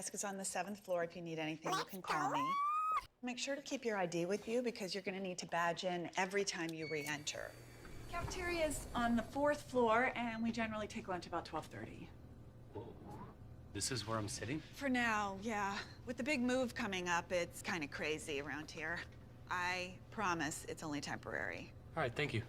desk is on the 7th floor. If you need anything, you can call me. Make sure to keep your ID with you because you're going to need to badge in every time you re-enter. Cafeteria is on the 4th floor, and we generally take lunch about 12:30. Whoa. This is where I'm sitting? For now, yeah. With the big move coming up, it's kind of crazy around here. I promise it's only temporary. All right, thank you.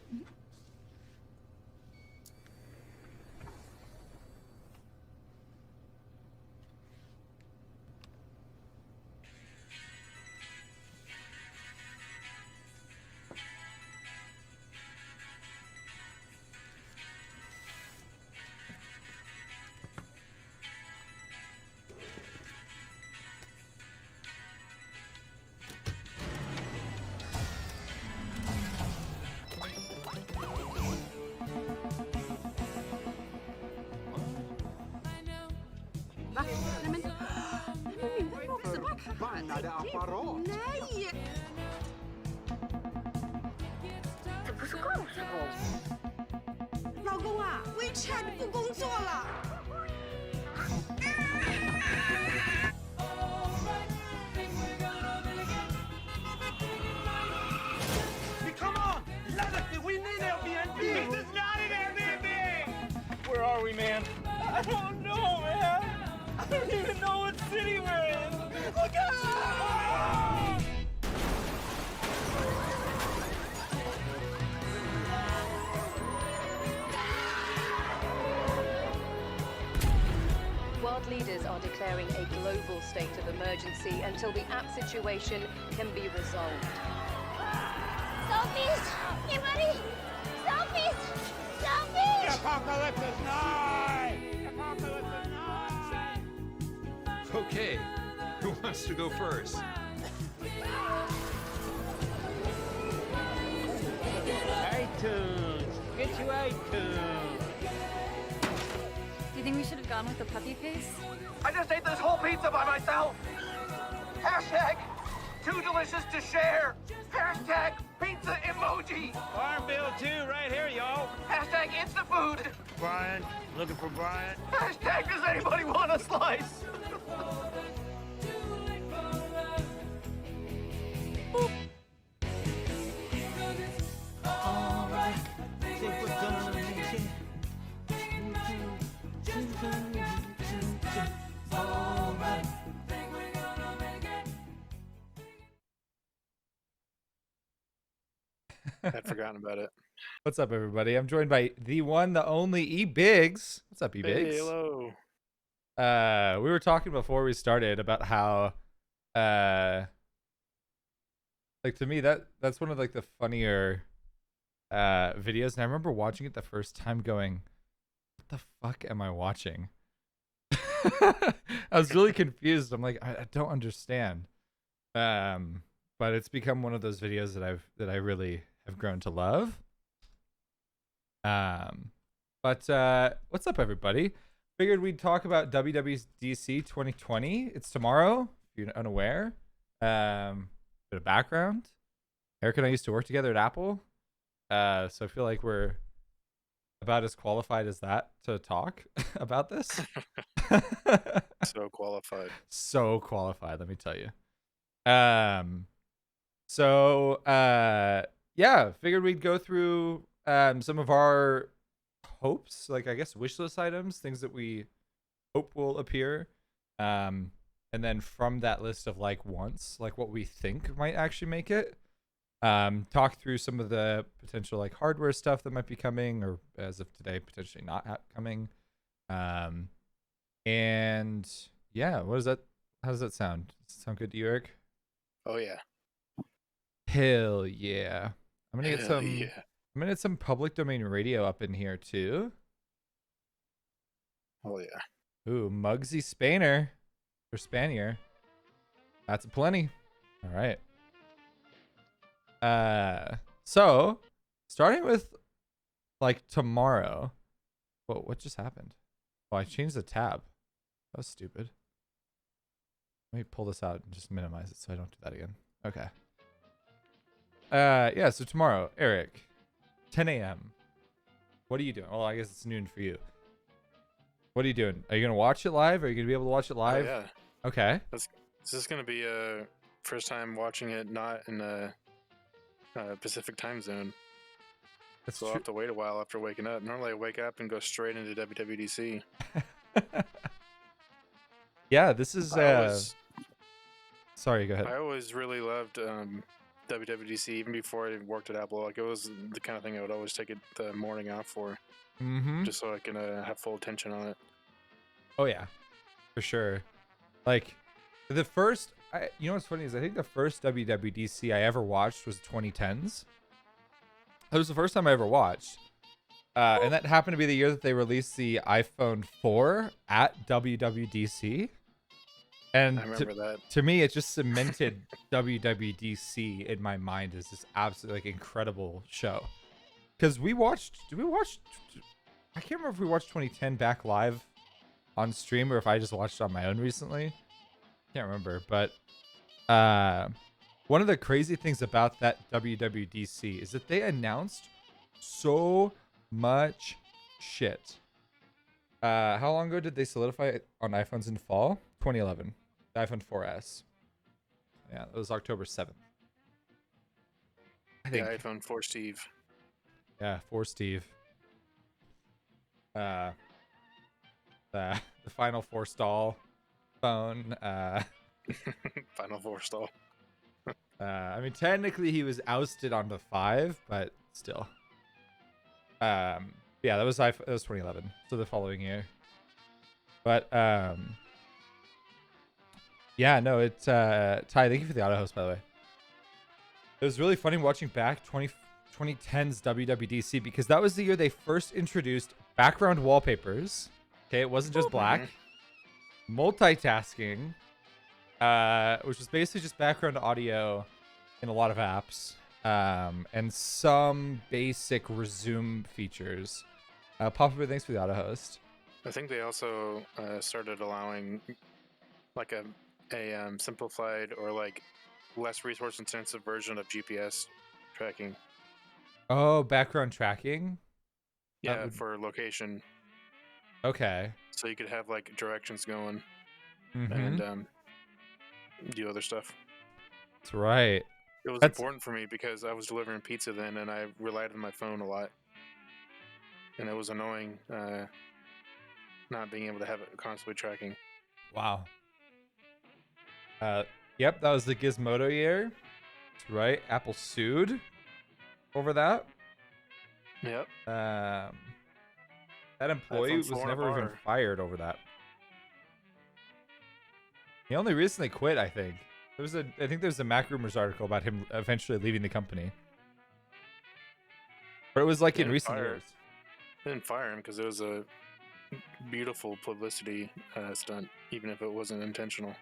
Ada apparat. Nej!这不是告诉我。老公啊 ，WeChat 不工作了。Come on! We need Airbnb! This is not an Airbnb! Where are we, man? I don't know, man! I don't even know what city we're in! Look out! World leaders are declaring a global state of emergency until the app situation can be resolved. Selfies! Get ready! Selfies! Selfies! Apocalypse is nigh! Apocalypse is nigh! Okay, who wants to go first? iTunes! Get you iTunes! Do you think we should have gone with the puppy face? I just ate this whole pizza by myself! Hashtag too delicious to share! Hashtag pizza emoji! Farm bill 2 right here, y'all! Hashtag InstaFood! Brian, looking for Brian? Hashtag does anybody want a slice? I'd forgotten about it. What's up, everybody? I'm joined by the one, the only E Biggs. What's up, E Biggs? Hey, hello. We were talking before we started about how, like, to me that's one of like the funnier videos, and I remember watching it the first time, going, "What the fuck am I watching?" I was really confused. I'm like, I don't understand. But it's become one of those videos that I really have grown to love. But what's up, everybody? Figured we'd talk about WWDC 2020. It's tomorrow, if you're unaware. Bit of background. Eric and I used to work together at Apple. So I feel like we're about as qualified as that to talk about this. So qualified. So qualified, let me tell you. Yeah, figured we'd go through some of our hopes, like I guess wish list items, things that we hope will appear. And then from that list of like wants, like what we think might actually make it. Talk through some of the potential like hardware stuff that might be coming, or as of today, potentially not coming. And yeah, what is that? How does that sound? Does it sound good to you, Eric? Oh yeah. Hell yeah. I'm gonna get some Yeah. I'm gonna get some public domain radio up in here too. Oh yeah. Ooh, Muggsy Spainer or Spanier. That's a plenty. All right. So starting with like tomorrow. Whoa, what just happened? Oh, I changed the tab. That was stupid. Let me pull this out and just minimize it so I don't do that again. Okay. Yeah, so tomorrow, Eric, 10 a.m. What are you doing? Well, I guess it's noon for you. What are you doing? Are you going to watch it live? Are you going to be able to watch it live? Oh, yeah. Okay. This is gonna be a first time watching it not in a Pacific time zone. That's So I'll true. have to wait a while after waking up. Normally I wake up and go straight into WWDC. Yeah, this is sorry, go ahead. I always really loved WWDC even before I worked at Apple. Like it was the kind of thing I would always take it the morning out for, Mm-hmm. just so I can have full attention on it. Oh yeah, for sure. Like the first, you know what's funny is I think the first WWDC I ever watched was 2010s. That was the first time I ever watched, and that happened to be the year that they released the iPhone 4 at WWDC. And I remember that. to me, it just cemented WWDC in my mind as this absolutely like incredible show. Because did we watch? I can't remember if we watched 2010 back live on stream or if I just watched it on my own recently. Can't remember, but one of the crazy things about that WWDC is that they announced so much shit. How long ago did they solidify it on iPhones in fall? 2011. The iPhone 4S. Yeah, it was October 7th. I think. Yeah, iPhone 4 Steve. Yeah, for Steve. The final forestall phone. Final forestall. I mean, technically he was ousted on the 5, but still. Yeah, that was 2011, so the following year. But yeah, no, it's Ty. Thank you for the auto host, by the way. It was really funny watching back 2010's WWDC because that was the year they first introduced background wallpapers. Okay, it wasn't just black. Multitasking, which was basically just background audio in a lot of apps, and some basic resume features. Papa, thanks for the auto host. I think they also started allowing like a simplified or like less resource intensive version of GPS tracking. Oh, background tracking? Yeah, for location. Okay. So you could have like directions going Mm-hmm. and do other stuff. That's right. It was important for me because I was delivering pizza then and I relied on my phone a lot. And it was annoying not being able to have it constantly tracking. Wow. Yep, that was the Gizmodo year. That's right. Apple sued over that. Yep. That employee was never even fired over that. He only recently quit, I think. I think there's a Mac Rumors article about him eventually leaving the company. But it was like in recent years. They didn't fire him because it was a beautiful publicity stunt, even if it wasn't intentional.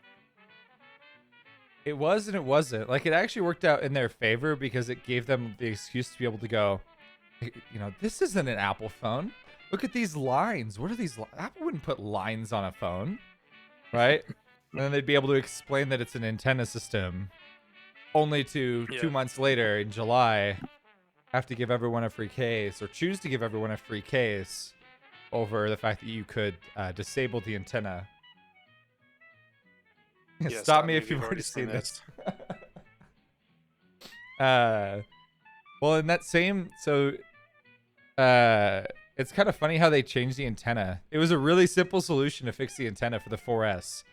It was and it wasn't. Like, it actually worked out in their favor because it gave them the excuse to be able to go, you know, this isn't an Apple phone. Look at these lines. What are these? Apple wouldn't put lines on a phone, right? And then they'd be able to explain that it's an antenna system, only to 2 months later in July have to give everyone a free case or choose to give everyone a free case over the fact that you could disable the antenna. Yeah, stop me if you've already seen this. Well, in that same, so it's kind of funny how they changed the antenna. It was a really simple solution to fix the antenna for the 4S.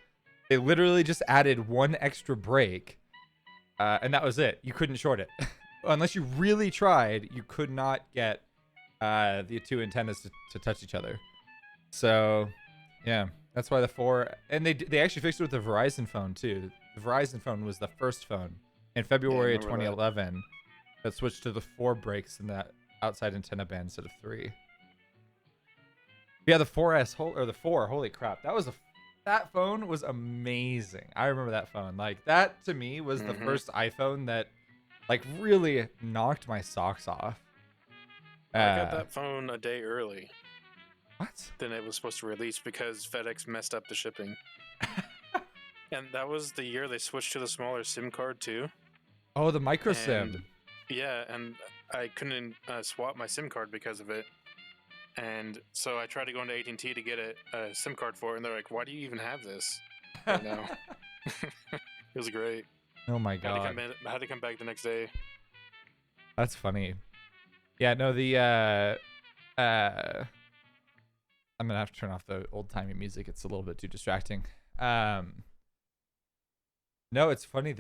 They literally just added one extra break, and that was it. You couldn't short it. Unless you really tried, you could not get the two antennas to touch each other. So, yeah, that's why the 4... And they actually fixed it with the Verizon phone, too. The Verizon phone was the first phone in February of 2011 that switched to the 4 breaks in that outside antenna band instead of 3. Yeah, the 4S, or the 4, holy crap. That phone was amazing. I remember that phone. Like, that, to me, was the first iPhone that, like, really knocked my socks off. I got that phone a day early. What? Than it was supposed to release because FedEx messed up the shipping. And that was the year they switched to the smaller SIM card, too. Oh, the micro SIM. Yeah, and I couldn't swap my SIM card because of it. And so I tried to go into AT&T to get a SIM card for it, and they're like, why do you even have this? I know. It was great. Oh my I god. had to come back the next day. That's funny. Yeah, no, I'm gonna have to turn off the old timey music. It's a little bit too distracting. No, it's funny.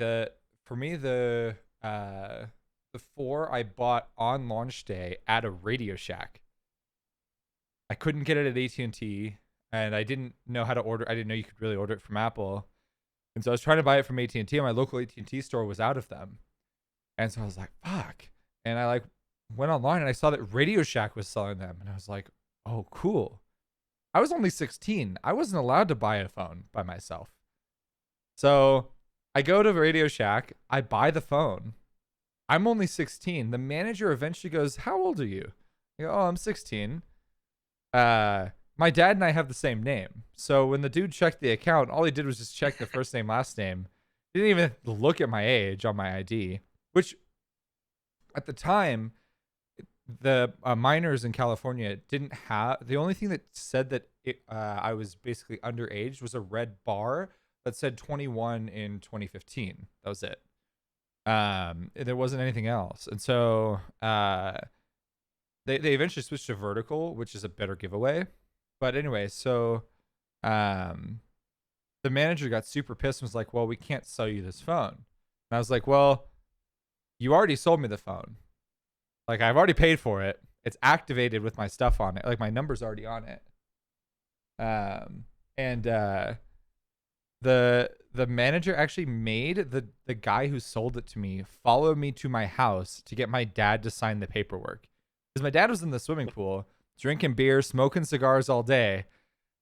For me the 4 I bought on launch day at a Radio Shack. I couldn't get it at AT&T, and I didn't know how to order. I didn't know you could really order it from Apple, and so I was trying to buy it from AT&T, and my local AT&T store was out of them. And so I was like, "Fuck!" And I went online and I saw that Radio Shack was selling them, and I was like, "Oh, cool." I was only 16. I wasn't allowed to buy a phone by myself. So I go to Radio Shack. I buy the phone. I'm only 16. The manager eventually goes, "How old are you?" I go, "Oh, I'm 16." My dad and I have the same name. So when the dude checked the account, all he did was just check the first name, last name. He didn't even look at my age on my ID, which at the time, the minors in California didn't have. The only thing that said that I was basically underage was a red bar that said 21 in 2015. That was it. There wasn't anything else. And so they eventually switched to vertical, which is a better giveaway. But anyway, so the manager got super pissed and was like, "Well, we can't sell you this phone." And I was like, "Well, you already sold me the phone. Like, I've already paid for it. It's activated with my stuff on it. Like, my number's already on it." The manager actually made the guy who sold it to me follow me to my house to get my dad to sign the paperwork. Because my dad was in the swimming pool, drinking beer, smoking cigars all day.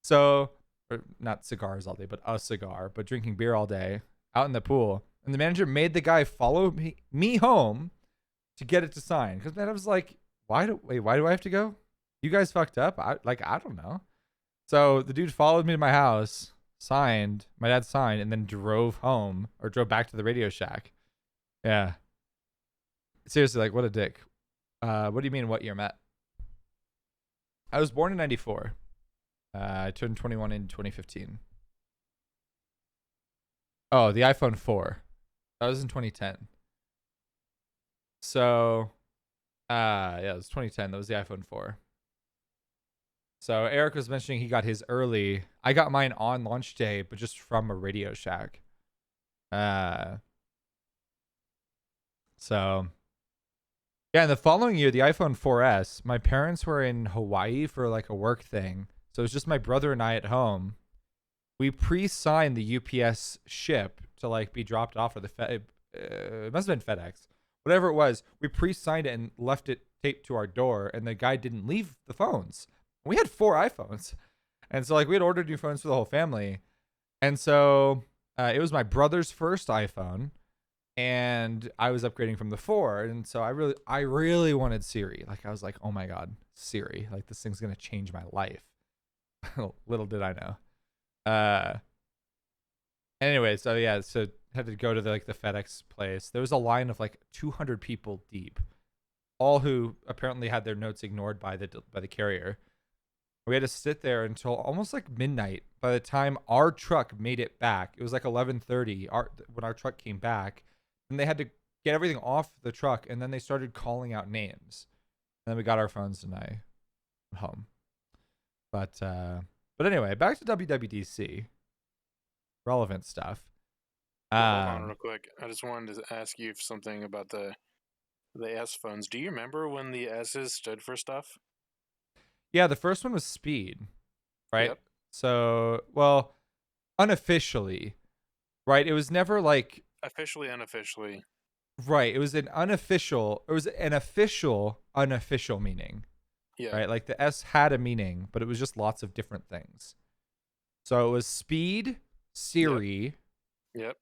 So, or not cigars all day, but a cigar, but drinking beer all day out in the pool. And the manager made the guy follow me home to get it to sign. Because then I was like, why do I have to go? You guys fucked up? I don't know. So the dude followed me to my house, signed, my dad signed, and then drove home or drove back to the Radio Shack. Yeah. Seriously, like, what a dick. What do you mean, what year, Matt? I was born in 94. I turned 21 in 2015. Oh, the iPhone 4. That was in 2010. So, yeah, it was 2010. That was the iPhone 4. So Eric was mentioning he got his early. I got mine on launch day, but just from a Radio Shack. So, yeah, and the following year, the iPhone 4S, my parents were in Hawaii for like a work thing. So it was just my brother and I at home. We pre-signed the UPS ship to like be dropped off, or it must have been FedEx. Whatever it was, we pre-signed it and left it taped to our door, and the guy didn't leave the phones. We had 4 iPhones. And so like we had ordered new phones for the whole family. And so it was my brother's first iPhone, and I was upgrading from the 4. And so I really wanted Siri. Like, I was like, "Oh my God, Siri, like this thing's going to change my life." Little did I know. Anyway, so yeah, so had to go to the FedEx place. There was a line of like 200 people deep, all who apparently had their notes ignored by the carrier. We had to sit there until almost like midnight. By the time our truck made it back, it was like 11:30 when our truck came back, and they had to get everything off the truck, and then they started calling out names. And then we got our phones, and I went home. But anyway, back to WWDC. Relevant stuff. Hold on real quick. I just wanted to ask you something about the S phones. Do you remember when the S's stood for stuff? Yeah, the first one was speed, right? Yep. So, well, unofficially, right? It was never like officially, unofficially. Right. It was an unofficial. It was an official, unofficial meaning. Yeah. Right. Like the S had a meaning, but it was just lots of different things. So it was speed, Siri. Yep.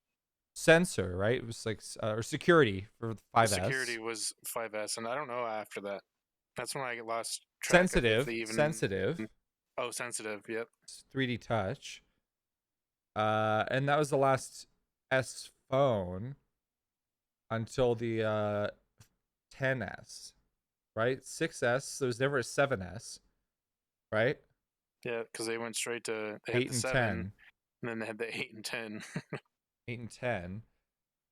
Sensor, right? It was like or security for 5S. Security was 5S, and I don't know after that. That's when I lost track sensitive. Of even... Sensitive. Oh, sensitive. Yep. 3D touch. And that was the last S phone until the 10S, right? 6S. There was never a 7S, right? Yeah, because they went straight to 8 and 10. And then they had the 8 and 10. 8 and 10,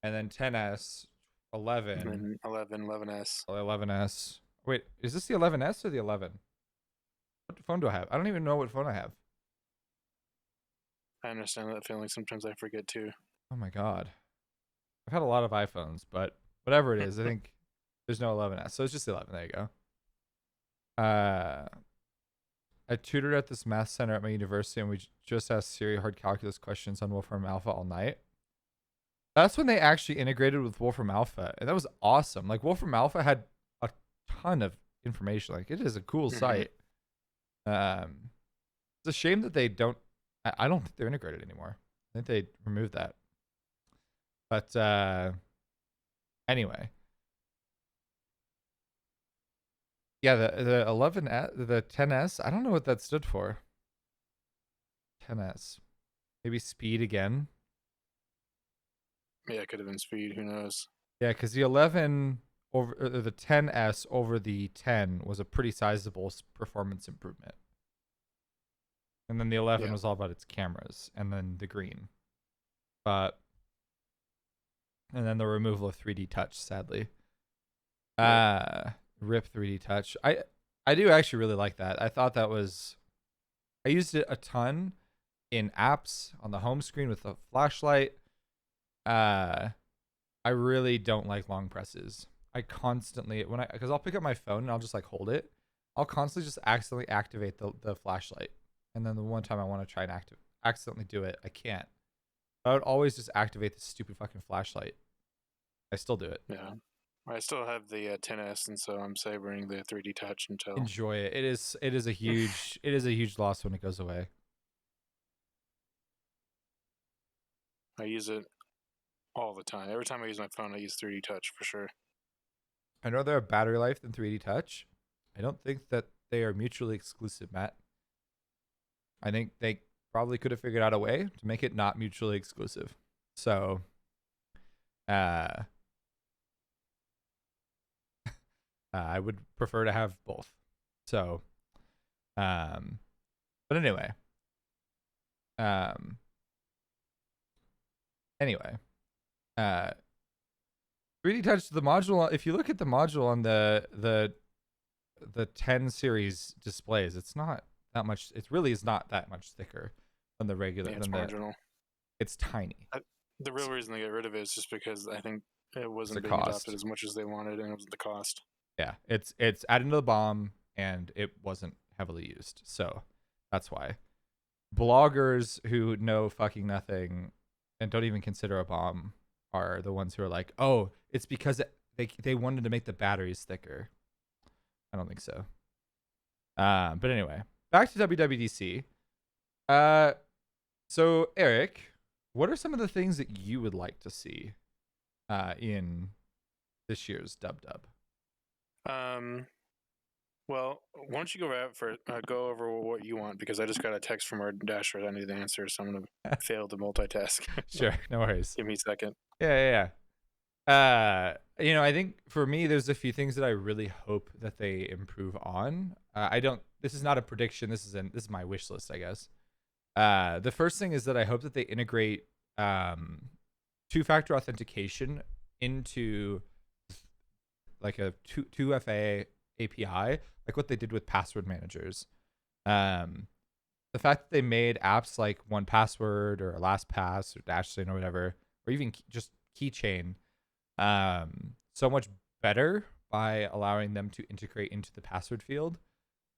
and then 10s, 11, And then 11, 11S. 11s. Wait, is this the 11s or the 11? What phone do I have? I don't even know what phone I have. I understand that feeling. Sometimes I forget too. Oh my god. I've had a lot of iPhones, but whatever it is, I think there's no 11s. So it's just the 11. There you go. I tutored at this math center at my university, and we just asked Siri hard calculus questions on Wolfram Alpha all night. That's when they actually integrated with Wolfram Alpha, and that was awesome. Like, Wolfram Alpha had a ton of information. Like, it is a cool site. It's a shame that they don't. I don't think they're integrated anymore. I think they removed that. But anyway, yeah, the 11, the 10s. I don't know what that stood for. 10s, maybe speed again. Yeah, it could have been speed. Who knows? Yeah, because the 11 over the 10s over the 10 was a pretty sizable performance improvement. And then the 11 was all about its cameras, and then the green. And then the removal of 3D touch, sadly. Rip 3D touch. I do actually really like that. I thought that was... I used it a ton in apps on the home screen with the flashlight. I really don't like long presses. I constantly... because I'll pick up my phone and I'll just like hold it. I'll constantly just accidentally activate the flashlight. And then the one time I want to try and accidentally do it, I can't. I would always just activate this stupid fucking flashlight. I still do it. Yeah. I still have the 10s, and so I'm savoring the 3D touch until... Enjoy it. It is a huge loss when it goes away. I use it all the time. Every time I use my phone, I use 3D touch for sure. I know they're a battery life than 3D touch. I don't think that they are mutually exclusive, Matt. I think they probably could have figured out a way to make it not mutually exclusive. So, I would prefer to have both. So, but anyway, 3D touch, the module. If you look at the module on the 10 series displays, it's not that much. It really is not that much thicker than the regular. Yeah, it's marginal. It's tiny. The real reason they got rid of it is just because I think it wasn't being adopted as much as they wanted, and it was the cost. Yeah, it's added to the BOM, and it wasn't heavily used, so that's why. Bloggers who know fucking nothing and don't even consider a BOM are the ones who are like, oh, it's because they wanted to make the batteries thicker. I don't think so. But anyway, back to WWDC. So Eric, what are some of the things that you would like to see in this year's Dub? Well, why don't you go over what you want, because I just got a text from our dasher that I need to answer, so I'm gonna fail to multitask. Sure, no worries. Give me a second. Yeah. I think for me, there's a few things that I really hope that they improve on. This is not a prediction. This is my wish list, I guess. The first thing is that I hope that they integrate two-factor authentication into like a 2FA API, like what they did with password managers. The fact that they made apps like 1Password or LastPass or Dashlane or whatever, or even just Keychain, so much better by allowing them to integrate into the password field.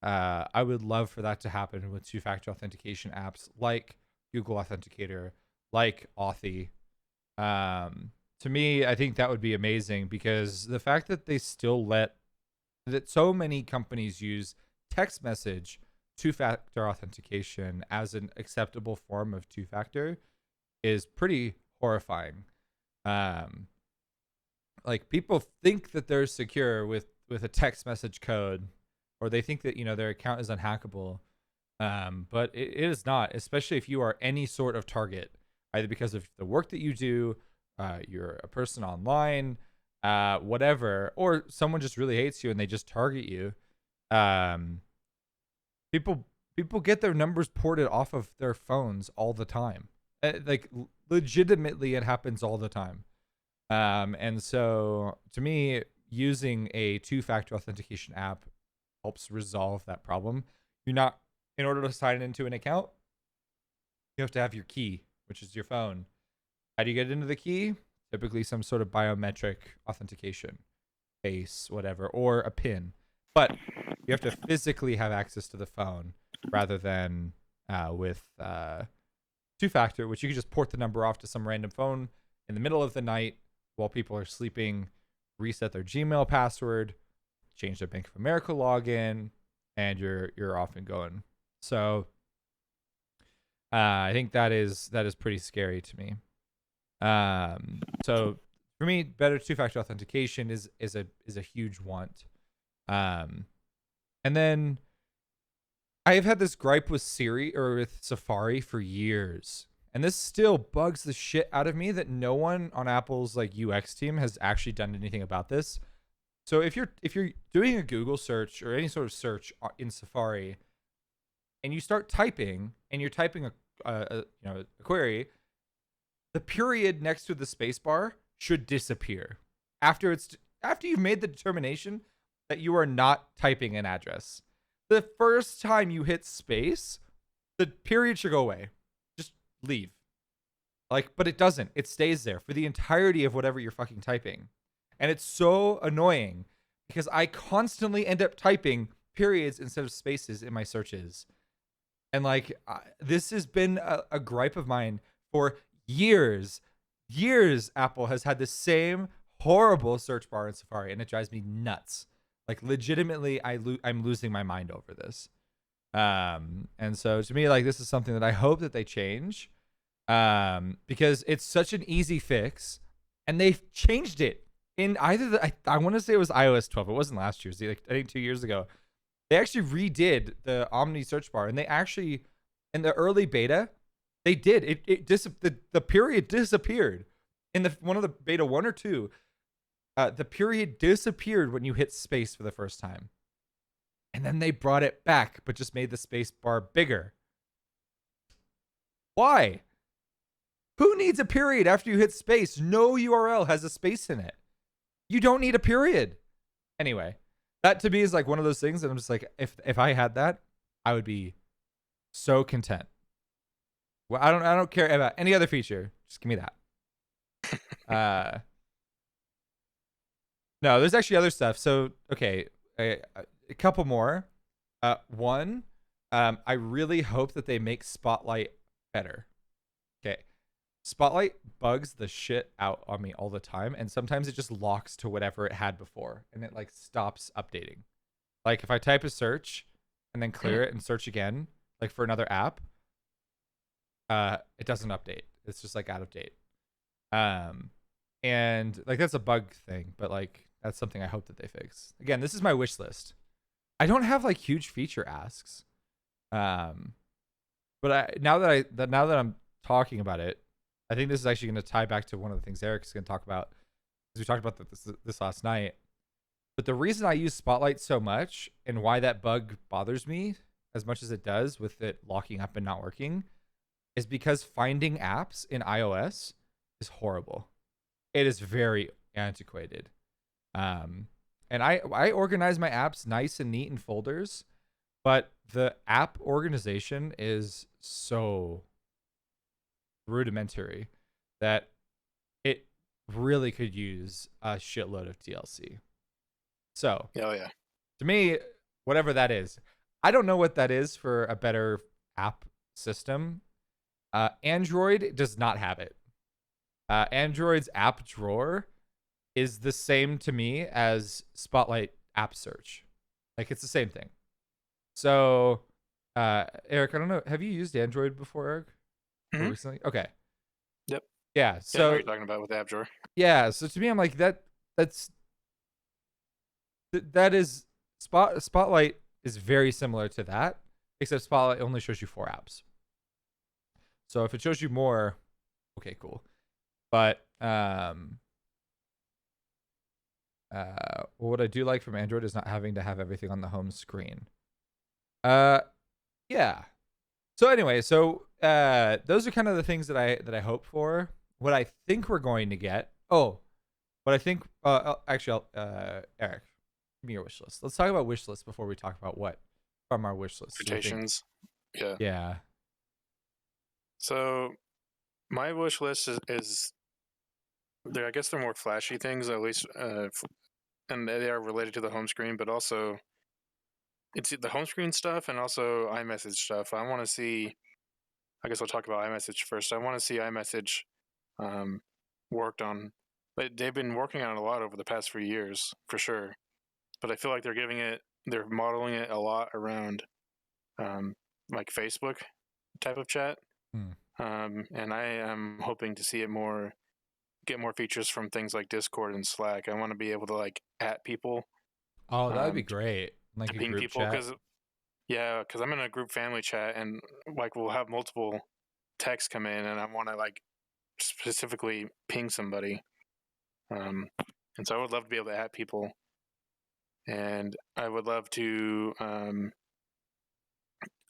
I would love for that to happen with two-factor authentication apps like Google Authenticator, like Authy. To me, I think that would be amazing, because the fact that they still let that so many companies use text message two-factor authentication as an acceptable form of two-factor is pretty horrifying. Like, people think that they're secure with a text message code, or they think that, their account is unhackable. But it is not, especially if you are any sort of target, either because of the work that you do, you're a person online, whatever, or someone just really hates you and they just target you. People get their numbers ported off of their phones all the time. Like legitimately, it happens all the time. And so to me, using a two-factor authentication app helps resolve that problem. You're not, in order to sign into an account, you have to have your key, which is your phone. How do you get into the key? Typically some sort of biometric authentication, face, whatever, or a PIN. But you have to physically have access to the phone rather than with two-factor, which you can just port the number off to some random phone in the middle of the night while people are sleeping, reset their Gmail password, change their Bank of America login, and you're off and going. So I think that is pretty scary to me. So for me, better two-factor authentication is a huge want. And then I've had this gripe with Siri or with Safari for years, and this still bugs the shit out of me that no one on Apple's like UX team has actually done anything about this. So if you're doing a Google search or any sort of search in Safari, and you start typing, and you're typing a query, the period next to the space bar should disappear after you've made the determination that you are not typing an address. The first time you hit space, the period should go away. Just leave. But it doesn't. It stays there for the entirety of whatever you're fucking typing. And it's so annoying because I constantly end up typing periods instead of spaces in my searches. And this has been a gripe of mine for years. Apple has had the same horrible search bar in Safari, and it drives me nuts. Legitimately, I'm losing my mind over this. And so to me, this is something that I hope that they change, because it's such an easy fix, and they've changed it in either I want to say it was iOS 12. It wasn't last year. I think 2 years ago. They actually redid the Omni search bar, and they actually, in the early beta, they did the period disappeared in one of the beta 1 or 2. The period disappeared when you hit space for the first time, and then they brought it back, but just made the space bar bigger. Why? Who needs a period after you hit space? No URL has a space in it. You don't need a period. Anyway, that to me is one of those things that I'm just if I had that, I would be so content. Well, I don't care about any other feature. Just give me that. No, there's actually other stuff. So, okay, a couple more. One, I really hope that they make Spotlight better. Okay. Spotlight bugs the shit out on me all the time, and sometimes it just locks to whatever it had before, and it stops updating. If I type a search and then clear it and search again, for another app, it doesn't update. It's just out of date. And that's a bug thing, but that's something I hope that they fix. Again, this is my wish list. I don't have huge feature asks. But now that I'm talking about it, I think this is actually going to tie back to one of the things Eric's going to talk about, because we talked about this last night. But the reason I use Spotlight so much, and why that bug bothers me as much as it does with it locking up and not working, is because finding apps in iOS is horrible. It is very antiquated. And I organize my apps nice and neat in folders, but the app organization is so rudimentary that it really could use a shitload of TLC. So, yeah. To me, whatever that is, I don't know what that is for a better app system. Android does not have it. Android's app drawer is the same to me as Spotlight app search. It's the same thing. So, Eric, I don't know. Have you used Android before, Eric? Mm-hmm. Recently? Okay. Yep. Yeah. Yeah, I know So what you're talking about with the app drawer. yeah. So to me, I'm that is Spotlight is very similar to that, except Spotlight only shows you 4 apps. So if it shows you more, okay, cool. But what I do like from Android is not having to have everything on the home screen. Yeah. So anyway, those are kind of the things that I hope for. What I think we're going to get. Oh, what I think. Actually, Eric, give me your wish list. Let's talk about wish list before we talk about what from our wish list. Expectations. Yeah. Yeah. So my wish list is I guess they're more flashy things, at least, and they are related to the home screen, but also it's the home screen stuff and also iMessage stuff. I want to see. I guess I'll talk about iMessage first. I want to see iMessage worked on. But they've been working on it a lot over the past few years, for sure. But I feel like they're modeling it a lot around like Facebook type of chat. And I am hoping to see it get more features from things like Discord and Slack. I want to be able to like at people. Oh, that would be great. Like to a ping group people, chat. because I'm in a group family chat and like we'll have multiple texts come in and I want to like specifically ping somebody. And so I would love to be able to at people, and I would love to.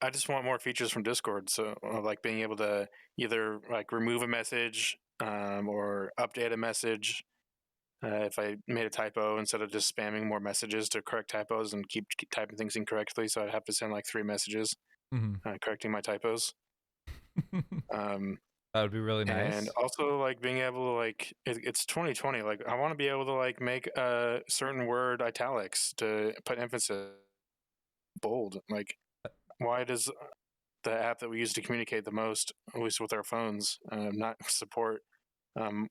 I just want more features from Discord, so like being able to either like remove a message or update a message. If I made a typo, instead of just spamming more messages to correct typos and keep typing things incorrectly, so I'd have to send like 3 messages correcting my typos. That would be really nice. And also like being able to like it's 2020. Like I want to be able to like make a certain word italics to put emphasis bold. Like why does the app that we use to communicate the most, at least with our phones, not support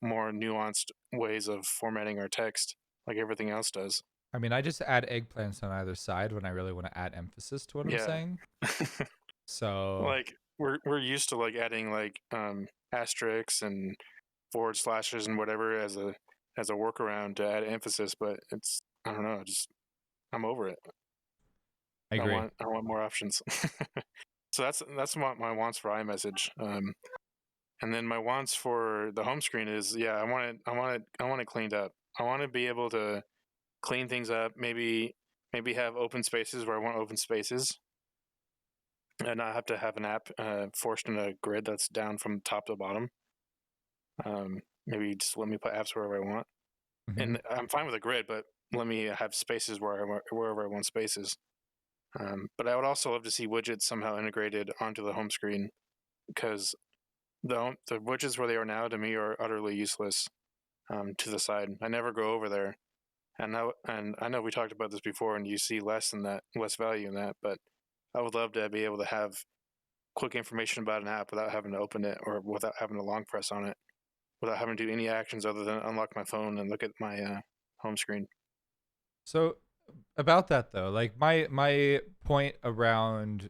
more nuanced ways of formatting our text like everything else does? I mean, I just add eggplants on either side when I really want to add emphasis to what I'm saying. So like we're used to like adding like asterisks and forward slashes and whatever as a workaround to add emphasis, but it's I don't know, I'm over it. I agree. I want more options. So that's what my wants for iMessage. And then my wants for the home screen is I want it cleaned up. I want to be able to clean things up. Maybe have open spaces where I want open spaces, and not have to have an app forced in a grid that's down from top to bottom. Maybe just let me put apps wherever I want, and I'm fine with a grid, but let me have spaces wherever I want spaces. But I would also love to see widgets somehow integrated onto the home screen, because the widgets where they are now to me are utterly useless. To the side, I never go over there, and I know we talked about this before, and you see less value in that. But I would love to be able to have quick information about an app without having to open it or without having to long press on it, without having to do any actions other than unlock my phone and look at my home screen. So about that though, like my point around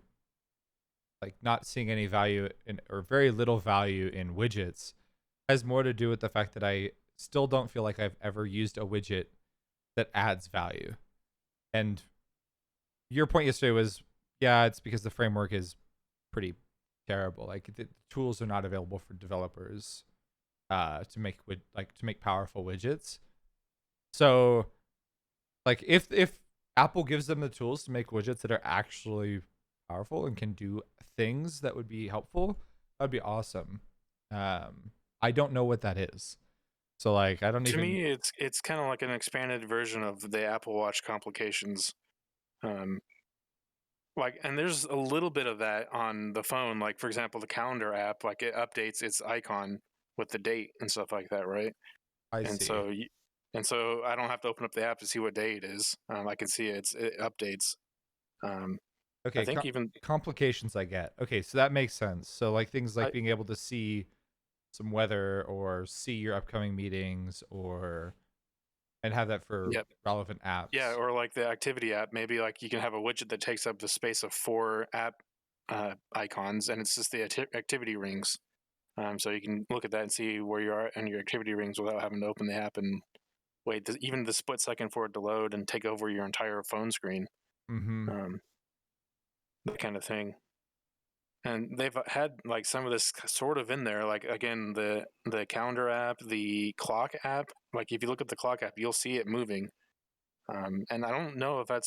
like not seeing any value in or very little value in widgets has more to do with the fact that I still don't feel like I've ever used a widget that adds value. And your point yesterday was, yeah, it's because the framework is pretty terrible. Like the tools are not available for developers to make powerful widgets. So like if Apple gives them the tools to make widgets that are actually powerful and can do things that would be helpful, that'd be awesome. I don't know what that is. So like I don't to even. me it's kind of like an expanded version of the Apple Watch complications. Like, and there's a little bit of that on the phone. Like, for example, the calendar app, like it updates its icon with the date and stuff like that, right? I see. So I don't have to open up the app to see what day it is. I can see it updates. Okay, I think even complications I get. Okay, so that makes sense. So like things like being able to see some weather or see your upcoming meetings and have that for relevant apps. Yeah, or like the activity app, maybe like you can have a widget that takes up the space of 4 app icons, and it's just the activity rings. So you can look at that and see where you are in your activity rings without having to open the app and wait even the split second for it to load and take over your entire phone screen. That kind of thing. And they've had like some of this sort of in there, like again the calendar app, the clock app. Like if you look at the clock app, you'll see it moving. And I don't know if I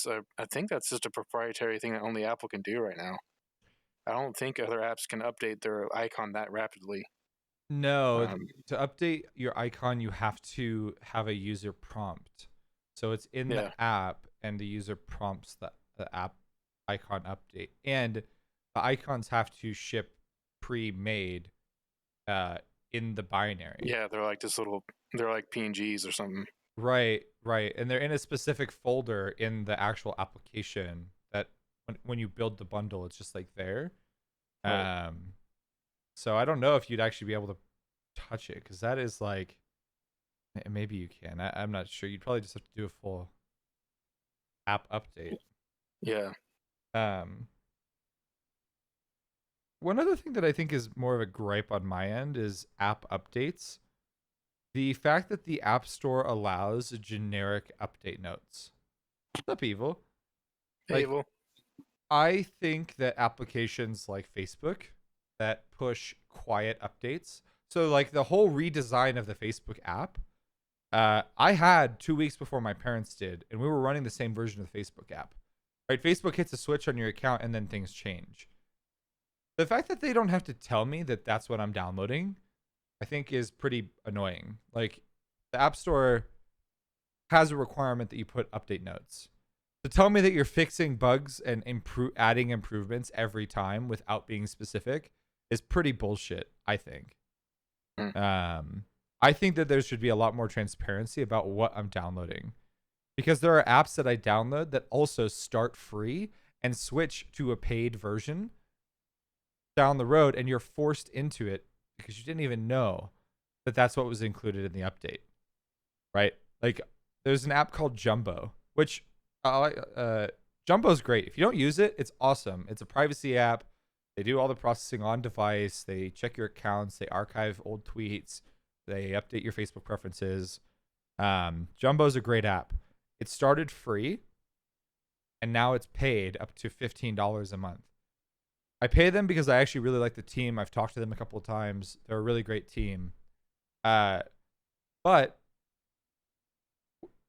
think that's just a proprietary thing that only Apple can do right now. I don't think other apps can update their icon that rapidly. No, to update your icon, you have to have a user prompt. So it's in Yeah. the app, and the user prompts the app icon update. And the icons have to ship pre-made in the binary. Yeah, they're like they're like PNGs or something. Right, right. And they're in a specific folder in the actual application that when you build the bundle, it's just like there. Right. So I don't know if you'd actually be able to touch it, because that is like, maybe you can. I'm not sure. You'd probably just have to do a full app update. Yeah. One other thing that I think is more of a gripe on my end is app updates. The fact that the App Store allows generic update notes. What's up, Evil? Evil. I think that applications like Facebook that push quiet updates. So like the whole redesign of the Facebook app, I had 2 weeks before my parents did, and we were running the same version of the Facebook app. Right? Facebook hits a switch on your account and then things change. The fact that they don't have to tell me that that's what I'm downloading, I think is pretty annoying. Like, the App Store has a requirement that you put update notes. To tell me that you're fixing bugs and adding improvements every time without being specific is pretty bullshit, I think. I think that there should be a lot more transparency about what I'm downloading. Because there are apps that I download that also start free and switch to a paid version down the road, and you're forced into it because you didn't even know that that's what was included in the update, right? Like, there's an app called Jumbo, which Jumbo's great. If you don't use it, it's awesome. It's a privacy app. They do all the processing on device. They check your accounts. They archive old tweets. They update your Facebook preferences. Jumbo's a great app. It started free, and now it's paid up to $15 a month. I pay them because I actually really like the team. I've talked to them a couple of times. They're a really great team. But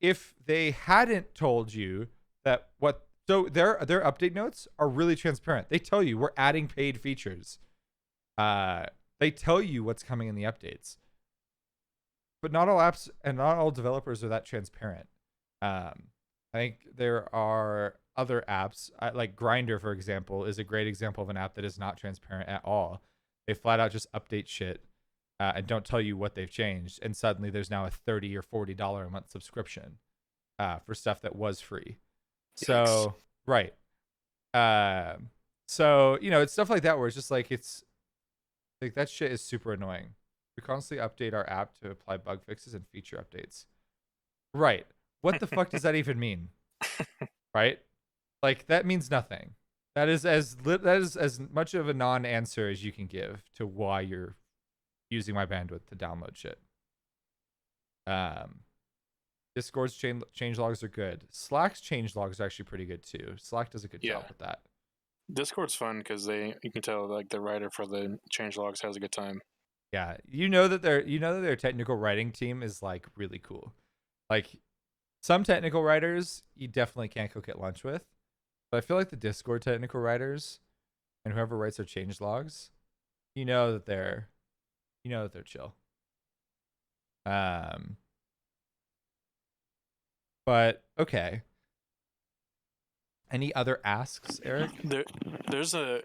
if they hadn't told you that so their update notes are really transparent. They tell you we're adding paid features. They tell you what's coming in the updates. But not all apps and not all developers are that transparent. I think there are other apps, like Grindr, for example, is a great example of an app that is not transparent at all. They flat out just update shit and don't tell you what they've changed. And suddenly there's now a $30 or $40 a month subscription for stuff that was free. Yikes. So, right. So, it's stuff like that where it's just like, it's like that shit is super annoying. We constantly update our app to apply bug fixes and feature updates. Right. What the fuck does that even mean? Right? Like, that means nothing. That is as much of a non-answer as you can give to why you're using my bandwidth to download shit. Discord's change logs are good. Slack's change logs are actually pretty good too. Slack does a good job with that. Discord's fun because you can tell like the writer for the change logs has a good time. Yeah, you know that their technical writing team is like really cool. Like, some technical writers you definitely can't go get lunch with, but I feel like the Discord technical writers and whoever writes their change logs, you know that they're chill. But okay. Any other asks, Eric? Sorry,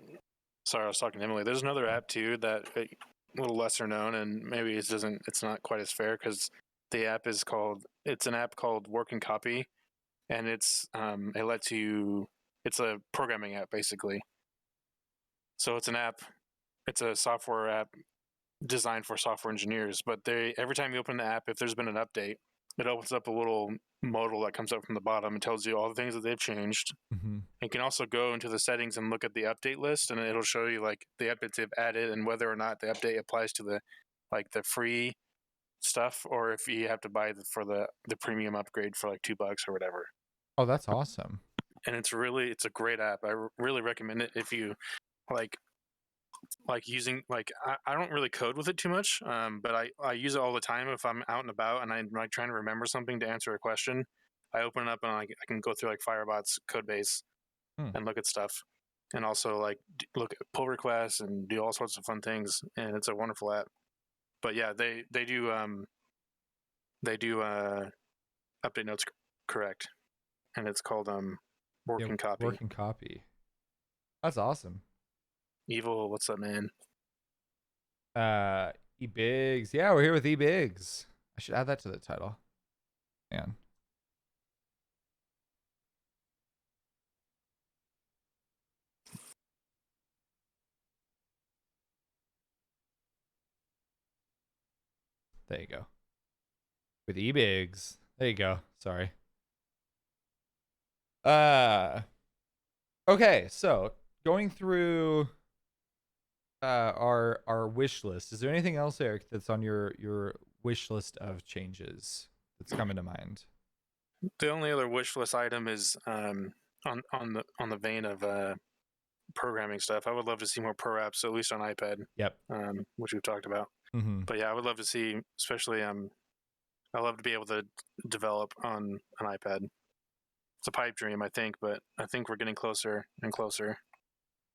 I was talking to Emily. There's another app too that a little lesser known, and maybe it's not quite as fair because it's an app called Work and Copy, and it's a programming app basically. So it's a software app designed for software engineers, but every time you open the app, if there's been an update, it opens up a little modal that comes up from the bottom and tells you all the things that they've changed. Mm-hmm. You can also go into the settings and look at the update list, and it'll show you like the updates they've added and whether or not the update applies to the free stuff, or if you have to buy for the premium upgrade for like $2 or whatever. Oh, that's awesome. And it's a great app. I really recommend it if you like using I don't really code with it too much, but I use it all the time if I'm out and about and I'm like trying to remember something to answer a question. I open it up and I can go through like Firebot's code base and look at stuff. and also like look at pull requests and do all sorts of fun things. And it's a wonderful app. But yeah, they do update notes correct, and it's called working copy. Working copy. That's awesome. Evil, what's up, man? E-Biggs. Yeah, we're here with E-Biggs. I should add that to the title. Man. There you go. With E-Biggs. There you go. Sorry. Okay, so going through our wish list. Is there anything else, Eric, that's on your wish list of changes that's coming to mind? The only other wish list item is on the vein of programming stuff. I would love to see more pro apps, at least on iPad. Yep. Which we've talked about. Mm-hmm. But yeah, I would love to see, especially I love to be able to develop on an iPad. It's a pipe dream, I think, but I think we're getting closer and closer.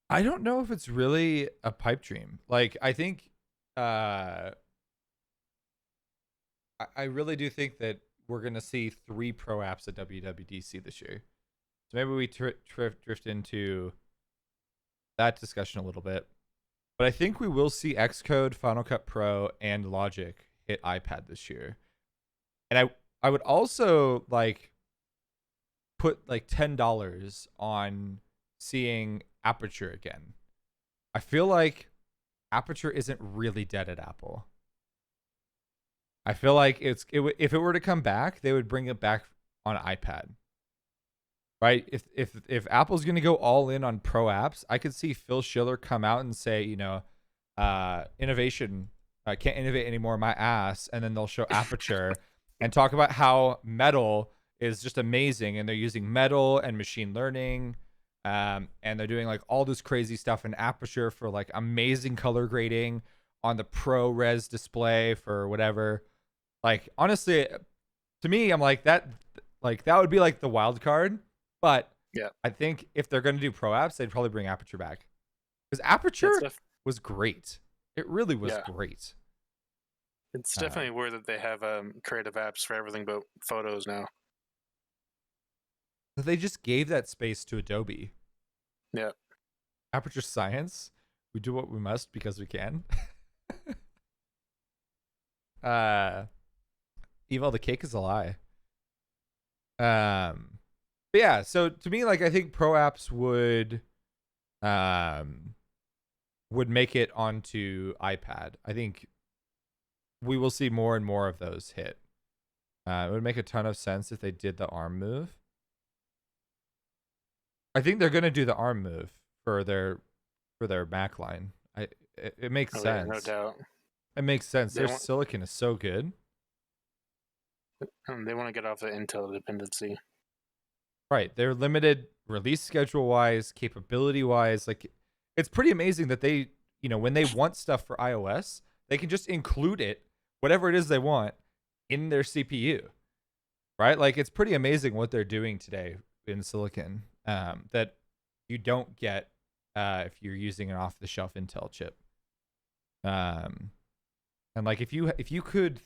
I don't know if it's really a pipe dream. Like, I think, I really do think that we're going to see 3 pro apps at WWDC this year. So maybe we drift into that discussion a little bit. But I think we will see Xcode, Final Cut Pro, and Logic hit iPad this year. And I would also like put like $10 on seeing Aperture again. I feel like Aperture isn't really dead at Apple. I feel like if it were to come back, they would bring it back on iPad. Right? If Apple's going to go all in on pro apps, I could see Phil Schiller come out and say, you know, innovation, I can't innovate anymore, my ass, and then they'll show Aperture and talk about how Metal is just amazing, and they're using Metal and machine learning, and they're doing like all this crazy stuff in Aperture for like amazing color grading on the Pro Res display for whatever. Like, honestly, to me, I'm like that would be like the wild card. But yeah, I think if they're going to do pro apps, they'd probably bring Aperture back, because Aperture was great. It really was great. It's definitely weird that they have creative apps for everything but photos now. They just gave that space to Adobe. Yeah. Aperture Science. We do what we must because we can. Evil, the cake is a lie. But yeah, so to me, like, I think pro apps would make it onto iPad. I think we will see more and more of those hit. It would make a ton of sense if they did the ARM move. I think they're gonna do the ARM move for their Mac line. It makes sense. Yeah, no doubt. It makes sense. Their silicon is so good. They want to get off the Intel dependency. Right. They're limited release schedule wise, capability wise. Like, it's pretty amazing that they, you know, when they want stuff for iOS, they can just include it, whatever it is they want, in their CPU. Right? Like, it's pretty amazing what they're doing today in silicon that you don't get if you're using an off the shelf Intel chip. And like, if you could,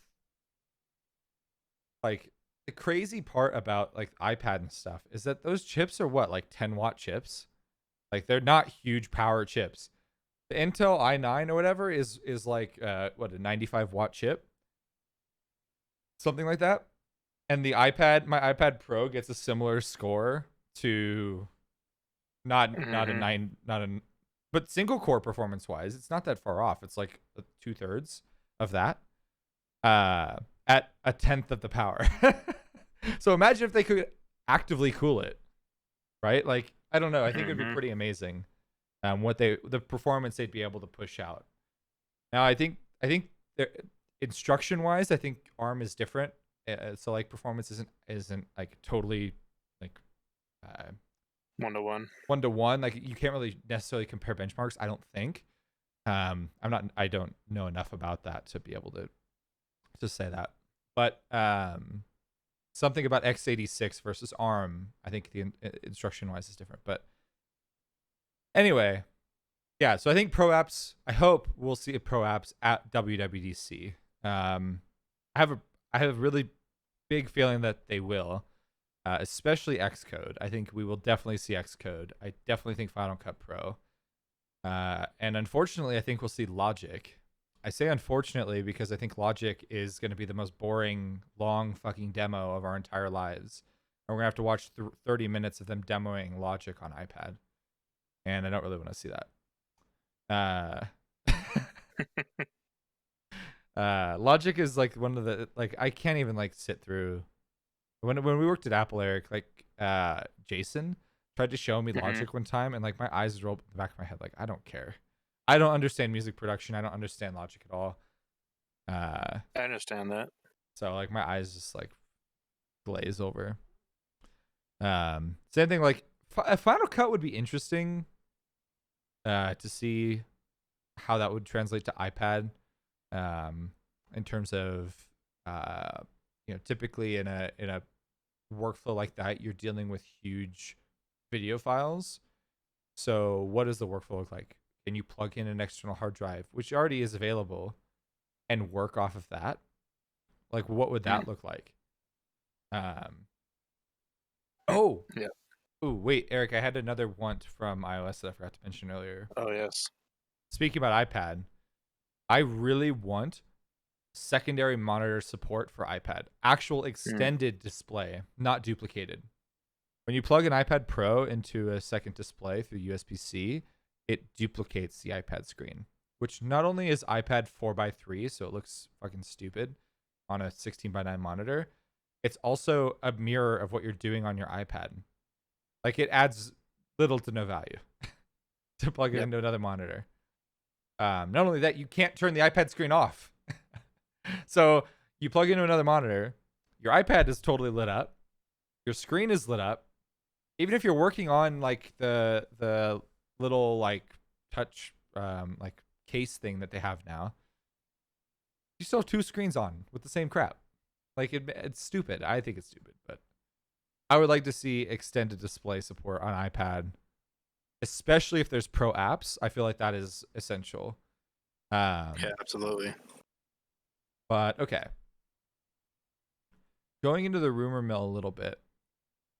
like, the crazy part about like iPad and stuff is that those chips are what, like 10-watt chips? Like, they're not huge power chips. The Intel i9 or whatever is like what, a 95-watt chip, something like that. And the iPad, my iPad Pro gets a similar score to not but single core performance wise, it's not that far off. It's like 2/3 of that at 1/10 of the power. So imagine if they could actively cool it, right? Like, I don't know. I think it'd be pretty amazing. The performance they'd be able to push out. Now, I think instruction wise, I think ARM is different. So like, performance isn't like totally like 1-to-1. 1-to-1. Like, you can't really necessarily compare benchmarks, I don't think. I don't know enough about that to be able to say that. But something about x86 versus ARM, I think the instruction wise is different. But Anyway, yeah. So I think pro apps. I hope we'll see pro apps at WWDC. I have a really big feeling that they will, especially Xcode. I think we will definitely see Xcode. I definitely think Final Cut Pro. And unfortunately, I think we'll see Logic. I say unfortunately because I think Logic is going to be the most boring, long fucking demo of our entire lives. And we're going to have to watch 30 minutes of them demoing Logic on iPad. And I don't really want to see that. Logic is like one of the, like, I can't even like sit through. When we worked at Apple, Eric, like Jason tried to show me Logic one time, and like my eyes rolled in the back of my head. Like, I don't care. I don't understand music production. I don't understand Logic at all. I understand that. So like my eyes just like glaze over. Same thing, like Final Cut would be interesting to see how that would translate to iPad, in terms of typically in a workflow like that, you're dealing with huge video files. So what does the workflow look like? Can you plug in an external hard drive, which already is available, and work off of that? Like, what would that look like? Oh yeah. Oh wait, Eric, I had another want from iOS that I forgot to mention earlier. Oh yes. Speaking about iPad, I really want secondary monitor support for iPad. Actual extended display, not duplicated. When you plug an iPad Pro into a second display through USB-C, it duplicates the iPad screen, which not only is iPad 4:3, so it looks fucking stupid on a 16:9 monitor, it's also a mirror of what you're doing on your iPad. Like, it adds little to no value to plug it into another monitor. Not only that, you can't turn the iPad screen off. So you plug into another monitor, your iPad is totally lit up, your screen is lit up. Even if you're working on like the little like touch like case thing that they have now, you still have two screens on with the same crap. Like, it's stupid. I think it's stupid, but I would like to see extended display support on iPad, especially if there's pro apps. I feel like that is essential. Yeah, absolutely. But okay. Going into the rumor mill a little bit.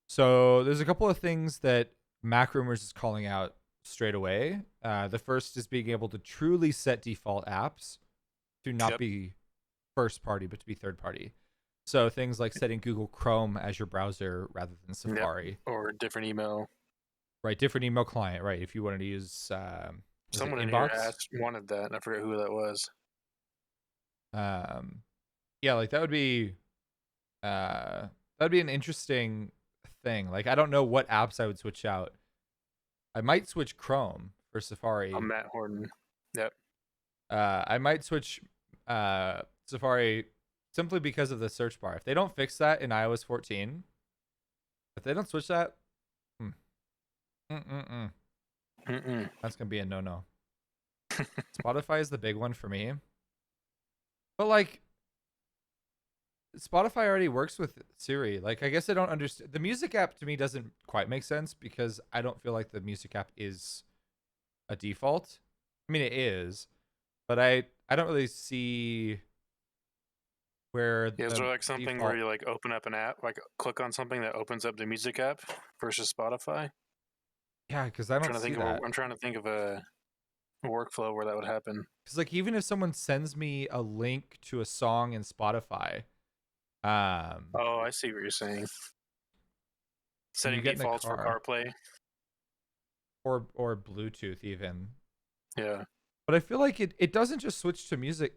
So there's a couple of things that Mac Rumors is calling out straight away. The first is being able to truly set default apps to not be first party, but to be third party. So things like setting Google Chrome as your browser rather than Safari. Or different email. Right, different email client. Right, if you wanted to use someone in here wanted that, and I forget who that was. Yeah, like that would be an interesting thing. Like, I don't know what apps I would switch out. I might switch Chrome for Safari. I'm Matt Horton. Yep. I might switch Safari simply because of the search bar. If they don't fix that in iOS 14, if they don't switch that, that's gonna be a no-no. Spotify is the big one for me. But like, Spotify already works with Siri. Like, I guess I don't understand. The music app to me doesn't quite make sense because I don't feel like the music app is a default. I mean, it is, but I don't really see where. Is there like something where you like open up an app, like click on something that opens up the music app versus Spotify? Yeah, because I don't see that. I'm trying to think of a workflow where that would happen. Because like, even if someone sends me a link to a song in Spotify, oh, I see what you're saying. Setting defaults for CarPlay or Bluetooth even. Yeah, but I feel like it doesn't just switch to music.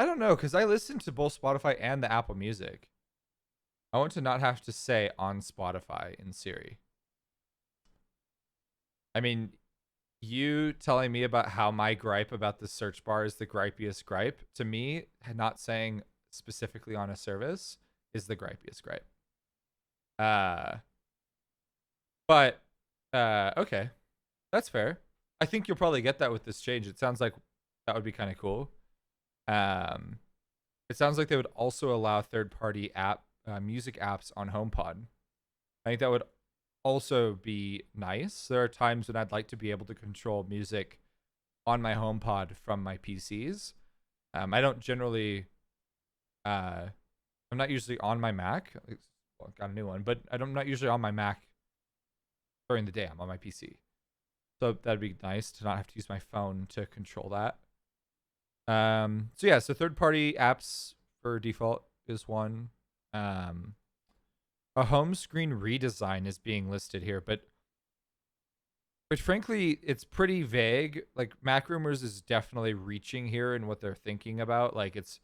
I don't know, because I listen to both Spotify and the Apple Music. I want to not have to say on Spotify in Siri. I mean, you telling me about how my gripe about the search bar is the gripiest gripe, to me, not saying specifically on a service is the gripiest gripe. But okay, that's fair. I think you'll probably get that with this change. It sounds like that would be kind of cool. It sounds like they would also allow third-party music apps on HomePod. I think that would also be nice. There are times when I'd like to be able to control music on my HomePod from my PCs. I don't generally, I'm not usually on my Mac. Well, I got a new one, but I'm not usually on my Mac during the day. I'm on my PC. So that'd be nice to not have to use my phone to control that. So yeah, so third-party apps for default is one. A home screen redesign is being listed here, but frankly, it's pretty vague. Like Mac Rumors is definitely reaching here in what they're thinking about. Like it's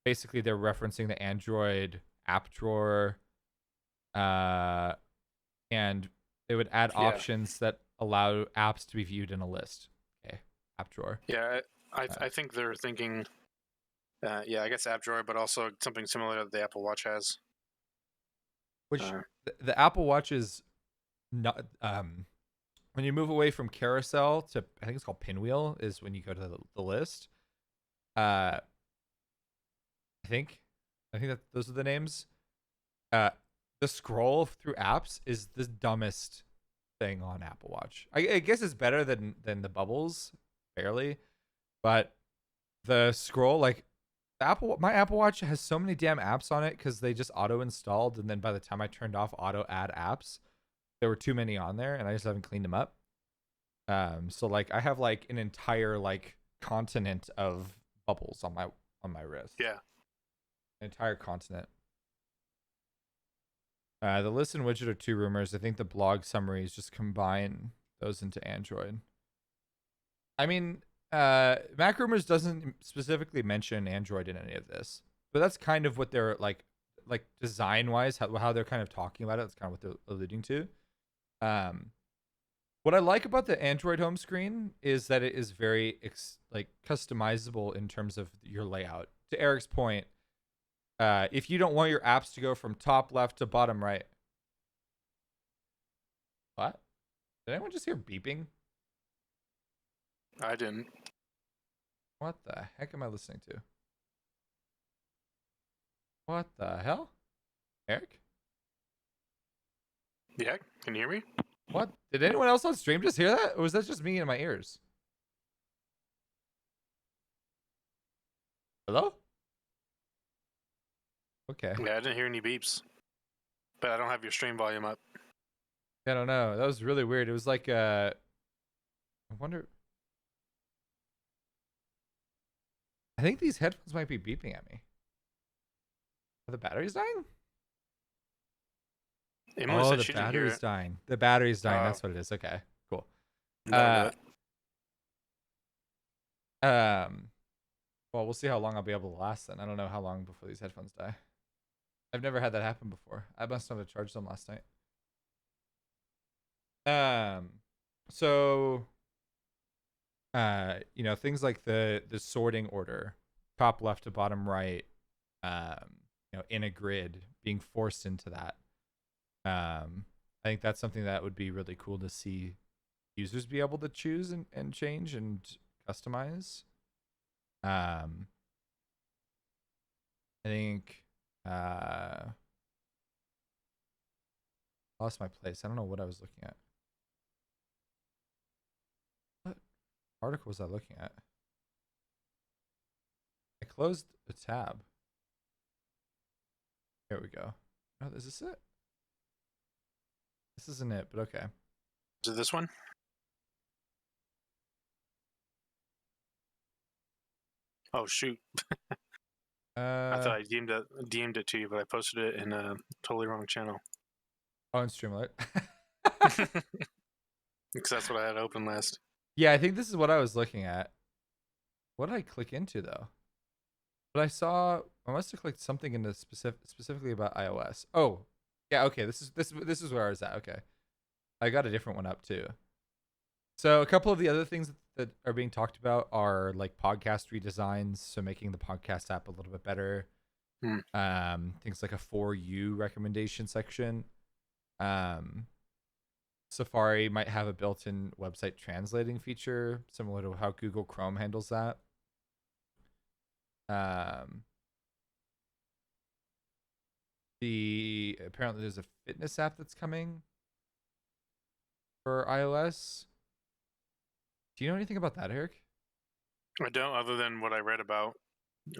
basically they're referencing the Android app drawer, and they would add options that allow apps to be viewed in a list. Okay, app drawer. Yeah, I think they're thinking, I guess app drawer, but also something similar that the Apple Watch has. Which the Apple Watch is not. When you move away from carousel to, I think it's called pinwheel, is when you go to the list. I think that those are the names. The scroll through apps is the dumbest thing on Apple Watch. I guess it's better than the bubbles, barely, but the scroll, like my Apple Watch has so many damn apps on it because they just auto installed, and then by the time I turned off auto add apps, there were too many on there, and I just haven't cleaned them up. So like I have like an entire like continent of bubbles on my wrist. Yeah, an entire continent. The list and widget are two rumors. I think the blog summaries just combine those into Android. I mean, Mac Rumors doesn't specifically mention Android in any of this, but that's kind of what they're like design wise, how they're kind of talking about it. That's kind of what they're alluding to. What I like about the Android home screen is that it is very customizable in terms of your layout. To Eric's point, if you don't want your apps to go from top left to bottom right. What? Did anyone just hear beeping? I didn't. What the heck am I listening to? What the hell? Eric? Yeah, can you hear me? What? Did anyone else on stream just hear that? Or was that just me in my ears? Hello? Okay. Yeah, I didn't hear any beeps, but I don't have your stream volume up. I don't know. That was really weird. It was like, I wonder. I think these headphones might be beeping at me. Are the batteries dying? Emily said she the didn't hear battery's it. dying. The battery's dying. Oh. That's what it is. Okay, cool. No, Well, we'll see how long I'll be able to last then. I don't know how long before these headphones die. I've never had that happen before. I must not have charged them last night. So, things like the sorting order, top left to bottom right, in a grid, being forced into that. I think that's something that would be really cool to see users be able to choose and change and customize. I think lost my place. I don't know what I was looking at. What article was I looking at? I closed a tab. Here we go. Oh, is this it? This isn't it, but okay. Is it this one? Oh shoot! I thought I DM'd it to you, but I posted it in a totally wrong channel. On Streamlit. Because that's what I had open last. Yeah, I think this is what I was looking at. What did I click into though? But I must have clicked something into specifically about iOS. Oh, yeah. Okay, this is where I was at. Okay, I got a different one up too. So a couple of the other things that are being talked about are like podcast redesigns, so making the podcast app a little bit better. Things like a For You recommendation section. Safari might have a built-in website translating feature, similar to how Google Chrome handles that. Apparently there's a fitness app that's coming. for iOS. Do you know anything about that, Eric? I don't, other than what I read about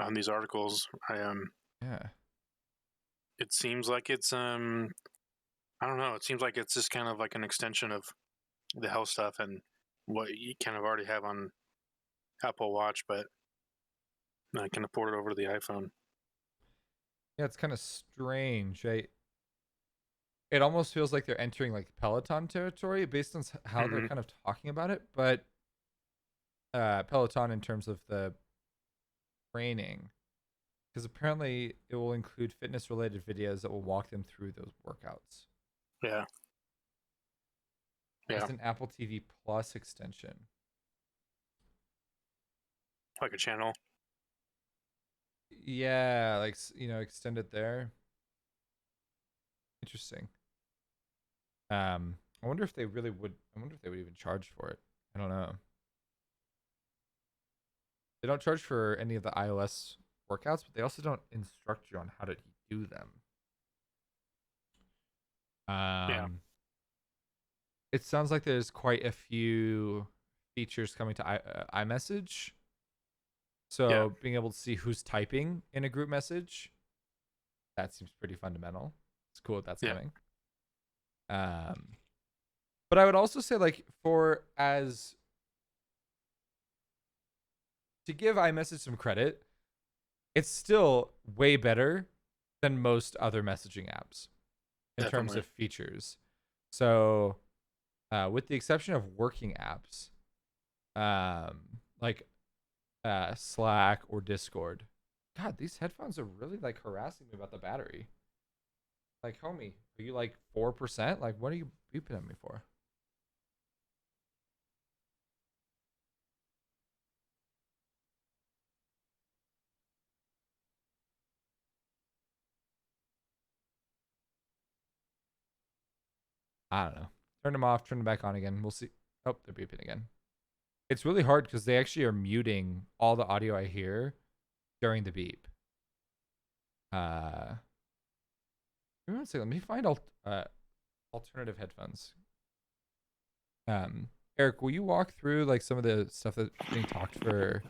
on these articles. Yeah. It seems like it's I don't know. It seems like it's just kind of like an extension of the health stuff and what you kind of already have on Apple Watch, but I can port it over to the iPhone. Yeah, it's kind of strange. It almost feels like they're entering like Peloton territory based on how they're kind of talking about it, but Peloton in terms of the training, because apparently it will include fitness related videos that will walk them through those workouts. Yeah. It's an Apple TV Plus extension. Like a channel. Yeah, like, extend it there. Interesting. I wonder if they really would. I wonder if they would even charge for it. I don't know. They don't charge for any of the iOS workouts, but they also don't instruct you on how to do them. It sounds like there's quite a few features coming to iMessage. So being able to see who's typing in a group message, that seems pretty fundamental. It's cool that that's coming. But I would also say, like, to give iMessage some credit, it's still way better than most other messaging apps in terms of features. So, with the exception of working apps, like Slack or Discord. God, these headphones are really like harassing me about the battery. Like, homie, are you like 4%? Like, what are you beeping at me for? I don't know. Turn them off, turn them back on again. We'll see. Oh, they're beeping again. It's really hard because they actually are muting all the audio I hear during the beep. Let me find alternative headphones. Eric, will you walk through like some of the stuff that's being talked for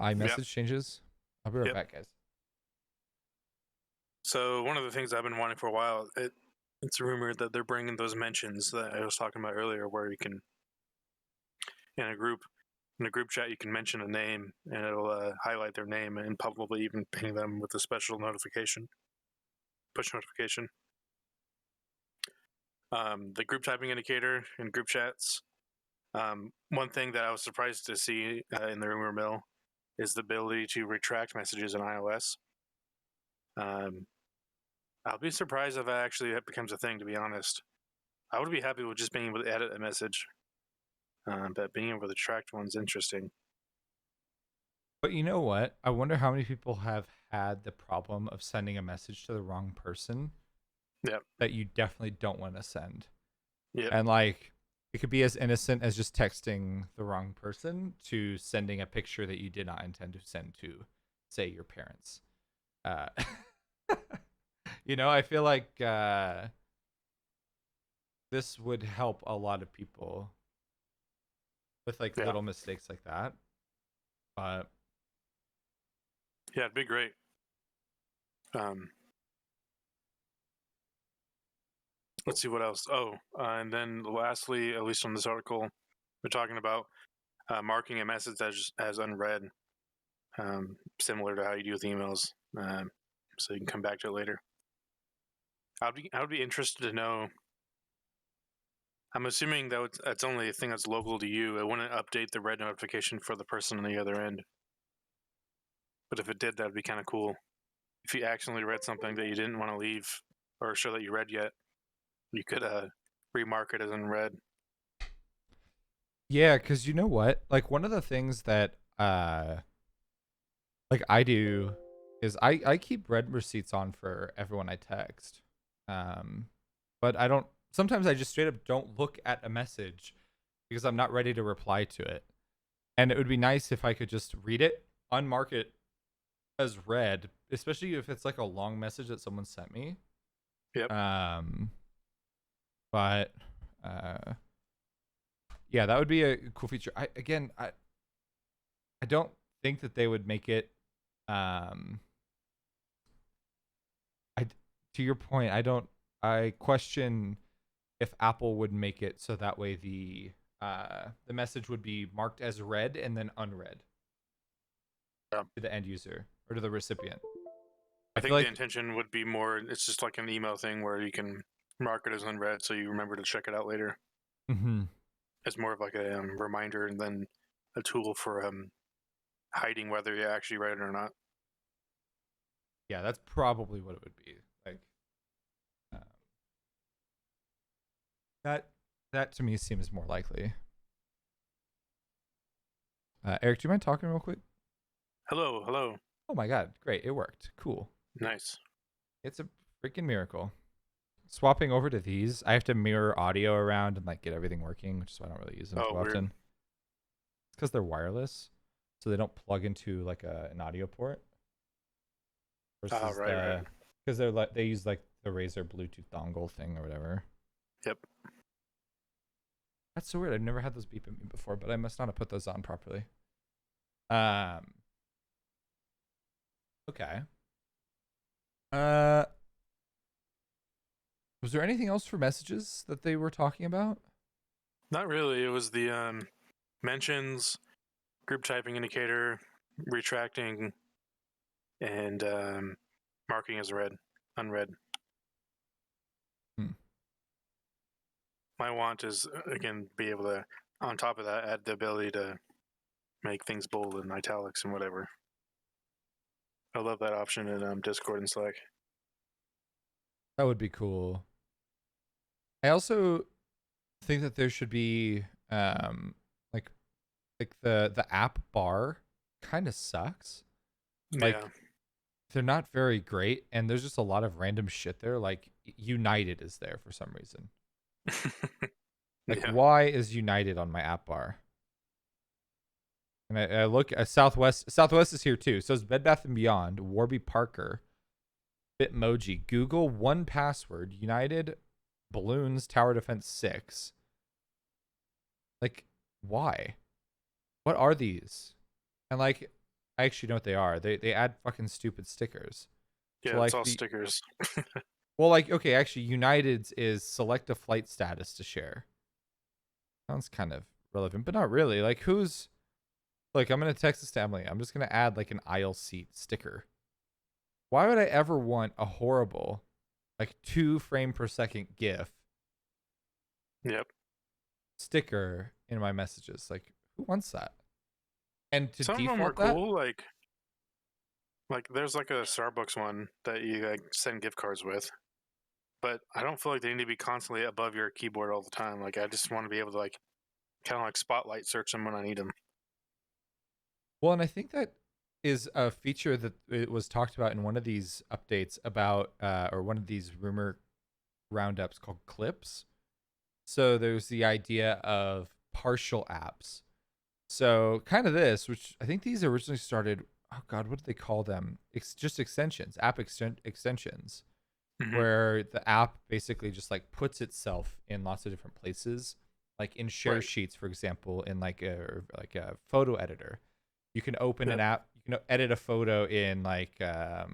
iMessage changes? I'll be right back, guys. So one of the things I've been wanting for a while, it's rumored that they're bringing those mentions that I was talking about earlier, where you can in a group chat you can mention a name and it'll highlight their name and probably even ping them with a special push notification. The group typing indicator in group chats. One thing that I was surprised to see in the rumor mill is the ability to retract messages in iOS. I'll be surprised if that actually becomes a thing, to be honest. I would be happy with just being able to edit a message. But being able to retract one's interesting. But you know what? I wonder how many people have had the problem of sending a message to the wrong person. Yeah. That you definitely don't want to send. Yeah. And like, it could be as innocent as just texting the wrong person to sending a picture that you did not intend to send to, say, your parents. I feel like this would help a lot of people with like little mistakes like that. But yeah, it'd be great. Let's see what else. And then lastly, at least on this article, they're talking about marking a message as unread, similar to how you do with emails. So you can come back to it later. I would be interested to know. I'm assuming that that's only a thing that's local to you. It wouldn't update the red notification for the person on the other end. But if it did, that'd be kind of cool. If you accidentally read something that you didn't want to leave or show that you read yet, you could remark it as unread. Yeah, because you know what? Like, one of the things that like I do is I keep read receipts on for everyone I text. But I don't. Sometimes I just straight up don't look at a message because I'm not ready to reply to it. And it would be nice if I could just read it, unmark it as read, especially if it's like a long message that someone sent me. Yep. But Yeah, that would be a cool feature. I don't think that they would make it. To your point, I question if Apple would make it so that way the message would be marked as read and then unread to the end user or to the recipient. I think feel the intention would be more. It's just like an email thing where you can mark it as unread, so you remember to check it out later. Mm-hmm. It's more of like a reminder and then a tool for hiding whether you actually read it or not. Yeah, that's probably what it would be. Like that to me seems more likely. Eric, do you mind talking real quick? Hello. Oh my god, great, it worked. Cool. Nice. It's a freaking miracle. Swapping over to these, I have to mirror audio around and like get everything working, which is why I don't really use them too weird. often. It's because they're wireless, so they don't plug into like an audio port. Versus right. Because they use like the Razer Bluetooth dongle thing or whatever. Yep. That's so weird. I've never had those beep at me before, but I must not have put those on properly. Okay. Was there anything else for messages that they were talking about? Not really. It was the mentions, group typing indicator, retracting, and marking as unread. My want is, again, be able to, on top of that, add the ability to make things bold and italics and whatever. I love that option in Discord and Slack. That would be cool. I also think that there should be like the app bar kind of sucks. Like they're not very great, and there's just a lot of random shit there. Like United is there for some reason. Like why is United on my app bar? And I look at Southwest is here too. So is Bed Bath and Beyond, Warby Parker, Bitmoji, Google, 1Password, United, Balloons, Tower Defense 6. Like, why? What are these? And like, I actually know what they are. They add fucking stupid stickers. Yeah, so, like, it's all stickers. Well, like, okay, actually, United's is select a flight status to share. Sounds kind of relevant, but not really. Like, who's... Like, I'm going to text this to Emily. I'm just going to add, like, an aisle seat sticker. Why would I ever want a horrible, like, 2 frame per second GIF sticker in my messages? Like, who wants that? And to some default of them are cool, like there's like a Starbucks one that you like send gift cards with, but I don't feel like they need to be constantly above your keyboard all the time. Like I just want to be able to like kind of like spotlight search them when I need them. Well, and I think that is a feature that it was talked about in one of these updates about, or one of these rumor roundups called clips. So there's the idea of partial apps. So kind of this, which I think these originally started, oh God, what did they call them? Just extensions, app extensions, where the app basically just like puts itself in lots of different places, like in share sheets, for example, in like a photo editor. You can open an app, you can edit a photo in like, why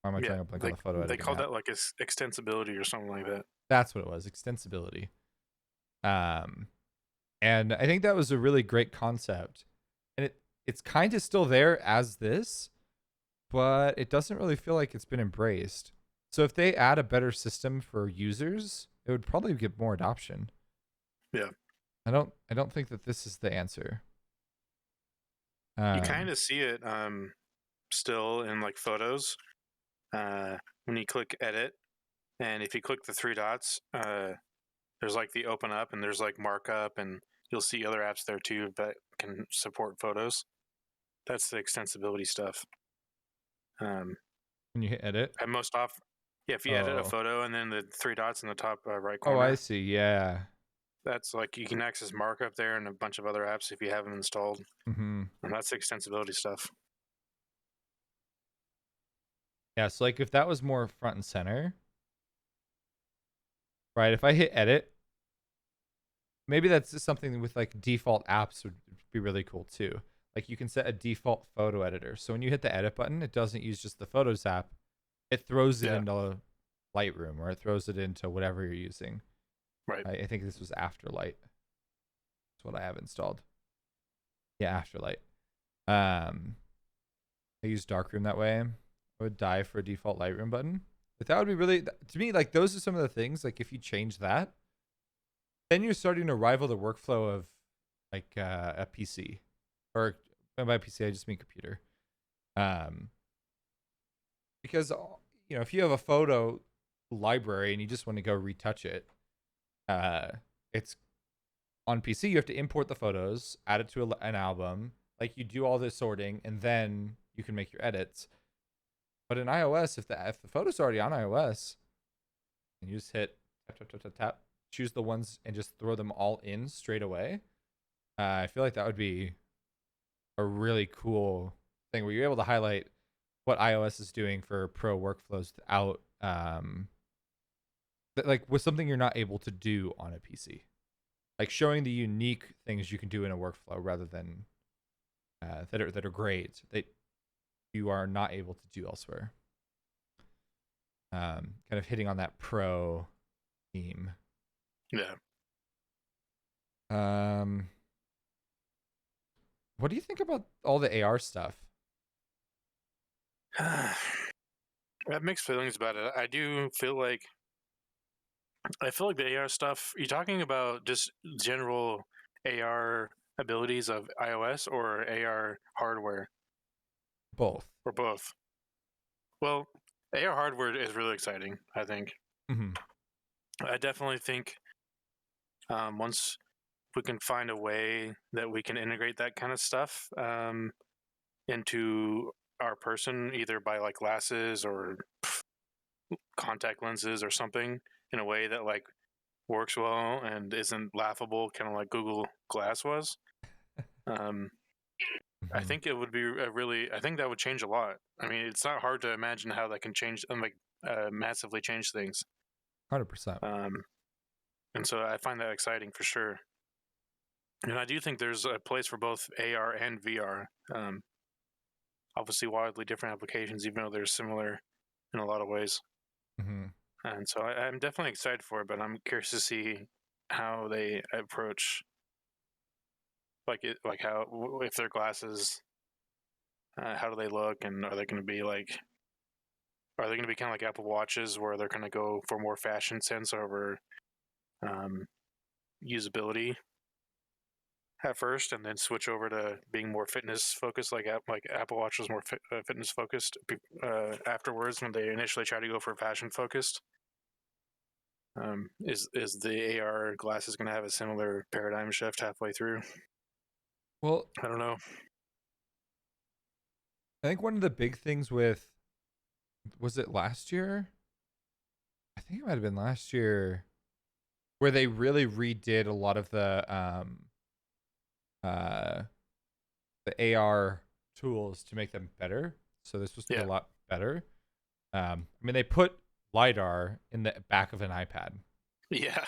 am I trying to blank on the photo editing? They call that like extensibility or something like that. That's what it was, extensibility. And I think that was a really great concept. And it's kind of still there as this, but it doesn't really feel like it's been embraced. So if they add a better system for users, it would probably get more adoption. Yeah. I don't think that this is the answer. You kind of see it still in like photos when you click edit, and if you click the 3 dots, there's like the open up and there's like markup, and you'll see other apps there too that can support photos. That's the extensibility stuff. When you hit edit? And most often, if you edit a photo and then the 3 dots in the top right corner. Oh, I see. Yeah. That's like you can access markup there and a bunch of other apps if you have them installed. And that's the extensibility stuff. Yeah, so like if that was more front and center, right? If I hit edit, maybe that's something with like default apps would be really cool too. Like you can set a default photo editor. So when you hit the edit button, it doesn't use just the Photos app. It throws it into Lightroom, or it throws it into whatever you're using. Right. I think this was Afterlight. That's what I have installed. Yeah, Afterlight. I use Darkroom that way. I would die for a default Lightroom button. But that would be really, to me, like those are some of the things, like if you change that, then you're starting to rival the workflow of like a PC. Or by PC, I just mean computer. Because, if you have a photo library and you just want to go retouch it, it's on PC, you have to import the photos, add it to an album, like you do all this sorting, and then you can make your edits. But in iOS, if the photo's already on iOS, and you just hit tap, choose the ones and just throw them all in straight away, I feel like that would be a really cool thing where you're able to highlight what iOS is doing for pro workflows without, like with something you're not able to do on a PC. Like showing the unique things you can do in a workflow rather than that are great that you are not able to do elsewhere. Kind of hitting on that pro theme. Yeah. What do you think about all the AR stuff? I have mixed feelings about it. I feel like the AR stuff, you're talking about just general AR abilities of iOS or AR hardware? Both. Or both. Well, AR hardware is really exciting, I think. Mm-hmm. I definitely think once we can find a way that we can integrate that kind of stuff into our person, either by like glasses or contact lenses or something, in a way that like works well and isn't laughable, kind of like Google Glass was. I think it would be I think that would change a lot. I mean, it's not hard to imagine how that can change and massively change things. 100%. And so I find that exciting for sure. And I do think there's a place for both AR and VR. Obviously, wildly different applications, even though they're similar in a lot of ways. Mm-hmm. And so I'm definitely excited for it, but I'm curious to see how they approach, if their glasses, how do they look, and are they going to be kind of like Apple Watches, where they're going to go for more fashion sense over usability at first, and then switch over to being more fitness focused, like Apple Watch was more fitness focused afterwards when they initially tried to go for fashion focused. Is the AR glasses going to have a similar paradigm shift halfway through? Well, I don't know. I think one of the big things was it last year? I think it might have been last year, where they really redid a lot of the AR tools to make them better. So this was a lot better. I mean, they put LiDAR in the back of an iPad. Yeah.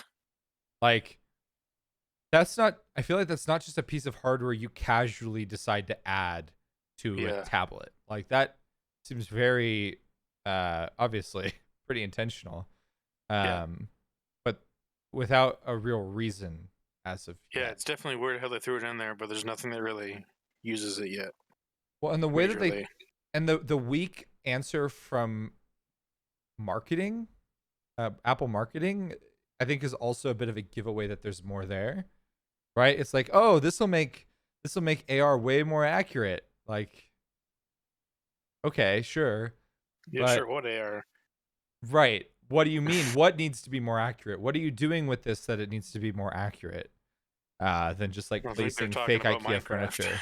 Like, I feel like that's not just a piece of hardware you casually decide to add to a tablet. Like, that seems very, obviously, pretty intentional. But without a real reason as of yet. It's definitely weird how they threw it in there, but there's nothing that really uses it yet. Well, and the way that the weak answer from marketing, Apple marketing, I think is also a bit of a giveaway that there's more there, right? It's like, oh, this will make AR way more accurate. Like, okay, sure. Yeah, but, sure. What AR? Right. What do you mean? What needs to be more accurate? What are you doing with this that it needs to be more accurate than just like placing fake IKEA Minecraft furniture?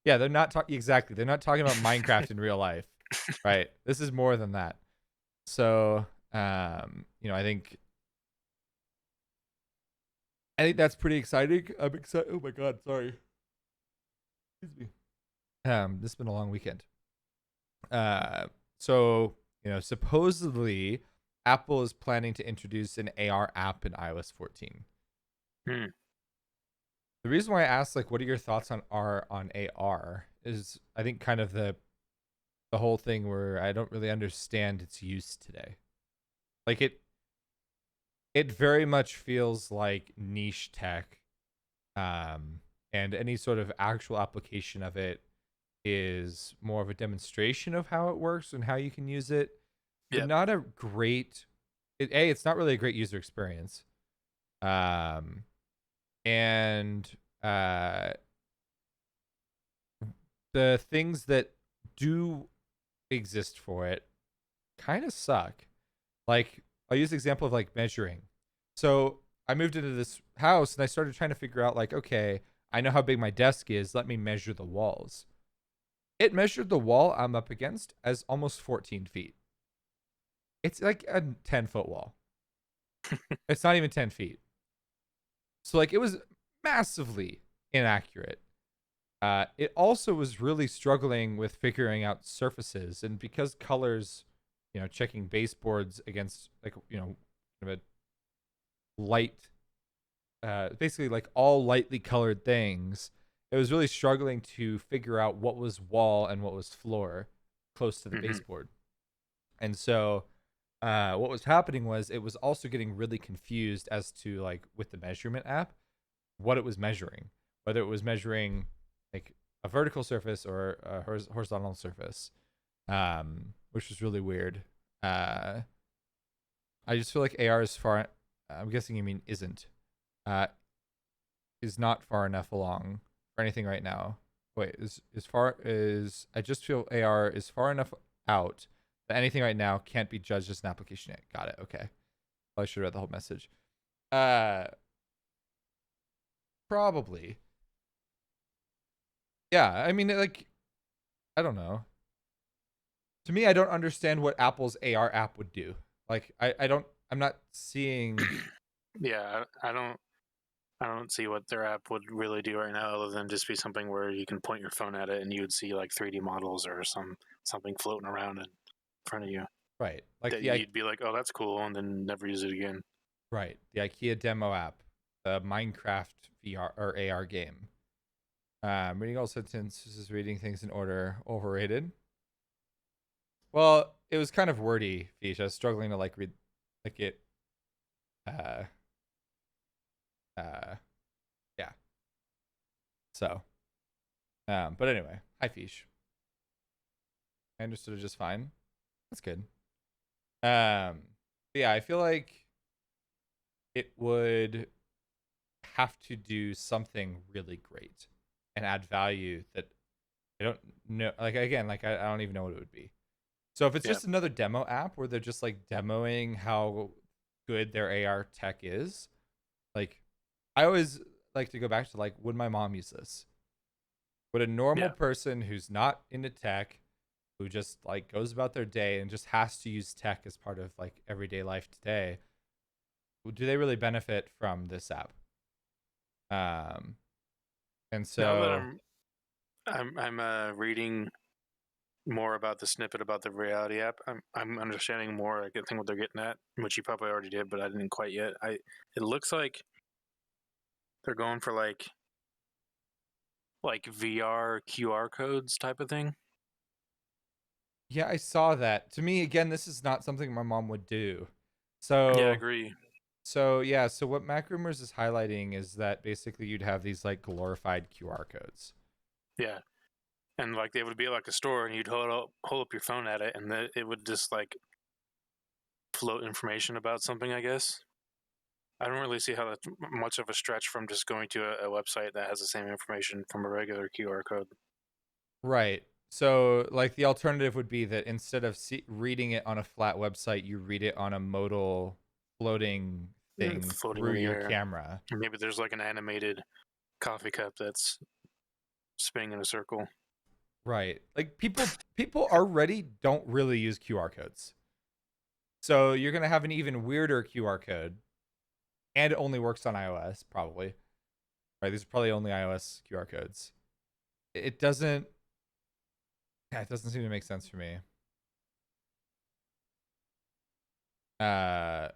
Yeah, they're not talking exactly. They're not talking about Minecraft in real life, right? This is more than that. So, I think that's pretty exciting. I'm excited. Oh my god, sorry. Excuse me. This has been a long weekend. So, supposedly Apple is planning to introduce an AR app in iOS 14. Hmm. The reason why I asked, like, what are your thoughts on AR is I think kind of the whole thing where I don't really understand its use today. Like it very much feels like niche tech, and any sort of actual application of it is more of a demonstration of how it works and how you can use it, but Yep. not a great. It's not really a great user experience, and the things that do exist for it kind of suck. Like, I'll use the example of like measuring. So I moved into this house and I started trying to figure out, like, okay, I know how big my desk is. Let me measure the walls. It measured the wall I'm up against as almost 14 feet. It's like a 10-foot wall. It's not even 10 feet. So, like, it was massively inaccurate. It also was really struggling with figuring out surfaces. And because colors, checking baseboards against, like, kind of a light, basically like all lightly colored things, it was really struggling to figure out what was wall and what was floor close to the baseboard. And so what was happening was it was also getting really confused as to, like, with the measurement app, what it was measuring, whether it was measuring like a vertical surface or a horizontal surface, which was really weird. I just feel like AR is far, I'm guessing you mean isn't, is not far enough along for anything right now. Wait, I just feel AR is far enough out that anything right now can't be judged as an application yet. Got it. Okay. I should have read the whole message. Probably. Yeah, I mean, like, I don't know. To me, I don't understand what Apple's AR app would do. Like, I'm not seeing. Yeah, I don't see what their app would really do right now, other than just be something where you can point your phone at it and you would see like 3D models or something floating around in front of you. Right. Like that you'd be like, oh, that's cool, and then never use it again. Right. The IKEA demo app, the Minecraft VR or AR game. Reading all sentences, reading things in order, overrated. Well, it was kind of wordy, Fish. I was struggling to like read like it. Yeah. So, but anyway, hi Fish. I understood it just fine. That's good. Yeah, I feel like it would have to do something really great and add value that I don't know. Like, again, like I don't even know what it would be. So if it's just another demo app where they're just like demoing how good their AR tech is, like, I always like to go back to, like, would my mom use this? Would a normal person who's not into tech, who just like goes about their day and just has to use tech as part of like everyday life today, do they really benefit from this app? And so now that I'm reading more about the snippet about the reality app, I'm understanding more. I think what they're getting at, which you probably already did, but I didn't quite yet. It looks like they're going for like VR QR codes type of thing. yeah, I saw that. To me, again, this is not something my mom would do. So Yeah, I agree. So yeah, so what Mac Rumors is highlighting is that basically you'd have these like glorified QR codes. Yeah, and like they would be like a store, and you'd hold up your phone at it, and it would just like float information about something, I guess. I don't really see how that's much of a stretch from just going to a website that has the same information from a regular QR code. Right. So, like, the alternative would be that instead of reading it on a flat website, you read it on a modal floating thing Floating through in the your air. camera. Or maybe there's like an animated coffee cup that's spinning in a circle. Right. Like, people already don't really use QR codes. So you're gonna have an even weirder QR code, and it only works on iOS, probably. Right? These are probably only iOS QR codes. It doesn't. Yeah, it doesn't seem to make sense for me. uh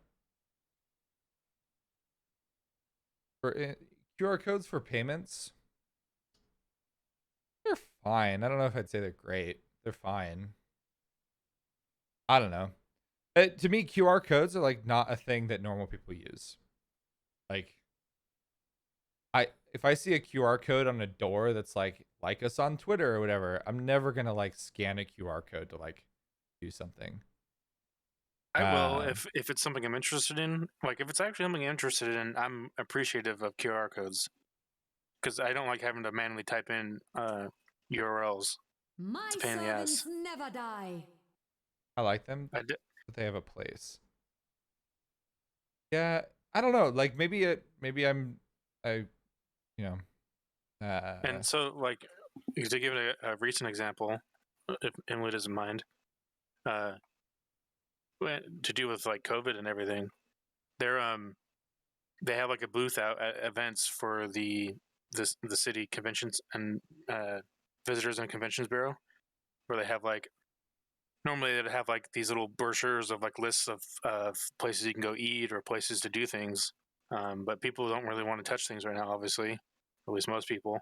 for QR codes for payments, they're fine. I don't know if I'd say they're great. They're fine. I don't know. To me, QR codes are like not a thing that normal people use. Like, if I see a QR code on a door that's like us on Twitter or whatever, I'm never gonna like scan a QR code to like do something. I will if it's something I'm interested in. Like if it's actually something I'm interested in, I'm appreciative of QR codes because I don't like having to manually type in URLs. My It's a pain in the ass. never die. I like them, I d- but they have a place. Yeah, I don't know. Like maybe I you know and so like to give it a recent example, if Emily doesn't mind, to do with like COVID and everything, they have like a booth out at events for the city conventions and visitors and conventions bureau, where they have like normally they'd have like these little brochures of like lists of places you can go eat or places to do things, but people don't really want to touch things right now, obviously, at least most people.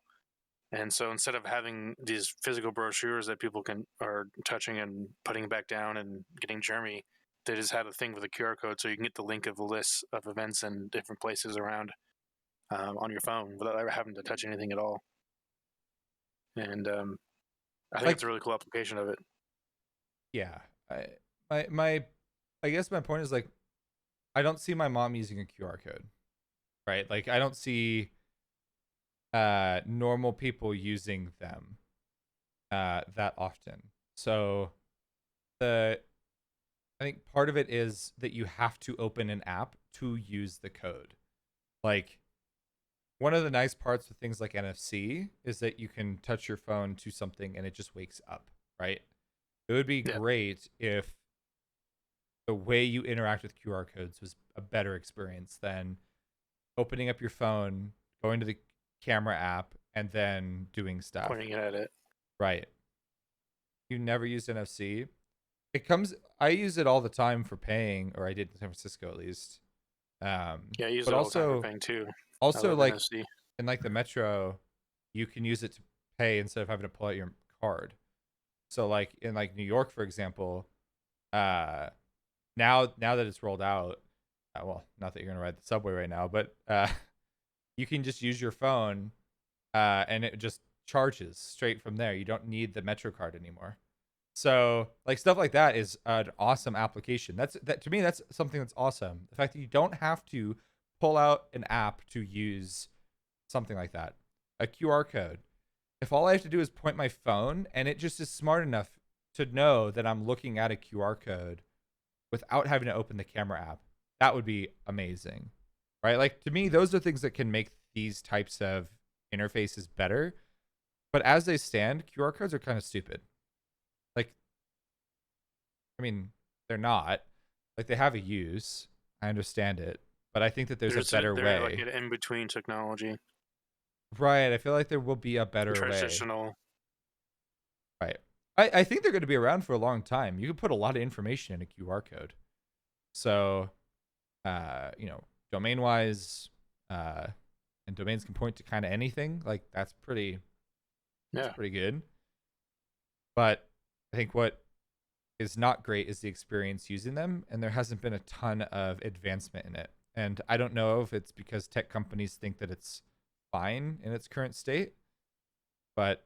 And so instead of having these physical brochures that people are touching and putting back down and getting germy, they just had a thing with a QR code so you can get the link of the list of events and different places around on your phone without ever having to touch anything at all. And I think it's a really cool application of it. yeah. I guess my point is like I don't see my mom using a QR code. Right? Like I don't see normal people using them that often. So I think part of it is that you have to open an app to use the code. Like one of the nice parts with things like NFC is that you can touch your phone to something and it just wakes up, right? It would be great if the way you interact with QR codes was a better experience than opening up your phone, going to the camera app, and then doing stuff. Pointing at it. Right. You never used NFC? I use it all the time for paying, or I did in San Francisco at least. Yeah, I use but it all also, the time for paying too. Also, like NFC. in like the metro, you can use it to pay instead of having to pull out your card. So like in like New York, for example, now that it's rolled out, well, not that you're gonna ride the subway right now, but you can just use your phone, and it just charges straight from there. You don't need the Metro card anymore. So like stuff like that is an awesome application. That to me, that's something that's awesome. The fact that you don't have to pull out an app to use something like that, a QR code. If all I have to do is point my phone and it just is smart enough to know that I'm looking at a QR code without having to open the camera app, that would be amazing, right? Like to me, those are things that can make these types of interfaces better. But as they stand, QR codes are kind of stupid. Like, I mean, they're not. Like they have a use. I understand it, but I think that there's a better way. Like an in-between technology. Right. I feel like there will be a better Traditional. way. Right. I think they're going to be around for a long time. You can put a lot of information in a QR code. So, domain-wise, and domains can point to kind of anything. Like that's pretty good. But I think what is not great is the experience using them, and there hasn't been a ton of advancement in it. And I don't know if it's because tech companies think that it's fine in its current state, but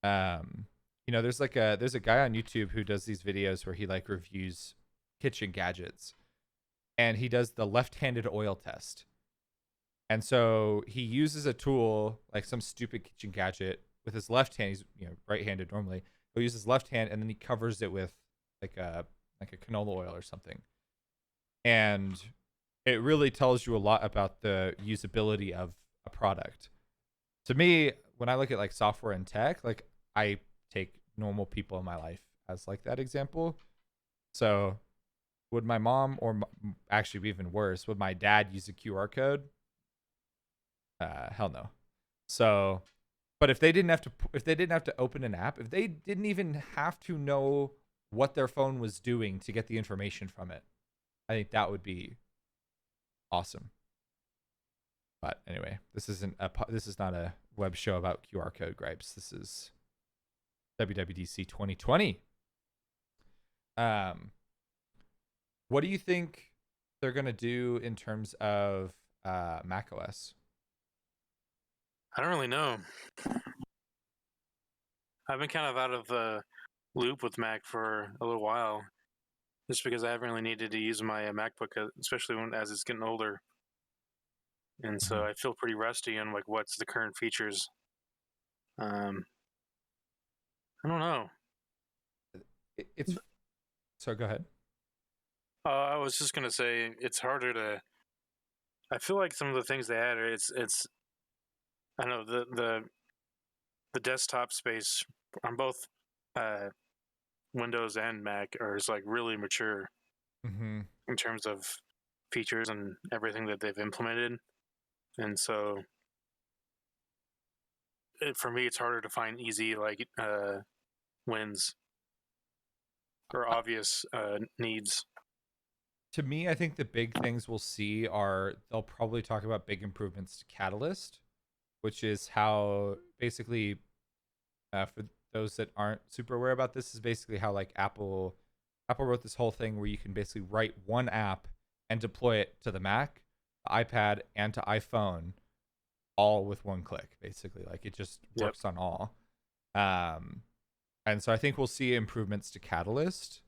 there's a guy on YouTube who does these videos where he like reviews kitchen gadgets, and he does the left-handed oil test. And so he uses a tool like some stupid kitchen gadget with his left hand. He's right-handed normally. He'll use his left hand and then he covers it with like a canola oil or something. And it really tells you a lot about the usability of a product. To me, when I look at like software and tech, like I take normal people in my life as like that example. So would my mom, or actually even worse, would my dad use a QR code? Hell no. So, but if they didn't have to open an app, if they didn't even have to know what their phone was doing to get the information from it, I think that would be awesome. But anyway, this is not a web show about QR code gripes. This is WWDC 2020. What do you think they're gonna do in terms of macOS? I don't really know. I've been kind of out of the loop with Mac for a little while, just because I haven't really needed to use my MacBook, especially as it's getting older. And so I feel pretty rusty on like what's the current features. I don't know. It's so go ahead. I was just gonna say it's harder to. I feel like some of the things they add, it's. I don't know the desktop space on both Windows and Mac is like really mature Mm-hmm. in terms of features and everything that they've implemented, and so for me, it's harder to find easy like wins or obvious needs. To me, I think the big things we'll see are they'll probably talk about big improvements to Catalyst, which is how basically, for those that aren't super aware about this, is basically how like Apple wrote this whole thing where you can basically write one app and deploy it to the Mac, the iPad, and to iPhone, all with one click. Basically, like it just works on all. And so I think we'll see improvements to Catalyst.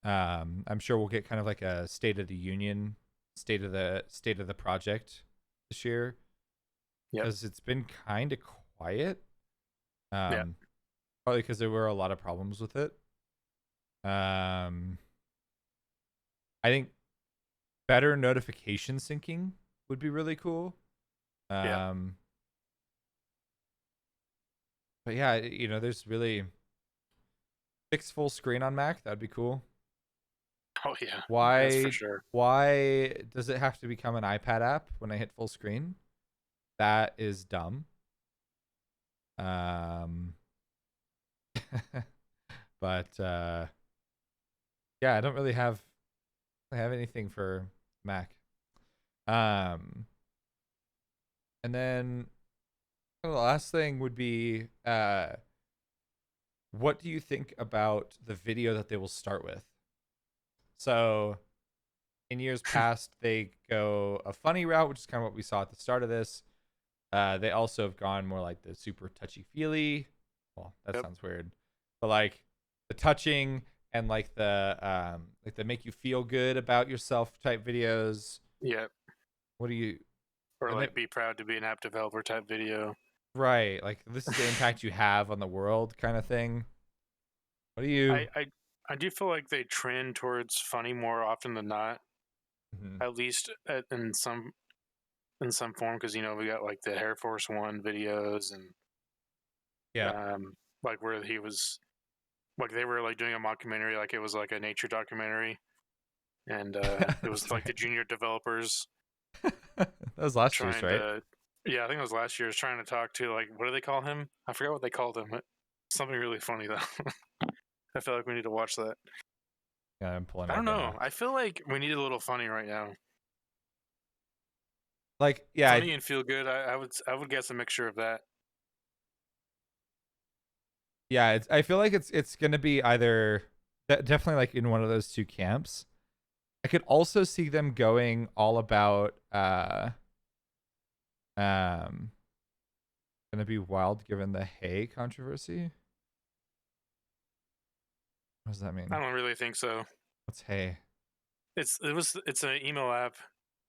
I'm sure we'll get kind of like a state of the union, state of the project this year, because it's been kind of quiet. Probably because there were a lot of problems with it. I think better notification syncing would be really cool. But yeah, there's really fix full screen on Mac. That'd be cool. Oh yeah. Why? That's for sure. Why does it have to become an iPad app when I hit full screen? That is dumb. But yeah, I don't really have anything for Mac. And then the last thing would be what do you think about the video that they will start with? So in years past, they go a funny route, which is kind of what we saw at the start of this. They also have gone more like the super touchy-feely. Well, that sounds weird. But like the touching and like the make you feel good about yourself type videos. Yeah. What do you... Or like be proud to be an app developer type video. Right. Like this is the impact you have on the world kind of thing. What do you... I do feel like they trend towards funny more often than not, at least in some form, because we got like the Air Force One videos and like where he was like they were like doing a mockumentary, like it was like a nature documentary, and it was like the junior developers. That was last year's, right? Yeah, I think it was last year's, trying to talk to like, what do they call him? I forgot what they called him. Something really funny though. I feel like we need to watch that. Yeah, I'm pulling. I don't know. I feel like we need a little funny right now. Like, yeah, funny and feel good. I would guess a mixture of that. Yeah, I feel like it's gonna be either definitely like in one of those two camps. I could also see them going all about gonna be wild given the Hey controversy. What does that mean? I don't really think so. What's Hey? It's an email app.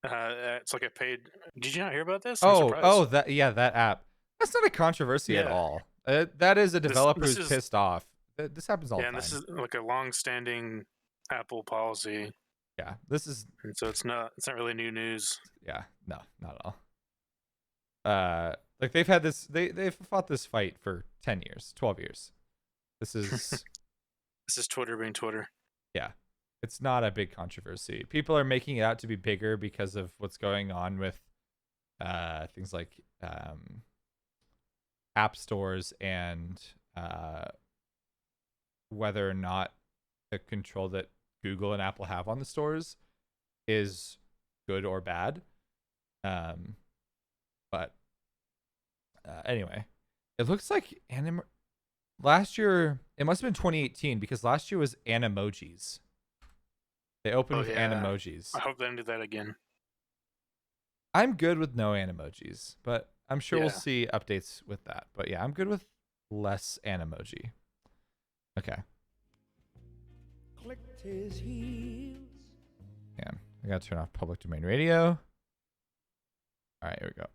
It's like a paid. Did you not hear about this? That app. That's not a controversy at all. That is a developer who's pissed off. This happens all the time. Yeah, and this is like a long-standing Apple policy. Yeah, this is. And so it's not really new news. Yeah, no, not at all. Like they've had this. They've fought this fight for 10 years, 12 years. This is. This is Twitter being Twitter. Yeah, it's not a big controversy. People are making it out to be bigger because of what's going on with things like app stores and whether or not the control that Google and Apple have on the stores is good or bad. But anyway, it looks like last year, it must have been 2018 because last year was Animojis. They opened with Animojis. I hope they don't do that again. I'm good with no Animojis, but I'm sure we'll see updates with that. But yeah, I'm good with less Animoji. Okay. Clicked his heels. Man, I gotta turn off public domain radio. All right, here we go.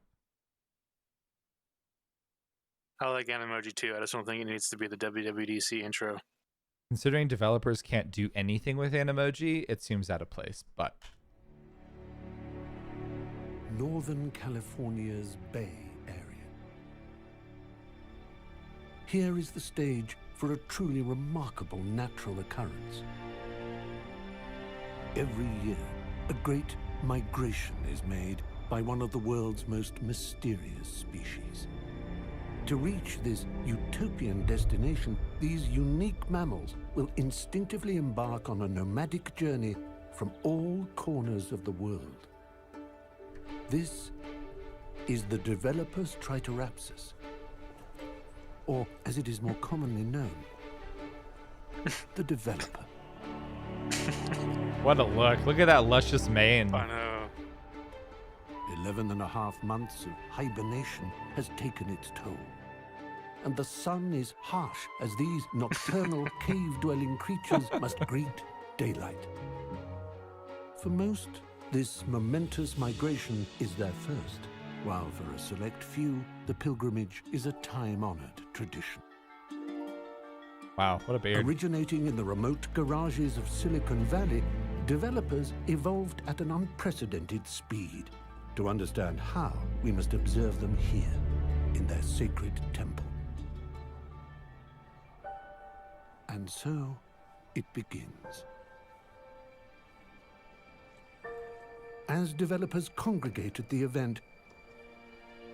I like Animoji too. I just don't think it needs to be the WWDC intro. Considering developers can't do anything with Animoji, it seems out of place, but Northern California's Bay Area. Here is the stage for a truly remarkable natural occurrence. Every year, a great migration is made by one of the world's most mysterious species. To reach this utopian destination, these unique mammals will instinctively embark on a nomadic journey from all corners of the world. This is the developer's Triceratops, or as it is more commonly known, the developer. what a look. Look at that luscious mane. I know. 11.5 months of hibernation has taken its toll. And the sun is harsh as these nocturnal cave-dwelling creatures must greet daylight. For most, this momentous migration is their first, while for a select few, the pilgrimage is a time-honored tradition. Wow, what a beard. Originating in the remote garages of Silicon Valley, developers evolved at an unprecedented speed. To understand how, we must observe them here, in their sacred temple. And so, it begins. As developers congregate at the event,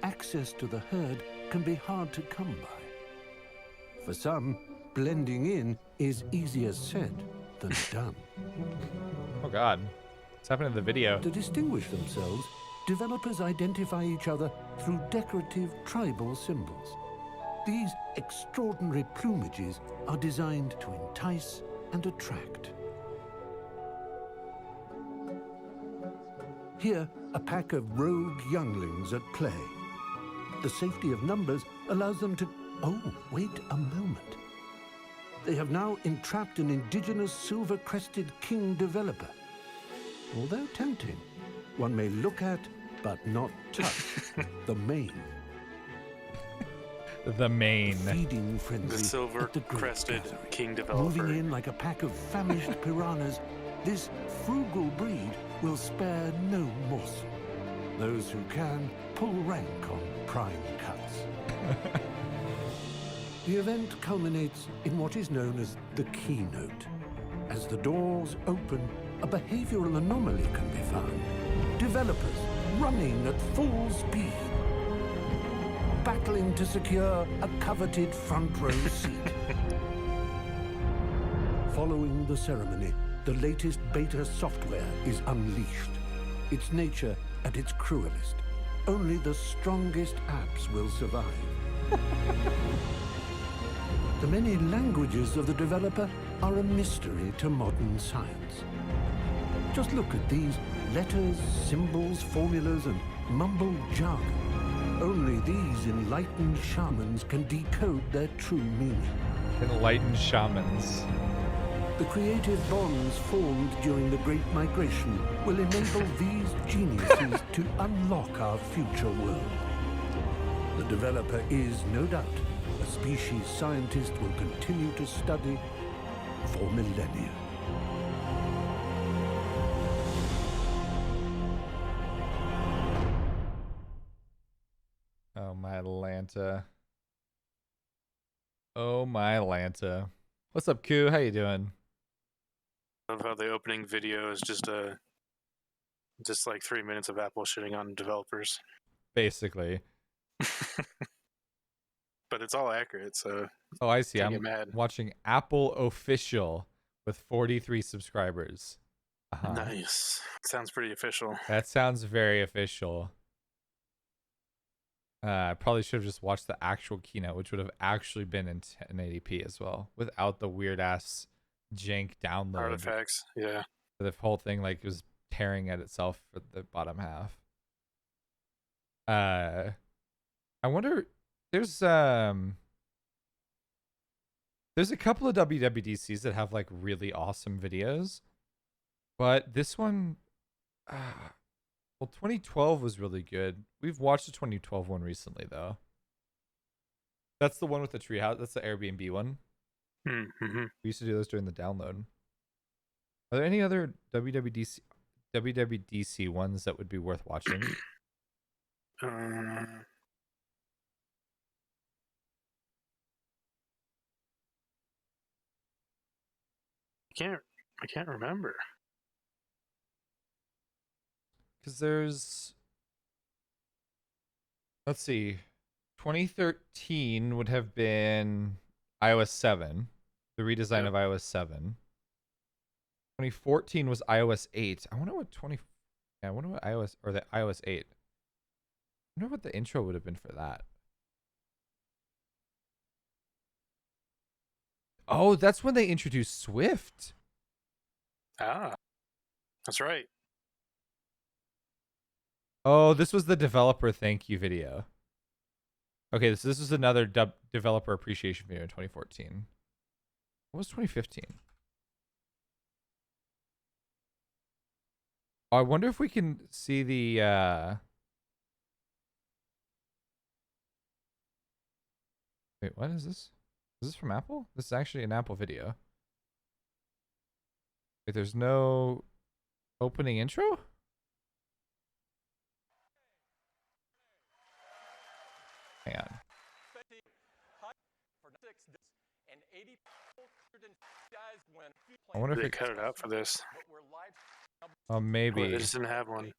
access to the herd can be hard to come by. For some, blending in is easier said than done. Oh God, what's happening in the video? To distinguish themselves, developers identify each other through decorative tribal symbols. These extraordinary plumages are designed to entice and attract. Here, a pack of rogue younglings at play. The safety of numbers allows them to... Oh, wait a moment. They have now entrapped an indigenous silver-crested king developer. Although tempting, one may look at, but not touch, the mane. The mane. Feeding frenzy. The silver-crested king developer. Moving in like a pack of famished piranhas, this frugal breed will spare no morsel. Those who can pull rank on prime cuts. The event culminates in what is known as the keynote. As the doors open, a behavioral anomaly can be found. Developers running at full speed, battling to secure a coveted front row seat. Following the ceremony, the latest beta software is unleashed. Its nature at its cruelest. Only the strongest apps will survive. The many languages of the developer are a mystery to modern science. Just look at these letters, symbols, formulas, and mumbled jargon. Only these enlightened shamans can decode their true meaning. Enlightened shamans. The creative bonds formed during the Great Migration will enable these geniuses to unlock our future world. The developer is, no doubt, a species scientist will continue to study for millennia. Oh my Atlanta. Oh my Atlanta. What's up, Q? How you doing? I love how the opening video is just like 3 minutes of Apple shitting on developers. Basically. But it's all accurate, so oh, I see. can't I'm get mad. watching Apple Official with 43 subscribers. Nice. Sounds pretty official. That sounds very official. I probably should have just watched the actual keynote, which would have actually been in 1080p as well, without the weird ass jank download Artifacts. Yeah. The whole thing like was tearing at itself for the bottom half. I wonder. There's a couple of WWDCs that have like really awesome videos, but this one, well, 2012 was really good. We've watched the 2012 one recently though. That's the one with the treehouse. That's the Airbnb one. Mm-hmm. We used to do those during the download. Are there any other WWDC ones that would be worth watching? I can't remember. Because there's, let's see, 2013 would have been iOS 7, the redesign of iOS 7. 2014 was iOS 8. I wonder what iOS, or the iOS 8. I wonder what the intro would have been for that. Oh, that's when they introduced Swift. Ah, that's right. Oh, this was the developer thank you video. Okay, so this was another developer appreciation video in 2014. What was 2015? Oh, I wonder if we can see the wait, what is this? Is this from Apple? This is actually an Apple video. Wait, there's no opening intro? Hang on. I wonder if They it cut it out for this. Oh, maybe. Well, they just didn't have one.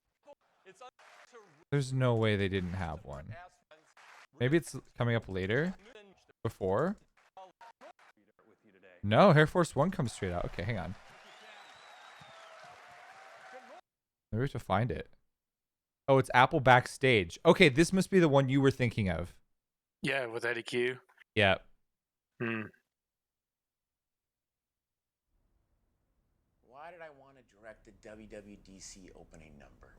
There's no way they didn't have one. Maybe it's coming up later? Before? No, Air Force One comes straight out. Okay, hang on. Maybe we have to find it. Oh, it's Apple Backstage. Okay, this must be the one you were thinking of. Yeah, with Eddie Q. Yeah. Hmm. Why did I want to direct the WWDC opening number?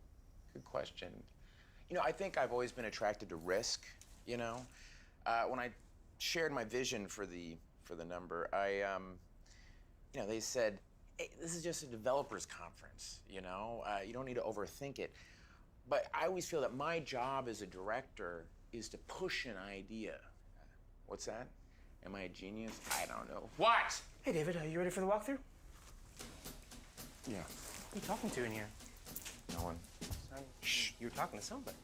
Good question. You know, I think I've always been attracted to risk, you know. When I shared my vision for the number, you know, they said, hey, this is just a developers conference, you know. You don't need to overthink it. But I always feel that my job as a director is to push an idea. What's that? Am I a genius? I don't know. What? Hey, David, are you ready for the walkthrough? Yeah. Who are you talking to in here? No one. Shh. You were talking to somebody.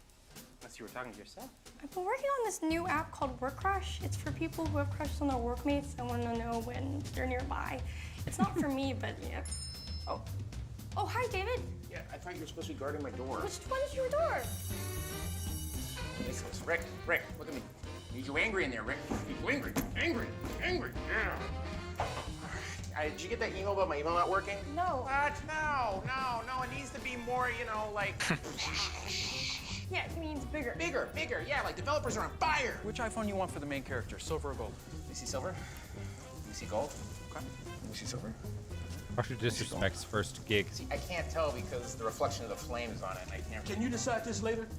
Unless you were talking to yourself. I've been working on this new app called Work Crush. It's for people who have crushes on their workmates and want to know when they're nearby. It's not for me, but yeah. Oh. Oh, hi, David. Yeah, I thought you were supposed to be guarding my door. Which one's your door? Rick, look at me. I need you angry in there, Rick. I need you angry. Did you get that email about my email not working? No. What? No. It needs to be more, you know, like... Yeah, it means bigger. Bigger. Yeah, like developers are on fire. Which iPhone you want for the main character, silver or gold? You see silver? You see gold? Okay. You see silver? Actually, Disrespect's first gig. See, I can't tell because the reflection of the flames on it, and I can't... Can you decide this later?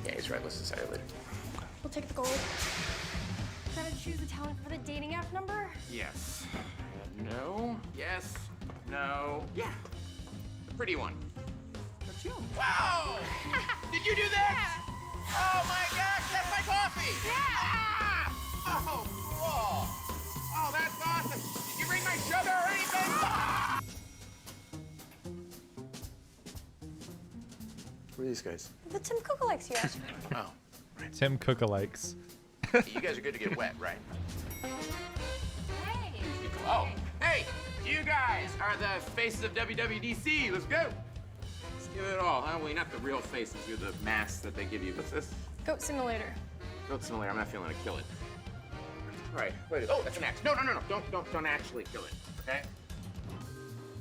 Yeah, he's right. Let's decide it later. We'll take the gold. Gotta choose the talent for the dating app number? Yes. No. Yes. No. Yeah. The pretty one. That's you. Wow! Did you do that? Yeah. Oh my gosh, that's my coffee! Yeah! Ah! Oh, cool. Oh, that's awesome. Did you bring my sugar or anything? Ah! Who are these guys? The Tim Cookalikes you asked for. Oh, right. Tim Cookalikes. You guys are good to get wet, right? Hey! Oh, hey! You guys are the faces of WWDC. Let's go. Let's give it all. Huh? Well, you're not the real faces. You're the masks that they give you. What's this? Goat Simulator. Goat Simulator. I'm not feeling to kill it. All right, wait. Oh, that's an axe. No. Don't actually kill it, okay?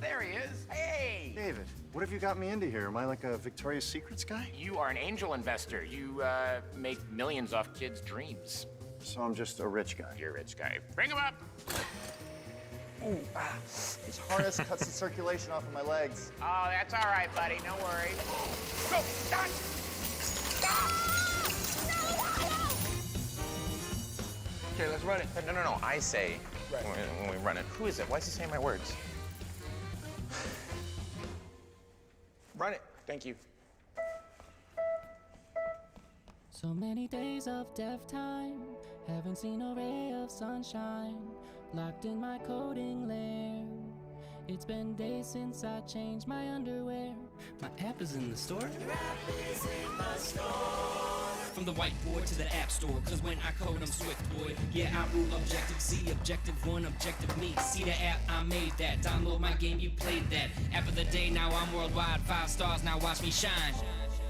There he is. Hey! David, what have you got me into here? Am I like a Victoria's Secrets guy? You are an angel investor. You, make millions off kids' dreams. So I'm just a rich guy. You're a rich guy. Bring him up! Ooh, this harness cuts the circulation off of my legs. Oh, that's all right, buddy. No worries. Go! Stop! Stop! Okay, let's run it. No. I say when we run it. Who is it? Why is he saying my words? Run it. Thank you. So many days of death time, haven't seen a ray of sunshine, locked in my coding lair. It's been days since I changed my underwear. My app is in the store. Your app is in the store. From the whiteboard to the app store, cause when I code I'm swift, boy. Yeah, I rule objective C, objective one, objective me. See the app, I made that. Download my game, you played that. App of the day, now I'm worldwide. 5 stars, now watch me shine.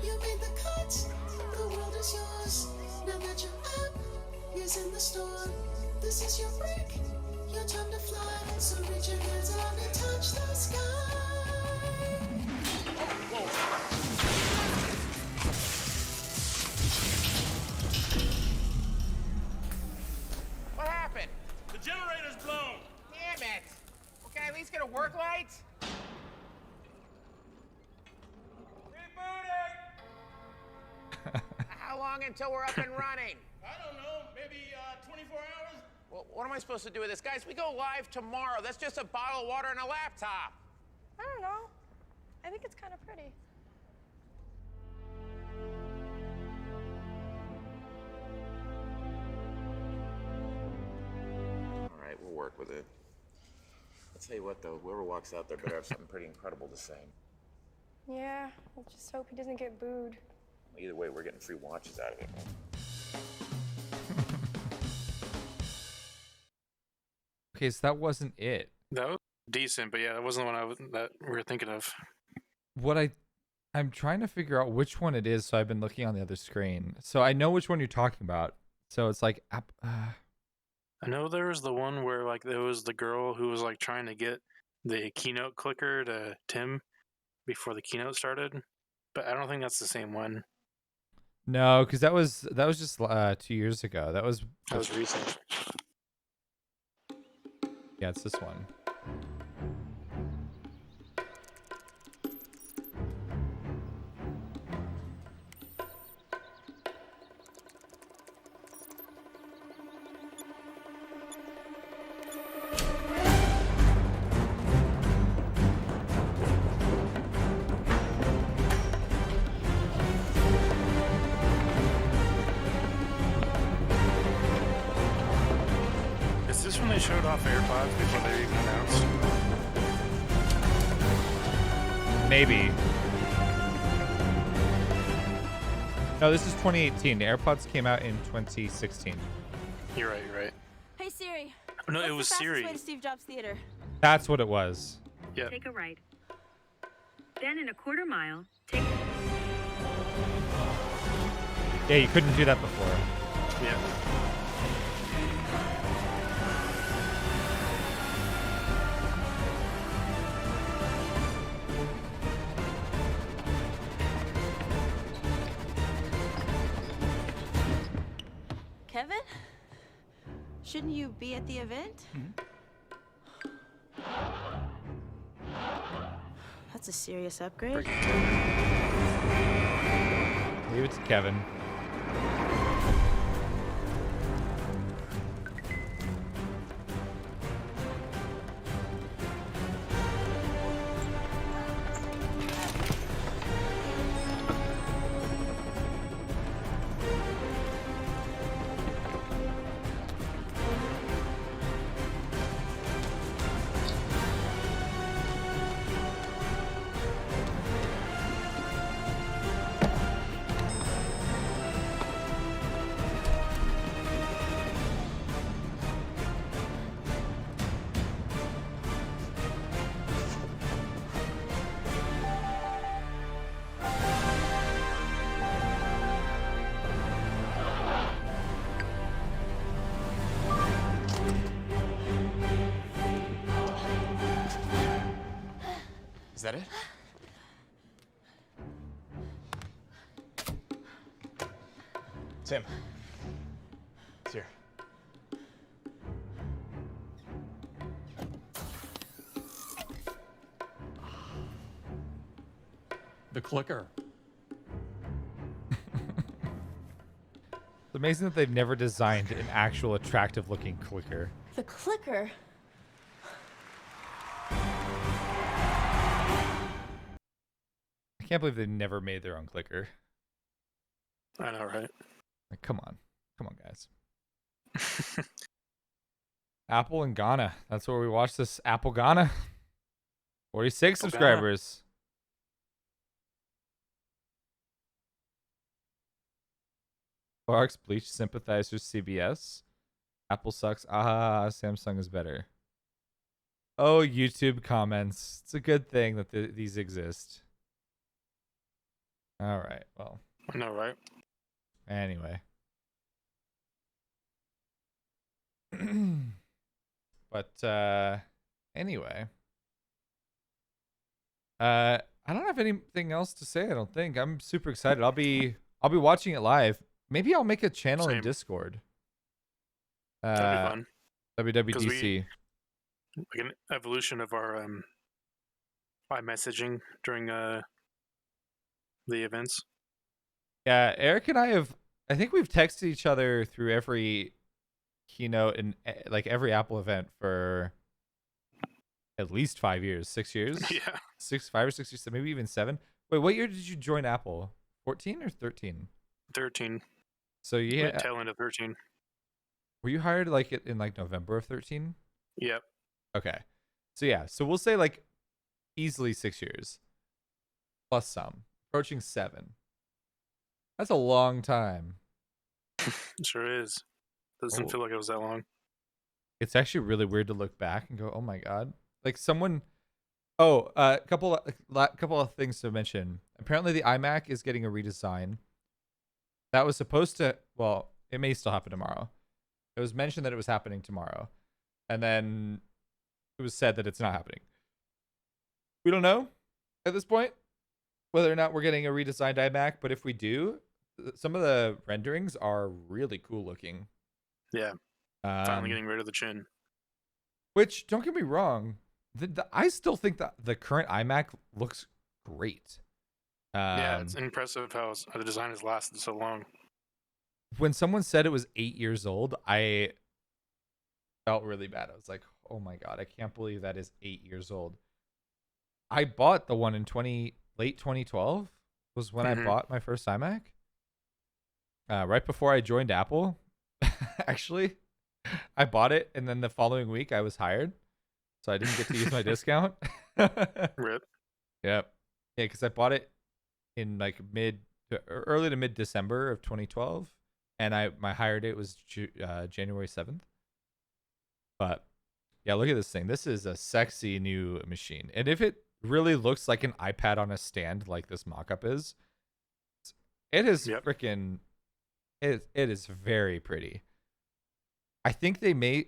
You made the cut, the world is yours. Now that your app is in the store, this is your break, your time to fly. So reach your hands out and touch the sky. What happened? The generator's blown. Damn it! Well, can I at least get a work light? How long until we're up and running? I don't know, maybe 24 hours? Well, what am I supposed to do with this? Guys, we go live tomorrow. That's just a bottle of water and a laptop. I don't know. I think it's kind of pretty. All right, we'll work with it. I'll tell you what, though, whoever walks out there better have something pretty incredible to say. Yeah, I just hope he doesn't get booed. Either way, we're getting free watches out of it. Okay, so that wasn't it. That was decent, but yeah, that wasn't the one that we were thinking of. What I'm trying to figure out which one it is, so I've been looking on the other screen. So I know which one you're talking about. So it's like I know there was the one where like there was the girl who was like trying to get the keynote clicker to Tim before the keynote started, but I don't think that's the same one. no, because that was just 2 years ago. That was recent. Yeah, it's this one. Is this when they showed off AirPods before they even announced? Maybe. No, this is 2018. The AirPods came out in 2016. You're right. Hey Siri. No, What's it was the fastest Siri. way to Steve Jobs Theater? That's what it was. Yeah. Take a right. Then in a quarter mile, take... Yeah, you couldn't do that before. Yeah. Kevin? Shouldn't you be at the event? That's a serious upgrade. Leave it to Kevin. Is that it? Tim. It's here. The clicker. It's amazing that they've never designed an actual attractive looking clicker. The clicker? I can't believe they never made their own clicker. I know, right? Like, come on, guys. Apple and Ghana. That's where we watched this. Apple Ghana. 46 Apple subscribers. Clark's Bleach sympathizers CBS. Apple sucks. Ah, Samsung is better. Oh, YouTube comments. It's a good thing that these exist. All right. Well. I know, right? Anyway. But anyway. I don't have anything else to say, I don't think. I'm super excited. I'll be watching it live. Maybe I'll make a channel in Discord. That'd be fun. WWDC. Like an evolution of our iMessaging during the events. Yeah, Eric and I think we've texted each other through every keynote and like every Apple event for at least 5 years, 6 years. Yeah. 5 or 6 years, maybe even 7. Wait, what year did you join Apple? 14 or 13? 13. So yeah, tail end of 13. Were you hired like in like November of 13? Yep. Okay. So yeah, so we'll say like easily 6 years. Plus some. Approaching 7. That's a long time. It sure is. Doesn't feel like it was that long. It's actually really weird to look back and go, "Oh my god!" Like someone. Oh, a couple of things to mention. Apparently, the iMac is getting a redesign. That was supposed to. Well, it may still happen tomorrow. It was mentioned that it was happening tomorrow, and then it was said that it's not happening. We don't know at this point whether or not we're getting a redesigned iMac, but if we do, some of the renderings are really cool looking. Yeah. Finally getting rid of the chin. Which, don't get me wrong, I still think that the current iMac looks great. Yeah, it's impressive how the design has lasted so long. When someone said it was 8 years old, I felt really bad. I was like, oh my god, I can't believe that is 8 years old. I bought the one in late 2012 was when I bought my first iMac. Right before I joined Apple, actually. I bought it, and then the following week I was hired, so I didn't get to use my discount. Rip. Yep. Yeah, because I bought it in like early to mid December of 2012, and my hire date was January 7th. But yeah, look at this thing. This is a sexy new machine, and if it really looks like an iPad on a stand, like this mock-up is, it is freaking. It is very pretty. I think I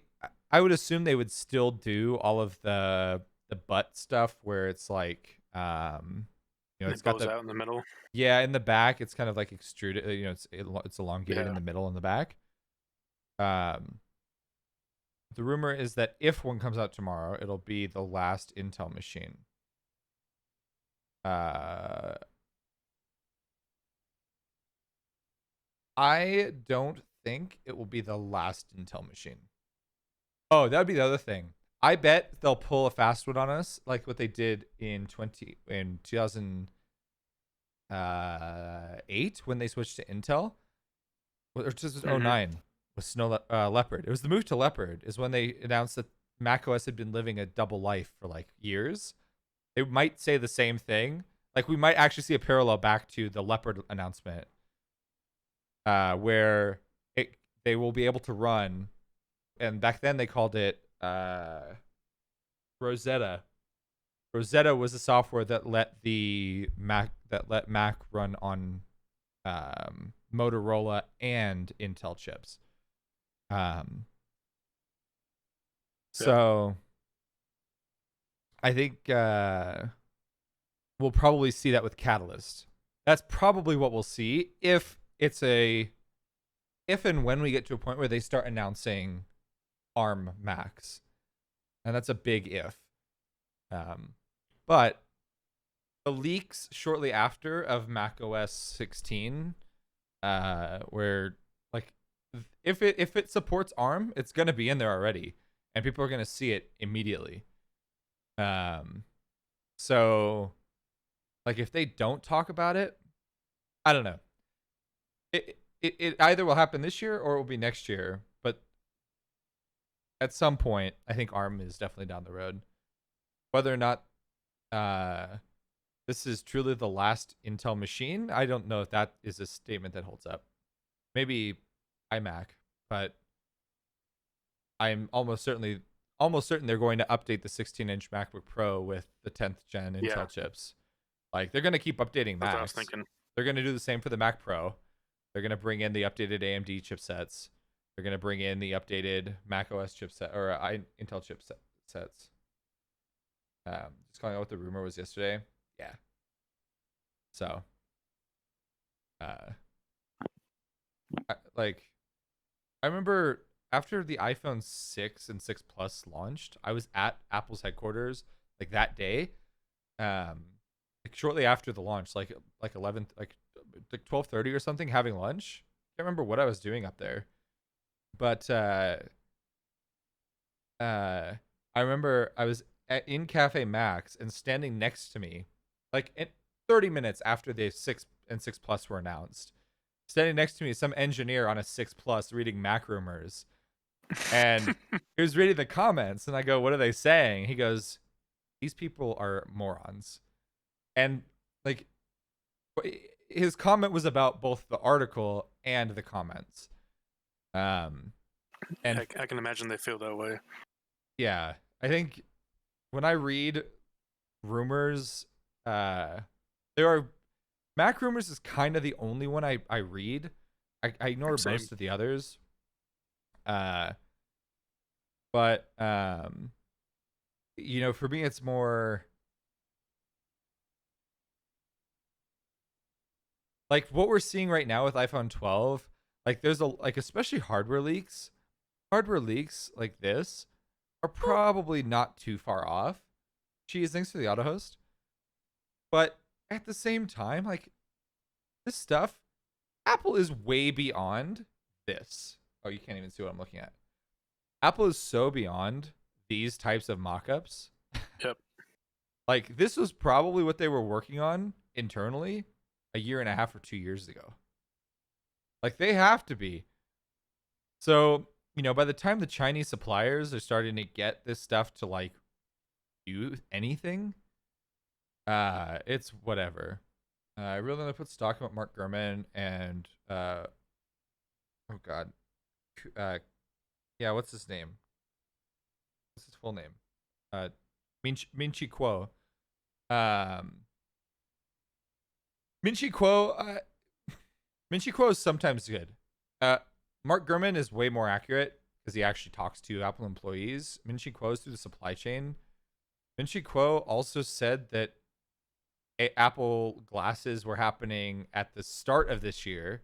would assume they would still do all of the butt stuff where it's like, it's got out in the middle. Yeah, in the back, it's kind of like extruded, it's elongated in the middle and the back. The rumor is that if one comes out tomorrow, it'll be the last Intel machine. I don't think it will be the last Intel machine. Oh, that would be the other thing. I bet they'll pull a fast one on us, like what they did in 2008 when they switched to Intel, or 2009 with Snow Leopard. It was the move to Leopard is when they announced that macOS had been living a double life for like years. They might say the same thing. Like we might actually see a parallel back to the Leopard announcement, where they will be able to run, and back then they called it Rosetta. Rosetta was a software that let Mac run on Motorola and Intel chips. So I think we'll probably see that with Catalyst. That's probably what we'll see if and when we get to a point where they start announcing ARM Macs. And that's a big if. But the leaks shortly after of Mac OS 16, where like if it supports ARM, it's gonna be in there already, and people are gonna see it immediately. So like if they don't talk about it, I don't know. It either will happen this year or it will be next year, but at some point, I think ARM is definitely down the road. Whether or not this is truly the last Intel machine, I don't know if that is a statement that holds up. Maybe iMac, but I'm almost certain they're going to update the 16-inch MacBook Pro with the 10th gen Intel chips. Like they're going to keep updating That's what I Macs. was thinking. They're going to do the same for the Mac Pro. They're going to bring in the updated AMD chipsets. They're going to bring in the updated Mac OS chipset or Intel chipsets. Just calling out what the rumor was yesterday. Yeah. So, I remember after the iPhone 6 and 6 Plus launched, I was at Apple's headquarters like that day. Like shortly after the launch, like 11, like 12:30 or something, having lunch. Can't remember what I was doing up there, but I remember I was in Cafe Max and standing next to me, like 30 minutes after the 6 and 6 Plus were announced, standing next to me is some engineer on a 6 Plus reading Mac rumors, and he was reading the comments, and I go, "What are they saying?" He goes, "These people are morons," and like his comment was about both the article and the comments. And I can imagine they feel that way. Yeah, I think when I read rumors, there are Mac rumors is kind of the only one I read. I ignore Same. most of the others. But you know, for me, it's more like what we're seeing right now with iPhone 12. Like there's especially hardware leaks. Hardware leaks like this are probably not too far off. Geez, thanks for the auto host. But at the same time, like this stuff, Apple is way beyond this. Oh, you can't even see what I'm looking at. Apple is so beyond these types of mock-ups. Yep. Like this was probably what they were working on internally a year and a half or 2 years ago. Like they have to be. So, you know, by the time the Chinese suppliers are starting to get this stuff to like do anything, it's whatever. I really want to put stock about Mark Gurman and oh god. Yeah, what's his name? What's his full name? Min-Chi Kuo. Min-Chi Kuo, Min-Chi Kuo is sometimes good. Mark Gurman is way more accurate because he actually talks to Apple employees. Min-Chi Kuo is through the supply chain. Min-Chi Kuo also said that Apple glasses were happening at the start of this year.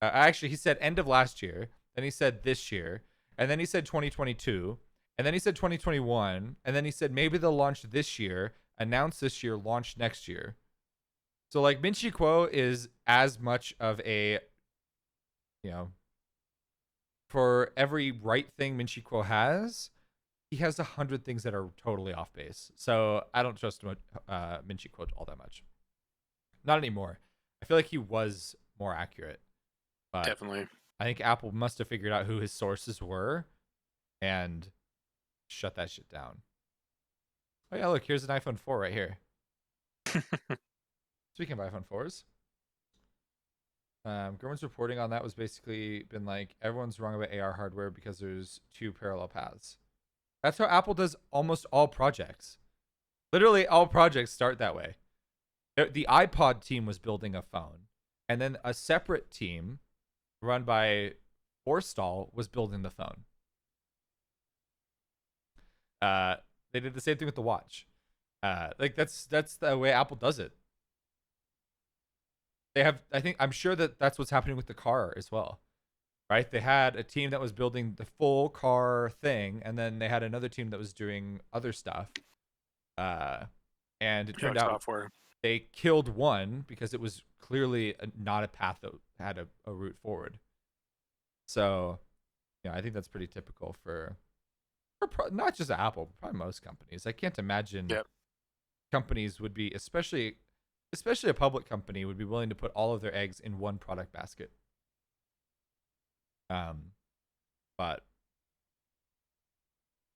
Actually, he said end of last year. Then he said this year. And then he said 2022. And then he said 2021. And then he said maybe they'll launch this year, announce this year, launch next year. So like Min-Chi Kuo is as much of a, you know, for every right thing Min-Chi Kuo has, he has 100 things that are totally off base. So I don't trust Min-Chi Kuo all that much. Not anymore. I feel like he was more accurate. But Definitely. I think Apple must have figured out who his sources were and shut that shit down. Oh yeah, look, here's an iPhone 4 right here. Speaking of iPhone 4s, Gurman's reporting on that was basically been like, everyone's wrong about AR hardware because there's two parallel paths. That's how Apple does almost all projects. Literally all projects start that way. The iPod team was building a phone, and then a separate team run by Forstall was building the phone. They did the same thing with the watch. Like that's the way Apple does it. They have, I'm sure that that's what's happening with the car as well, right? They had a team that was building the full car thing, and then they had another team that was doing other stuff. And it turned out software. they killed one because it was clearly not a path that had a route forward. So, I think that's pretty typical for not just Apple, probably most companies. I can't imagine companies would be, especially a public company, would be willing to put all of their eggs in one product basket. But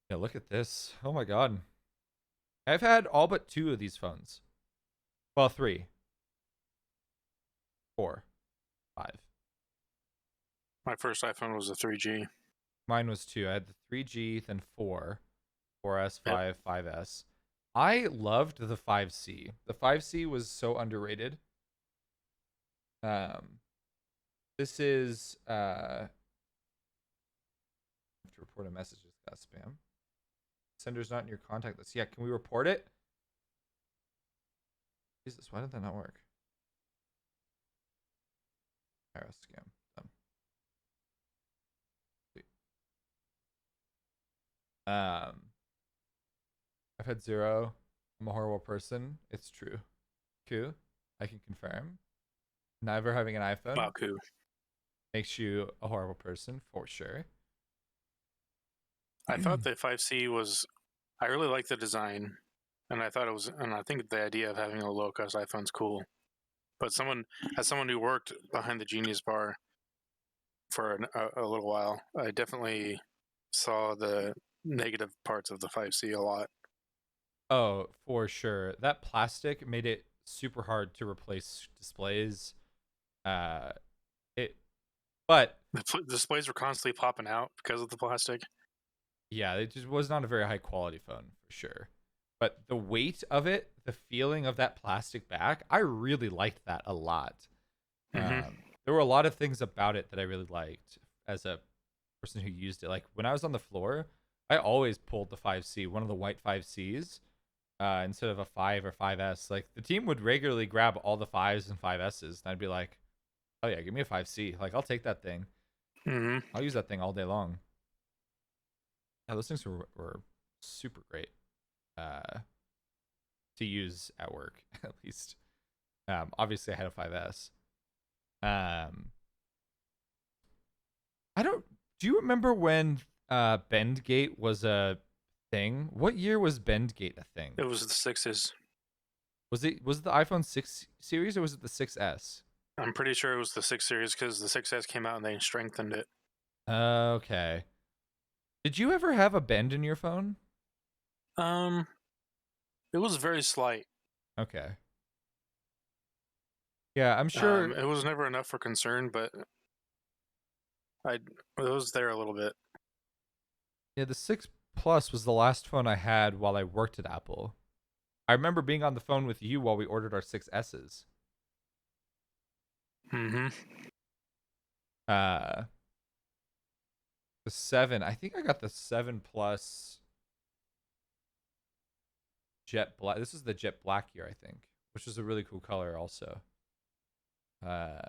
look at this. Oh my God. I've had all but 2 of these phones. Well, 3. 4. 5. My first iPhone was a 3G. Mine was 2. I had the 3G, then 4. 4S, 5, 5S. I loved the 5C. The 5C was so underrated. This is I have to report a message that's got spam. Sender's not in your contact list. Yeah, can we report it? Jesus, why did that not work? Virus scam. I've had 0. I'm a horrible person. It's true. Q, I can confirm. Never having an iPhone makes you a horrible person for sure. I thought the 5C was, I really liked the design, and I think the idea of having a low-cost iPhone is cool. But as someone who worked behind the Genius Bar for a little while, I definitely saw the negative parts of the 5C a lot. Oh, for sure. That plastic made it super hard to replace displays. But the displays were constantly popping out because of the plastic. Yeah, it just was not a very high quality phone for sure. But the weight of it, the feeling of that plastic back, I really liked that a lot. There were a lot of things about it that I really liked as a person who used it. Like when I was on the floor, I always pulled the 5C, one of the white 5Cs, instead of a 5 or 5S. Like the team would regularly grab all the 5s and 5Ss, and I'd be like, oh yeah, give me a 5C. Like I'll take that thing. I'll use that thing all day long. Yeah, those things were super great to use at work, at least. Obviously, I had a 5S. Do you remember when Bendgate was a thing? What year was Bendgate a thing? It was the 6s. Was it the iPhone 6 series or was it the 6S? I'm pretty sure it was the 6 series because the 6S came out and they strengthened it. Okay. Did you ever have a bend in your phone? It was very slight. Okay. Yeah, I'm sure it was never enough for concern, but it was there a little bit. Yeah, the 6 Plus was the last phone I had while I worked at Apple. I remember being on the phone with you while we ordered our 6Ss. The 7, I think I got the 7 Plus Jet Black. This is the Jet Black year, I think, which is a really cool color also. Yeah,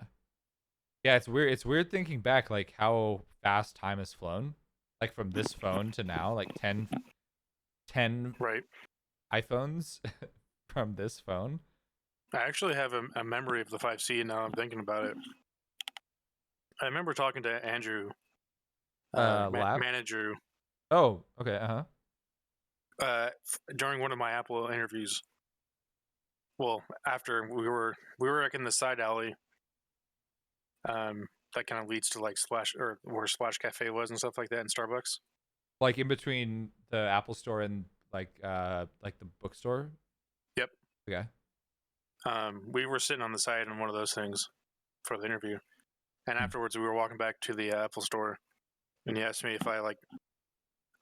it's weird. It's weird thinking back, like how fast time has flown, like from this phone to now, like 10 right iPhones from this phone. I actually have a memory of the 5C now I'm thinking about it. I remember talking to Andrew, manager. Oh, okay, during one of my Apple interviews. Well, after we were like in the side alley, that kind of leads to like Splash, or where Splash Cafe was and stuff like that, in Starbucks. Like in between the Apple Store and like the bookstore. Yep. Okay. We were sitting on the side in one of those things for the interview, and afterwards we were walking back to the Apple Store, and he asked me if I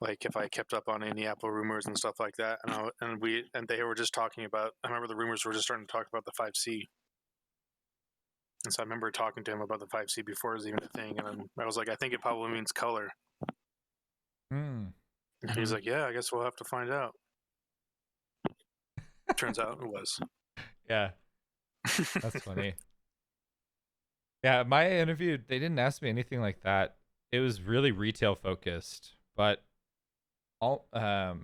if I kept up on any Apple rumors and stuff like that, and they were just talking about. I remember the rumors were just starting to talk about the 5C, and so I remember talking to him about the 5C before it was even a thing, and I was like, I think it probably means color. And he's like, yeah, I guess we'll have to find out. Turns out it was. Yeah. That's funny. Yeah, my interview, they didn't ask me anything like that. It was really retail focused, but all I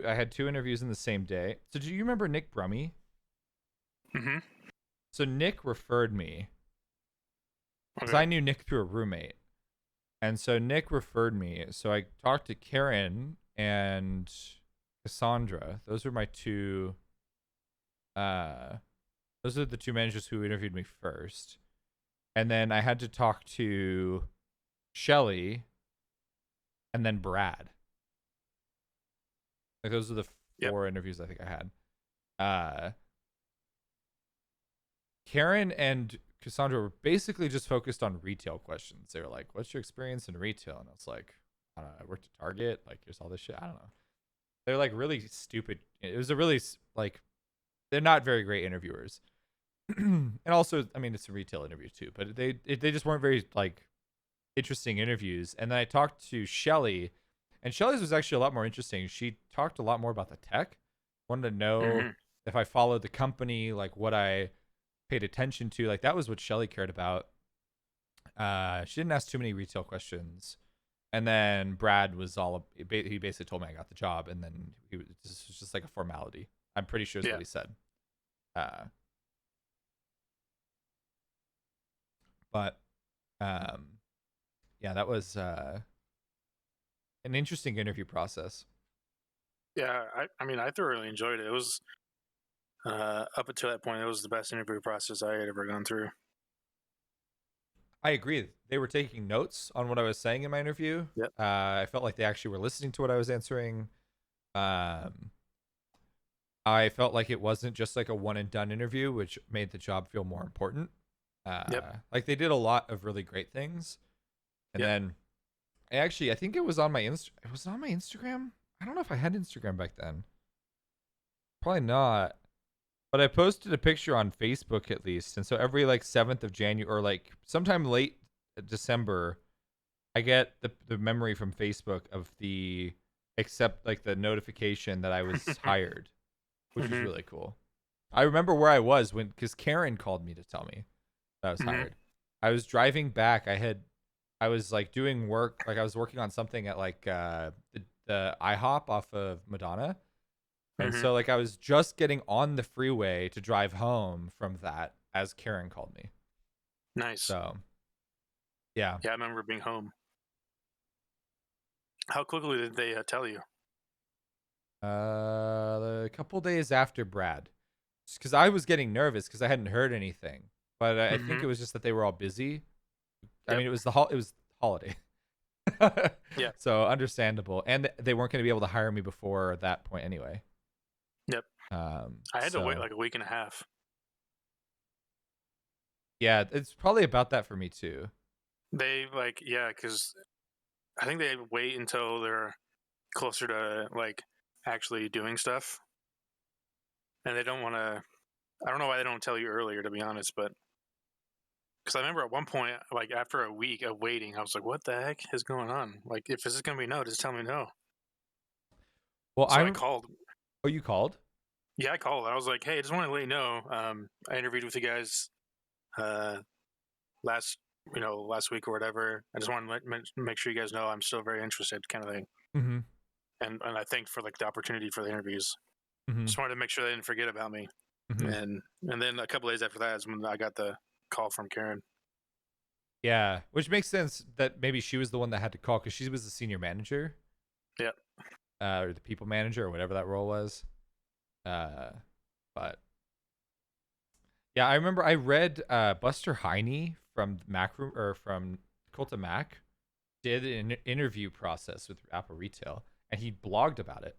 had 2 interviews in the same day. So do you remember Nick Brummy? Mm-hmm. So Nick referred me because Okay. I knew Nick through a roommate. And so Nick referred me. So I talked to Karen and Cassandra. Those are my 2 those are the 2 managers who interviewed me first. And then I had to talk to Shelly and then Brad. Like those are the 4 interviews I think I had. Karen and Cassandra were basically just focused on retail questions. They were like, "What's your experience in retail?" And I was like, "I don't know. I worked at Target. Like, here's all this shit. I don't know." They're like really stupid. It was a really like, they're not very great interviewers. And also, I mean, it's a retail interview too, but they just weren't very like interesting interviews. And then I talked to Shelly, and Shelly's was actually a lot more interesting. She talked a lot more about the tech. Wanted to know if I followed the company, like what I paid attention to. Like that was what Shelly cared about. She didn't ask too many retail questions. And then Brad was he basically told me I got the job, and then this was just like a formality. I'm pretty sure is what he said. But yeah, that was an interesting interview process. Yeah, I mean, I thoroughly enjoyed it. It was up until that point, it was the best interview process I had ever gone through. I agree. They were taking notes on what I was saying in my interview. Yep. I felt like they actually were listening to what I was answering. I felt like it wasn't just like a one and done interview, which made the job feel more important. Like they did a lot of really great things. And then I think it was on my it was on my Instagram. I don't know if I had Instagram back then. Probably not. But I posted a picture on Facebook at least. And so every like 7th of January or like sometime late December, I get the memory from Facebook of the notification that I was hired, which was really cool. I remember where I was because Karen called me to tell me that I was hired. I was driving back. I was like doing work. Like I was working on something at like the IHOP off of Madonna. And so like I was just getting on the freeway to drive home from that as Karen called me. Nice. So yeah. Yeah, I remember being home. How quickly did they tell you? A couple days after Brad. Because I was getting nervous because I hadn't heard anything. But I think it was just that they were all busy. I mean, it was holiday. Yeah. So understandable. And they weren't going to be able to hire me before that point anyway. Yep. I had to wait like a week and a half. Yeah, it's probably about that for me too. They because I think they wait until they're closer to like actually doing stuff, and they don't want to. I don't know why they don't tell you earlier, to be honest, but because I remember at one point, like after a week of waiting, I was like, "What the heck is going on? Like, if this is gonna be no, just tell me no." Well, so I called. Oh, you called? Yeah, I called. I was like, "Hey, I just want to let you know, I interviewed with you guys last week or whatever. I just want to make sure you guys know I'm still very interested," kind of thing. Mm-hmm. And I thanked for like the opportunity for the interviews. Mm-hmm. Just wanted to make sure they didn't forget about me. Mm-hmm. And then a couple days after that is when I got the call from Karen. Yeah, which makes sense that maybe she was the one that had to call because she was the senior manager. Yep. Or the people manager or whatever that role was. But yeah, I remember I read Buster Heine from Macroom or from Cult of Mac did an interview process with Apple Retail, and he blogged about it.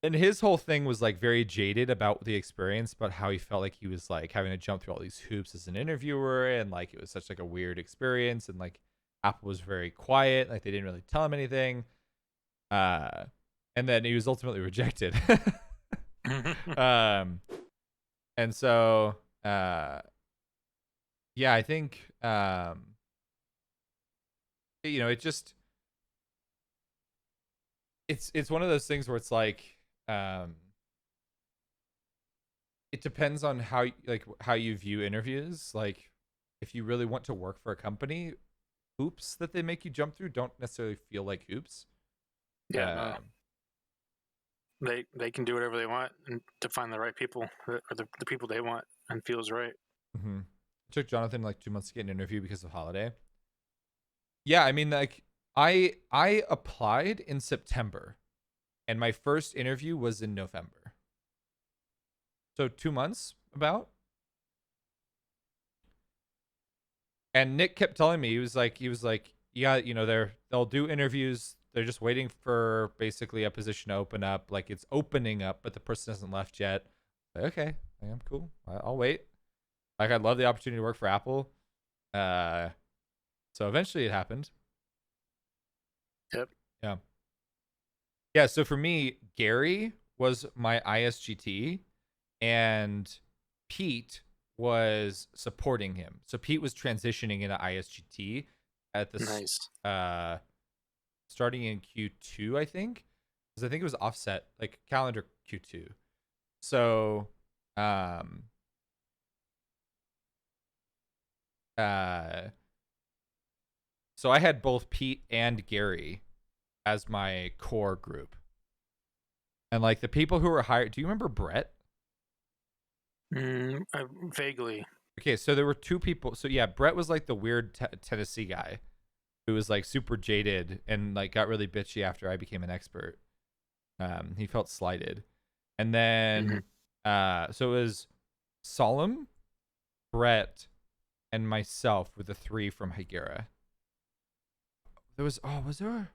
And his whole thing was like very jaded about the experience, but how he felt like he was like having to jump through all these hoops as an interviewer, and like it was such like a weird experience, and like Apple was very quiet, like they didn't really tell him anything. And then he was ultimately rejected. And so yeah, I think it just it's one of those things where it's like it depends on how you view interviews. Like, if you really want to work for a company, hoops that they make you jump through don't necessarily feel like hoops. Yeah, no. They can do whatever they want and to find the right people or the people they want and feels right. Mm-hmm. It took Jonathan like 2 months to get an interview because of holiday. Yeah, I mean, like I applied in September, and my first interview was in November. So 2 months about. And Nick kept telling me, he was like, yeah, you know, they'll do interviews. They're just waiting for basically a position to open up. Like, it's opening up, but the person hasn't left yet. Like, okay, I'm cool. I'll wait. Like, I'd love the opportunity to work for Apple. So eventually it happened. Yep. Yeah. Yeah. So for me, Gary was my ISGT, and Pete was supporting him. So Pete was transitioning into ISGT at the starting in Q2, I think, because I think it was offset, like calendar Q2. So so I had both Pete and Gary as my core group. And like the people who were hired, do you remember Brett? Vaguely. Okay, so there were two people. So yeah, Brett was like the weird Tennessee guy who was like super jaded and like got really bitchy after I became an expert. He felt slighted. And then so it was Solemn, Brett, and myself were the three from Higera. There was was there?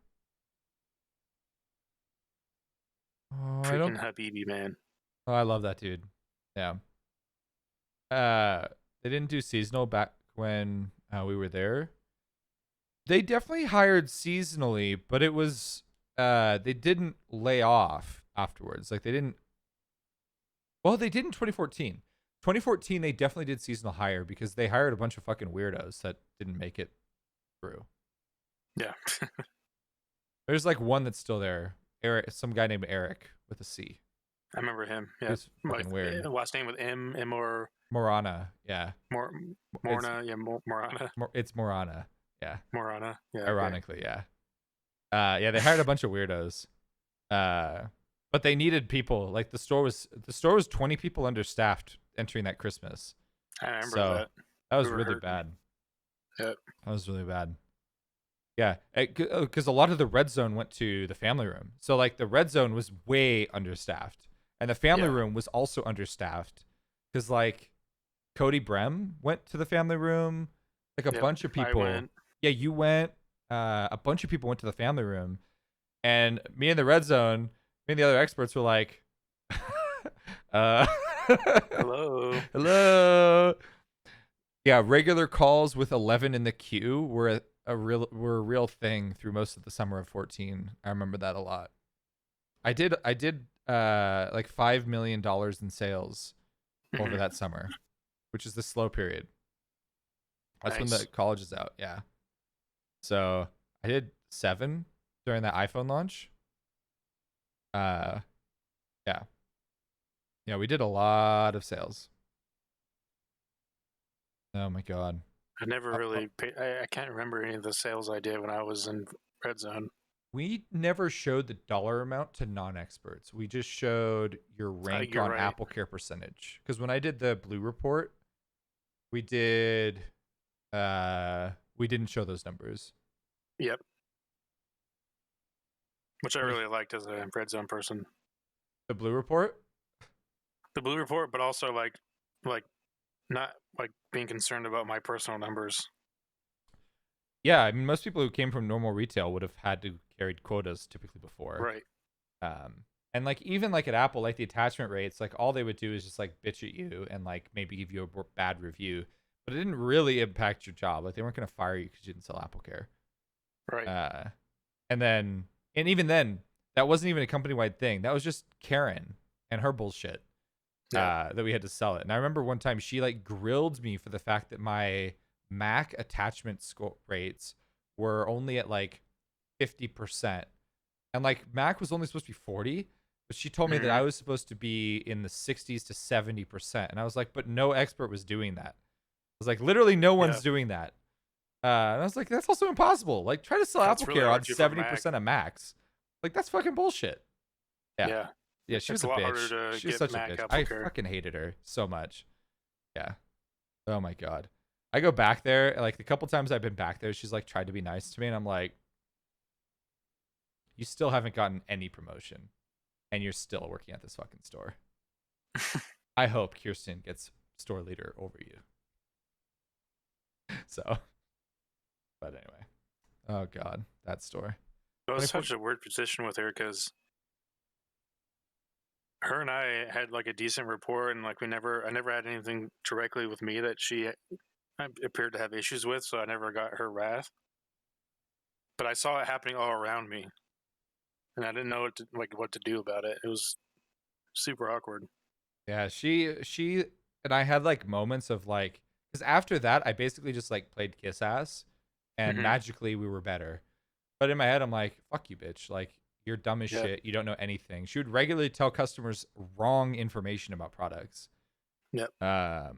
Freaking Habibi, man. Oh, I love that dude. Yeah. They didn't do seasonal back when we were there. They definitely hired seasonally, but it was they didn't lay off afterwards. Like they didn't. Well, they did in 2014. 2014, they definitely did seasonal hire because they hired a bunch of fucking weirdos that didn't make it through. Yeah. There's like one that's still there. Eric, some guy named Eric with a C. I remember him. Yeah. He's fucking weird. Last name with M or Morana. Yeah. Morna. Yeah. Morana. It's Morana. Yeah. Morana. Yeah. Ironically, yeah. Yeah, they hired a bunch of weirdos. But they needed people. Like the store was 20 people understaffed entering that Christmas. I remember that. That was really bad. Yep. That was really bad. Yeah, because a lot of the red zone went to the family room. So like the red zone was way understaffed, and the family room was also understaffed because like Cody Brem went to the family room. Like a bunch of people. Yeah, you went. A bunch of people went to the family room, and me in the red zone, me and the other experts were like, hello. Hello. Yeah, regular calls with 11 in the queue were a real thing through most of the summer of 14. I remember that a lot. I did like $5 million in sales over that summer, which is the slow period. That's when the college is out. Yeah. So I did 7 during that iPhone launch. Yeah. Yeah, we did a lot of sales. Oh my God. I never really paid, I can't remember any of the sales I did when I was in Red Zone. We never showed the dollar amount to non-experts. We just showed your rank on Apple Care percentage. Because when I did the Blue Report, we didn't show those numbers. Yep. Which I really liked as a Red Zone person. The Blue Report? The Blue Report, but also like not like being concerned about my personal numbers. Yeah, I mean, most people who came from normal retail would have had to carry quotas typically before. Right. And like even like at Apple, like the attachment rates, like all they would do is just like bitch at you and like maybe give you a bad review, but it didn't really impact your job. Like they weren't going to fire you because you didn't sell Apple Care. Right. And even then, that wasn't even a company-wide thing. That was just Karen and her bullshit. That we had to sell it. And I remember one time she like grilled me for the fact that my Mac attachment score rates were only at like 50%. And like Mac was only supposed to be 40. But she told me that I was supposed to be in the 60s to 70%. And I was like, but no expert was doing that. I was like, literally no one's doing that. And I was like, that's also impossible. Like, try to sell AppleCare on 70% of Macs. Like, that's fucking bullshit. Yeah. Yeah, she was a bitch. She was such a bitch. I fucking hated her so much. Yeah. Oh my God. I go back there, like the couple times I've been back there, she's like tried to be nice to me, and I'm like, you still haven't gotten any promotion, and you're still working at this fucking store. I hope Kirsten gets store leader over you. So, but anyway. Oh God, that store. It was such a weird position with her because her and I had like a decent rapport, and like I never had anything directly with me that she appeared to have issues with, so I never got her wrath. But I saw it happening all around me, and I didn't know what to do about it. It was super awkward. Yeah, she and I had like moments of like, because after that I basically just like played kiss ass, and magically we were better. But in my head I'm like, fuck you, bitch. Like, you're dumb as shit. You don't know anything. She would regularly tell customers wrong information about products. Yep. Yeah.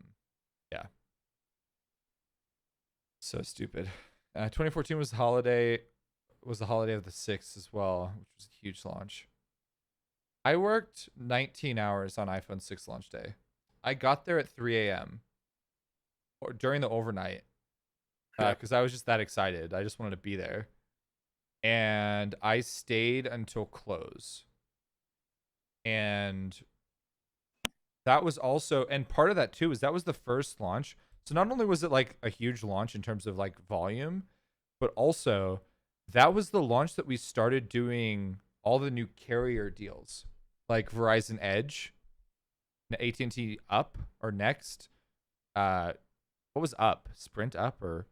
So stupid. 2014 was the holiday of the 6th as well, which was a huge launch. I worked 19 hours on iPhone 6 launch day. I got there at 3 a.m. or during the overnight because I was just that excited. I just wanted to be there. And I stayed until close. And that was also, and part of that too is that was the first launch. So not only was it like a huge launch in terms of like volume, but also that was the launch that we started doing all the new carrier deals, like Verizon Edge, AT&T Up or Next. What was Up? Sprint Up or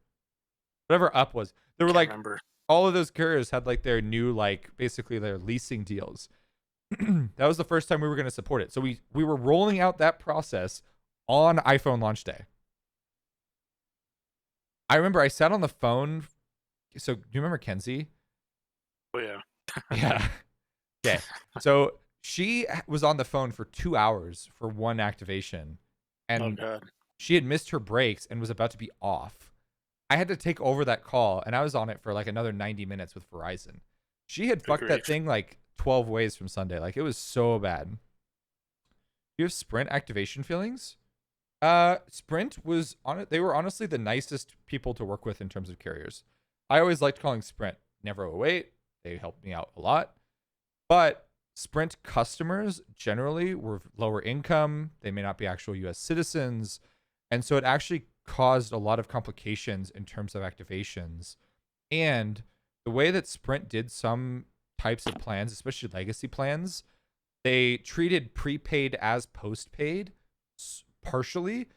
whatever Up was. There were like remember. All of those carriers had like their new, like basically their leasing deals. That was the first time we were going to support it. So we were rolling out that process on iPhone launch day. I remember I sat on the phone. So do you remember Kenzie? Oh yeah. Yeah. Okay. So she was on the phone for 2 hours for one activation, and she had missed her breaks and was about to be off. I had to take over that call, and I was on it for like another 90 minutes with Verizon. She had fucked that thing like 12 ways from Sunday. Like, it was so bad. You have Sprint activation feelings? Sprint was on it. They were honestly the nicest people to work with in terms of carriers. I always liked calling Sprint. Never 08. They helped me out a lot. But Sprint customers generally were lower income. They may not be actual US citizens. And so it actually caused a lot of complications in terms of activations. And the way that Sprint did some types of plans, especially legacy plans, they treated prepaid as postpaid partially,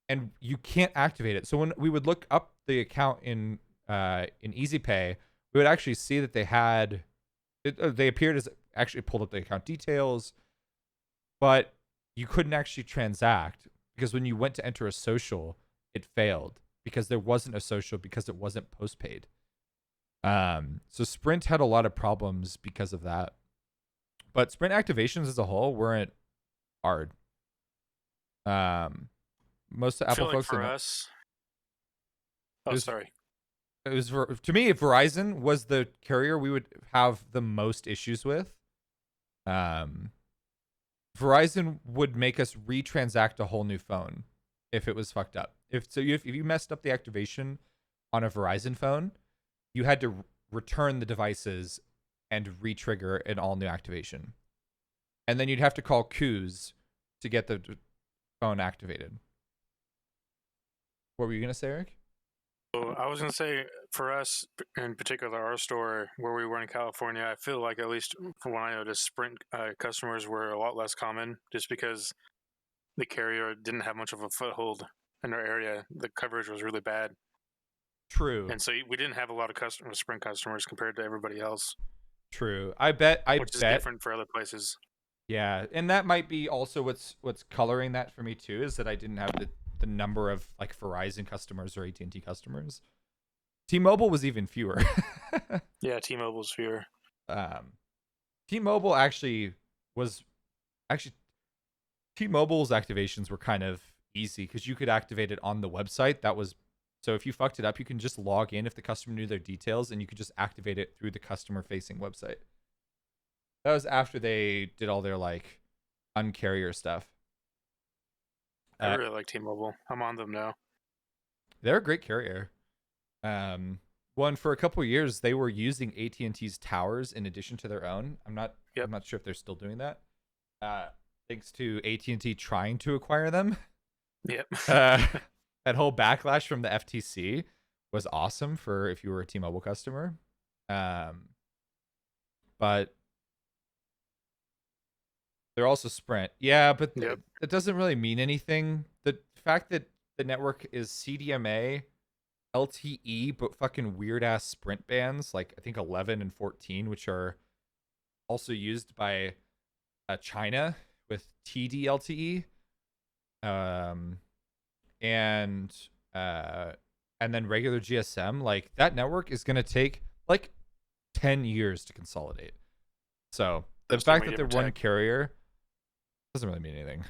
and you can't activate it. So when we would look up the account in EasyPay, we would actually see that they appeared as actually pulled up the account details, but you couldn't actually transact because when you went to enter a social, it failed because there wasn't a social because it wasn't postpaid. So Sprint had a lot of problems because of that. But Sprint activations as a whole weren't hard. Most of Apple folks for us. Sorry. It was to me, Verizon was the carrier we would have the most issues with. Verizon would make us retransact a whole new phone if it was fucked up. If you messed up the activation on a Verizon phone, you had to return the devices and re-trigger an all new activation. And then you'd have to call Coos to get the phone activated. What were you going to say, Eric? Well, I was going to say, for us, in particular, our store where we were in California, I feel like, at least from what I noticed, Sprint customers were a lot less common just because the carrier didn't have much of a foothold in our area. The coverage was really bad. True. And so we didn't have a lot of Sprint customers compared to everybody else. True. Which is different for other places. Yeah, and that might be also what's coloring that for me too, is that I didn't have the number of like Verizon customers or AT&T customers. T-Mobile was even fewer. Yeah, T-Mobile's fewer. T-Mobile actually was actually T-Mobile's activations were kind of easy because you could activate it on the website. That was so if you fucked it up, you can just log in if the customer knew their details, and you could just activate it through the customer-facing website. That was after they did all their like uncarrier stuff. I really like T-Mobile. I'm on them now. They're a great carrier. One for a couple of years they were using AT&T's towers in addition to their own. I'm not sure if they're still doing that. Thanks to AT&T trying to acquire them. Yep. That whole backlash from the FTC was awesome for if you were a T-Mobile customer. But they're also Sprint. Yeah, but it doesn't really mean anything. The fact that the network is CDMA, LTE, but fucking weird ass Sprint bands, like I think 11 and 14, which are also used by China with TD-LTE. And then regular GSM, like that network is going to take like 10 years to consolidate. So the fact that they're one carrier doesn't really mean anything.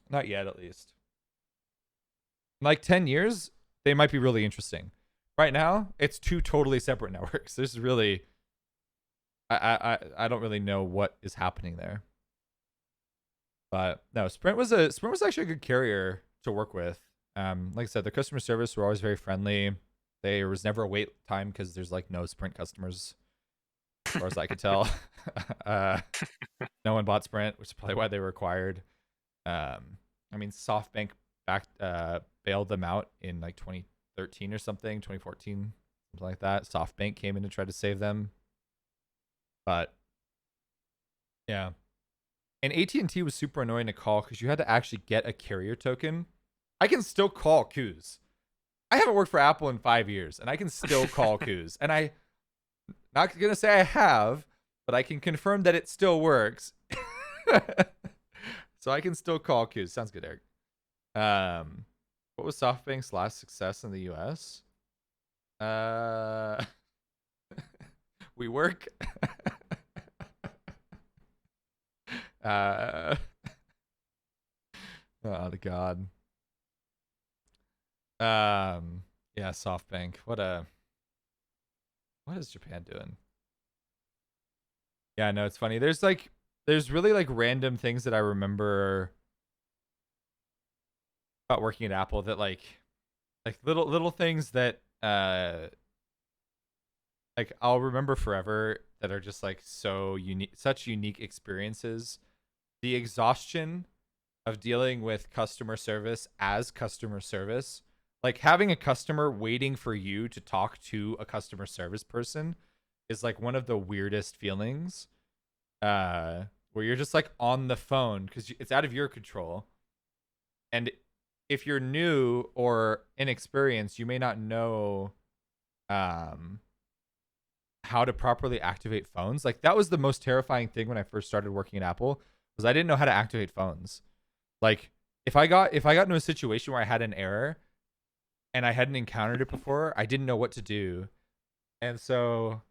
Not yet, at least. In like 10 years, they might be really interesting. Right now, it's two totally separate networks. There's really, I don't really know what is happening there. But no, Sprint was actually a good carrier to work with. Like I said, the customer service were always very friendly. There was never a wait time because there's like no Sprint customers, as far as I could tell. No one bought Sprint, which is probably why they were acquired. I mean, SoftBank bailed them out in like 2013 or something, 2014, something like that. SoftBank came in to try to save them. But yeah. And AT&T was super annoying to call because you had to actually get a carrier token. I can still call Coos. I haven't worked for Apple in 5 years, and I can still call Coos. And I'm not going to say I have, but I can confirm that it still works. So I can still call Coos. Sounds good, Eric. What was SoftBank's last success in the US? We work. Oh the god. Yeah, SoftBank. What is Japan doing? Yeah, no, it's funny. There's really like random things that I remember about working at Apple that like little things that like I'll remember forever that are just like so unique, such unique experiences. The exhaustion of dealing with customer service as customer service, like having a customer waiting for you to talk to a customer service person is like one of the weirdest feelings, where you're just like on the phone because it's out of your control. And if you're new or inexperienced, you may not know how to properly activate phones. Like that was the most terrifying thing when I first started working at Apple, was I didn't know how to activate phones. Like if I got into a situation where I had an error and I hadn't encountered it before, I didn't know what to do. And so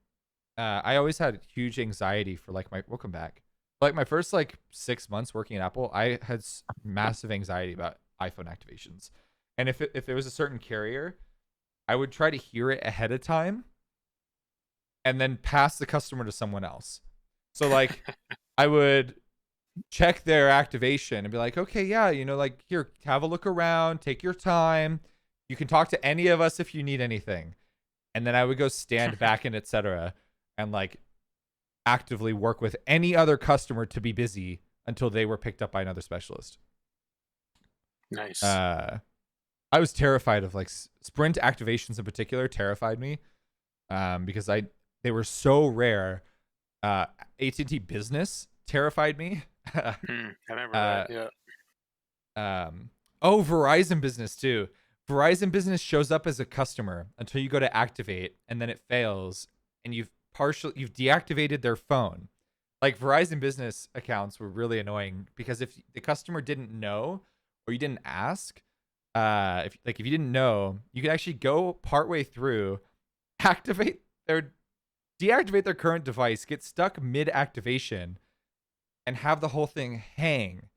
I always had huge anxiety for like welcome back. Like my first like 6 months working at Apple, I had massive anxiety about iPhone activations. And if there was a certain carrier, I would try to hear it ahead of time and then pass the customer to someone else. So like I would check their activation and be like, okay, yeah, like here, have a look around, take your time. You can talk to any of us if you need anything. And then I would go stand back and etc. and like actively work with any other customer to be busy until they were picked up by another specialist. Nice. I was terrified of like Sprint activations in particular terrified me, because they were so rare. AT&T Business terrified me. I remember that. Yeah. Oh, Verizon Business too. Verizon Business shows up as a customer until you go to activate, and then it fails, and you've deactivated their phone. Like Verizon Business accounts were really annoying because if the customer didn't know or you didn't ask, if you didn't know, you could actually go partway through, deactivate their current device, get stuck mid activation, and have the whole thing hang.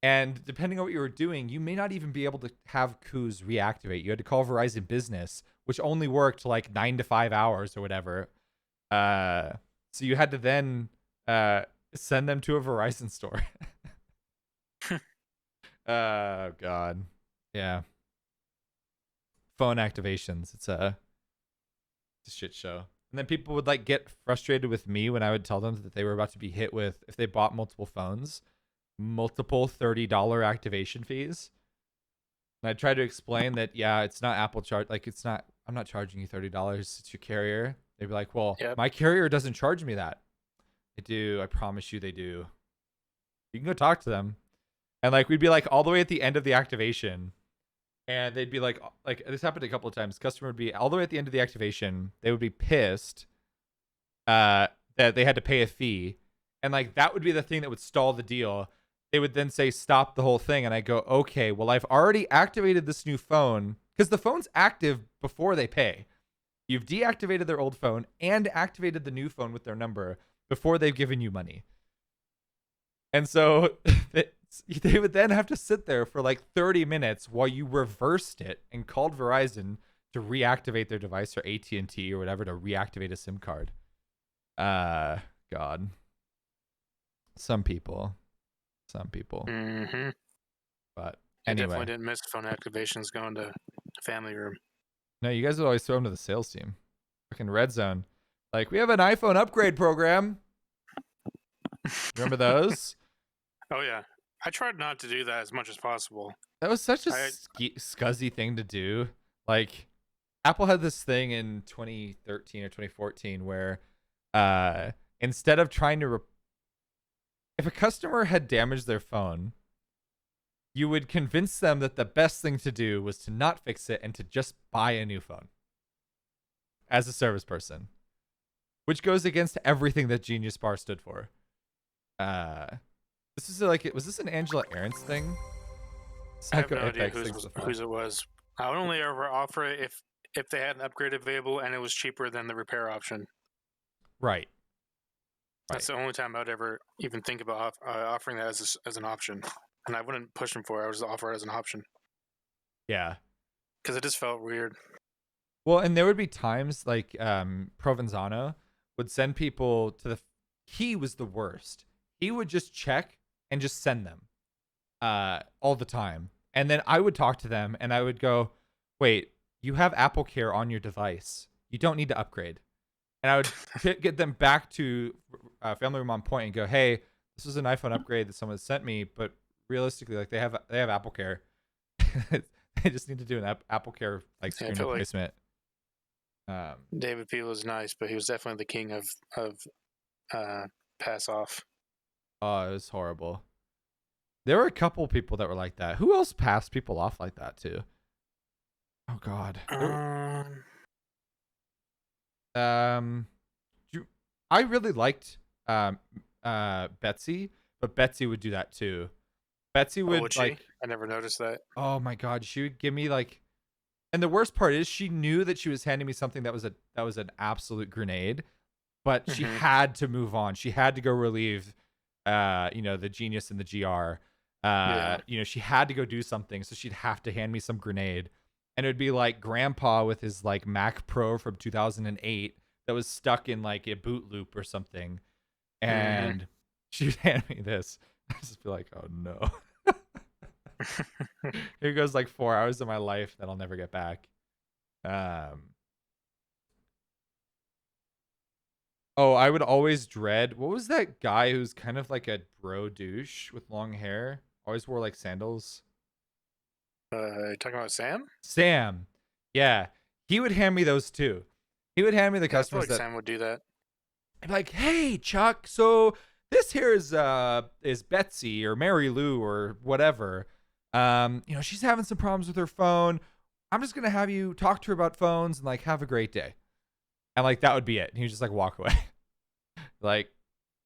And depending on what you were doing, you may not even be able to have coups reactivate. You had to call Verizon Business, which only worked like 9 to 5 hours or whatever. So you had to then send them to a Verizon store. Oh God, yeah. Phone activations. It's a shit show. And then people would like get frustrated with me when I would tell them that they were about to be hit with, if they bought multiple phones, multiple $30 activation fees. And I tried to explain that, yeah, it's not Apple charge. Like, it's not, I'm not charging you $30. It's your carrier. They'd be like, well, my carrier doesn't charge me that. They do. I promise you they do. You can go talk to them. And like, we'd be like all the way at the end of the activation. And they'd be like this happened a couple of times. Customer would be all the way at the end of the activation. They would be pissed that they had to pay a fee. And like, that would be the thing that would stall the deal. They would then say, stop the whole thing. And I go, okay, well, I've already activated this new phone because the phone's active before they pay. You've deactivated their old phone and activated the new phone with their number before they've given you money. And so they would then have to sit there for like 30 minutes while you reversed it and called Verizon to reactivate their device, or AT&T or whatever, to reactivate a SIM card. God. Some people. Mm-hmm. But I anyway. definitely didn't miss phone activations going to family room. No, you guys would always throw them to the sales team. Fucking Red Zone. Like, we have an iPhone upgrade program. Remember those? Oh, yeah. I tried not to do that as much as possible. That was such a scuzzy thing to do. Like, Apple had this thing in 2013 or 2014 where instead of trying to... if a customer had damaged their phone, you would convince them that the best thing to do was to not fix it and to just buy a new phone as a service person, which goes against everything that Genius Bar stood for. This is like, was this an Angela Ahrens thing? I have no idea whose it was. I would only ever offer it if they had an upgrade available and it was cheaper than the repair option. Right. That's the only time I would ever even think about offering that as an option. And I wouldn't push them for it. I would just offer it as an option. Yeah. Because it just felt weird. Well, and there would be times like Provenzano would send people to he was the worst. He would just check and just send them all the time. And then I would talk to them and I would go, wait, you have Apple Care on your device. You don't need to upgrade. And I would get them back to Family Room on point and go, hey, this is an iPhone upgrade that someone sent me, but realistically, like they have Apple Care. They just need to do an Apple Care like screen replacement. David Peel was nice, but he was definitely the king of pass off. Oh, it was horrible. There were a couple people that were like that. Who else passed people off like that too? Oh God. I really liked Betsy, but Betsy would do that too. Betsy would like. I never noticed that. Oh my God, she would give me like, and the worst part is she knew that she was handing me something that was an absolute grenade, but she had to move on. She had to go relieve, the Genius and the GR. She had to go do something, so she'd have to hand me some grenade, and it would be like Grandpa with his like Mac Pro from 2008 that was stuck in like a boot loop or something, and she would hand me this. I just be like, oh no. Here goes like 4 hours of my life that I'll never get back. Oh, I would always dread, what was that guy who's kind of like a bro douche with long hair? Always wore like sandals. Talking about Sam? Sam. Yeah. He would hand me those too. He would hand me the customers I feel like Sam would do that. I'd be like, hey Chuck, so this here is Betsy or Mary Lou or whatever. She's having some problems with her phone. I'm just gonna have you talk to her about phones and like have a great day. And like that would be it. And he would just like walk away. Like,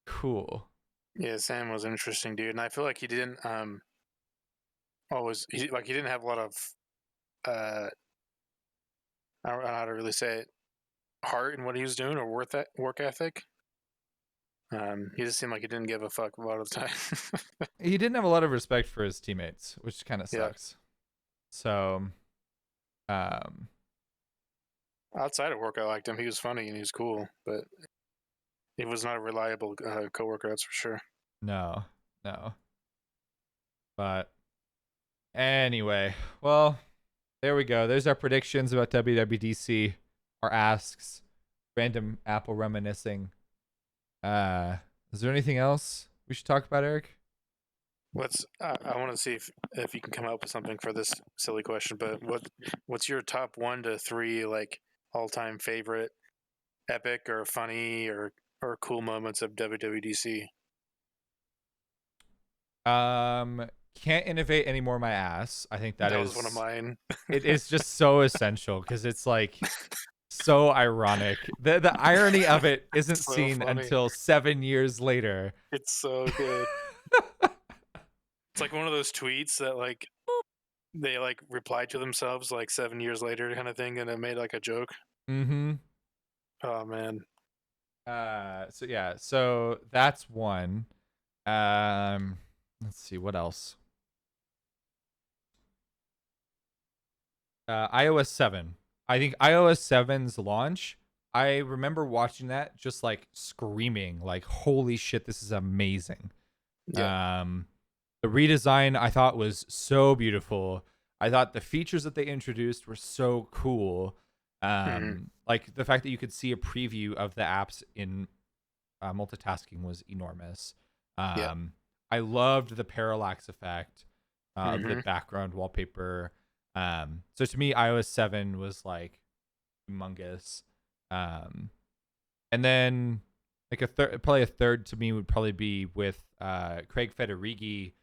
cool. Yeah, Sam was an interesting dude, and I feel like he didn't he didn't have a lot of I don't know how to really say it, heart in what he was doing or work ethic. He just seemed like he didn't give a fuck a lot of the time. He didn't have a lot of respect for his teammates, which kind of sucks. So, outside of work, I liked him. He was funny and he was cool, but he was not a reliable coworker. That's for sure. No. But anyway, well, there we go. There's our predictions about WWDC, our asks, random Apple reminiscing. Is there anything else we should talk about, Eric? I want to see if you can come up with something for this silly question, but what's your top 1 to 3 like all-time favorite epic or funny or cool moments of WWDC? Can't innovate anymore, my ass. I think that is was one of mine. It is just so essential because it's like so ironic. The irony of it isn't So seen funny. until 7 years later. It's so good. It's like one of those tweets that like they like replied to themselves like 7 years later kind of thing, and it made like a joke. Mm-hmm. Oh man. So that's one. Let's see what else. iOS 7. I think iOS 7's launch, I remember watching that just like screaming like, holy shit, this is amazing. Yeah. The redesign I thought was so beautiful. I thought the features that they introduced were so cool. Like the fact that you could see a preview of the apps in multitasking was enormous. I loved the parallax effect of the background wallpaper. So to me, iOS 7 was like humongous. And then like probably a third to me would probably be with Craig Federighi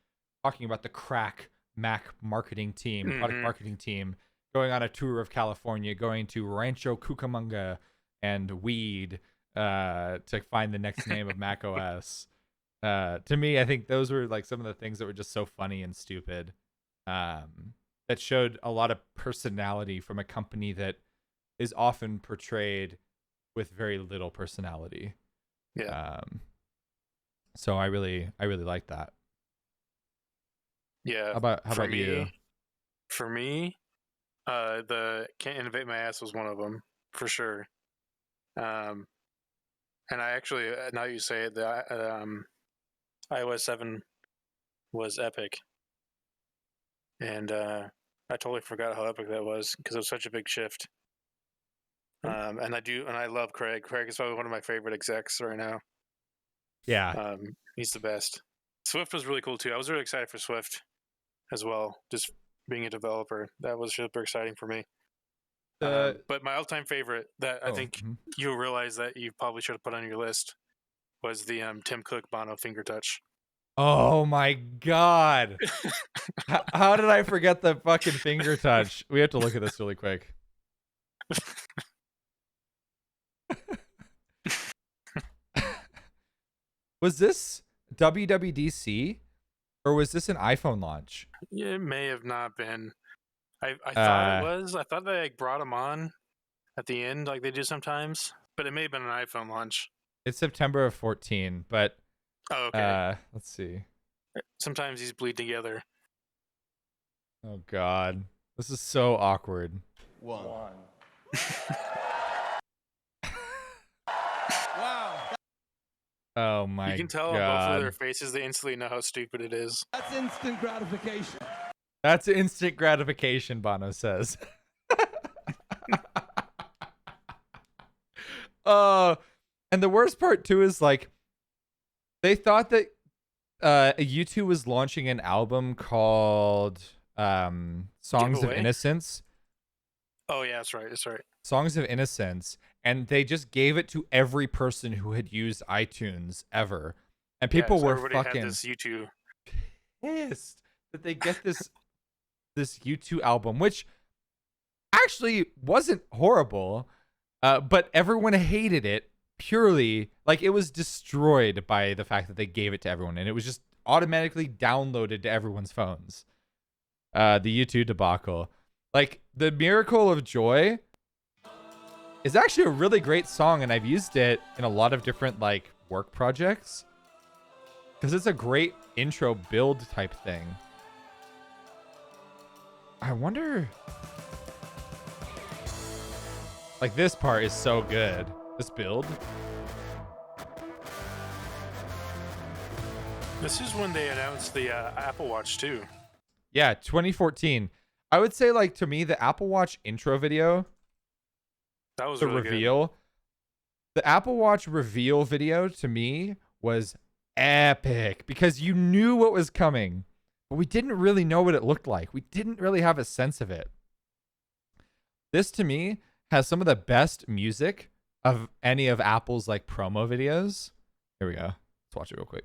talking about the crack Mac marketing team, product marketing team, going on a tour of California, going to Rancho Cucamonga and Weed to find the next name of Mac OS. To me, I think those were like some of the things that were just so funny and stupid. That showed a lot of personality from a company that is often portrayed with very little personality. Yeah. So I really like that. Yeah. How about you? For me, the Can't Innovate My Ass was one of them for sure. And I actually, now you say it, the iOS 7 was epic. And I totally forgot how epic that was because it was such a big shift. And I love Craig. Craig is probably one of my favorite execs right now. Yeah. He's the best. Swift was really cool too. I was really excited for Swift as well. Just being a developer, that was super exciting for me. But my all-time favorite that I think you'll realize that you probably should have put on your list was the Tim Cook Bono finger touch. Oh my god. How did I forget the fucking finger touch? We have to look at this really quick. Was this WWDC or was this an iPhone launch? Yeah, it may have not been. I thought it was. I thought they like brought him on at the end like they do sometimes, but it may have been an iPhone launch. It's September of 14, but oh, okay. Let's see. Sometimes these bleed together. Oh god. This is so awkward. One. Oh my god. You can tell on both of their faces, they instantly know how stupid it is. That's instant gratification. That's instant gratification, Bono says. And the worst part too is like they thought that U2 was launching an album called Songs of Innocence. Oh yeah, that's right. That's right. Songs of Innocence, and they just gave it to every person who had used iTunes ever, and people were fucking had this U2 pissed that they get this U2 album, which actually wasn't horrible, but everyone hated it purely like it was destroyed by the fact that they gave it to everyone, and it was just automatically downloaded to everyone's phones. The U2 debacle. Like, the Miracle of Joy is actually a really great song, and I've used it in a lot of different, like, work projects because it's a great intro build type thing. I wonder, like this part is so good. This build. This is when they announced the Apple Watch too. Yeah, 2014. I would say, like, to me, the Apple Watch intro video, That was the really reveal, the Apple Watch reveal video to me was epic because you knew what was coming, but we didn't really know what it looked like. We didn't really have a sense of it. This to me has some of the best music of any of Apple's like promo videos. Here we go. Let's watch it real quick.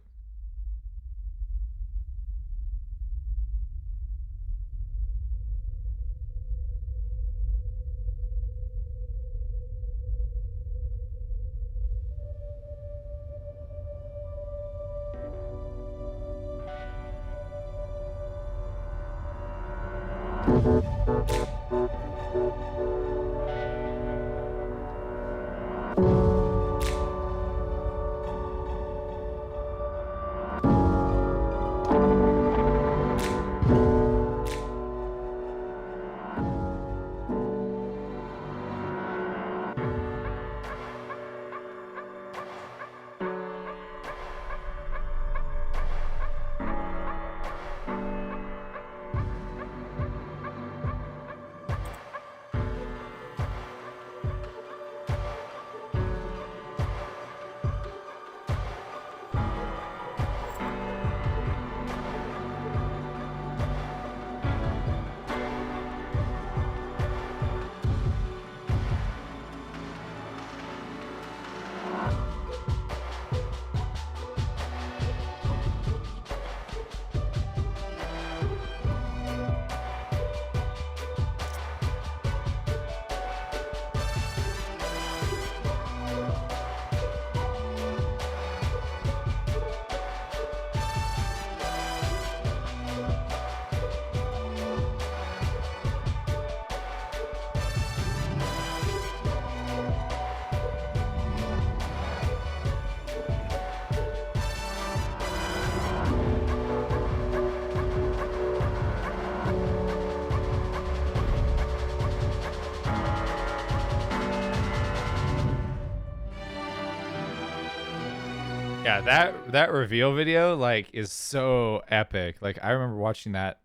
Yeah, that reveal video like is so epic. Like I remember watching that.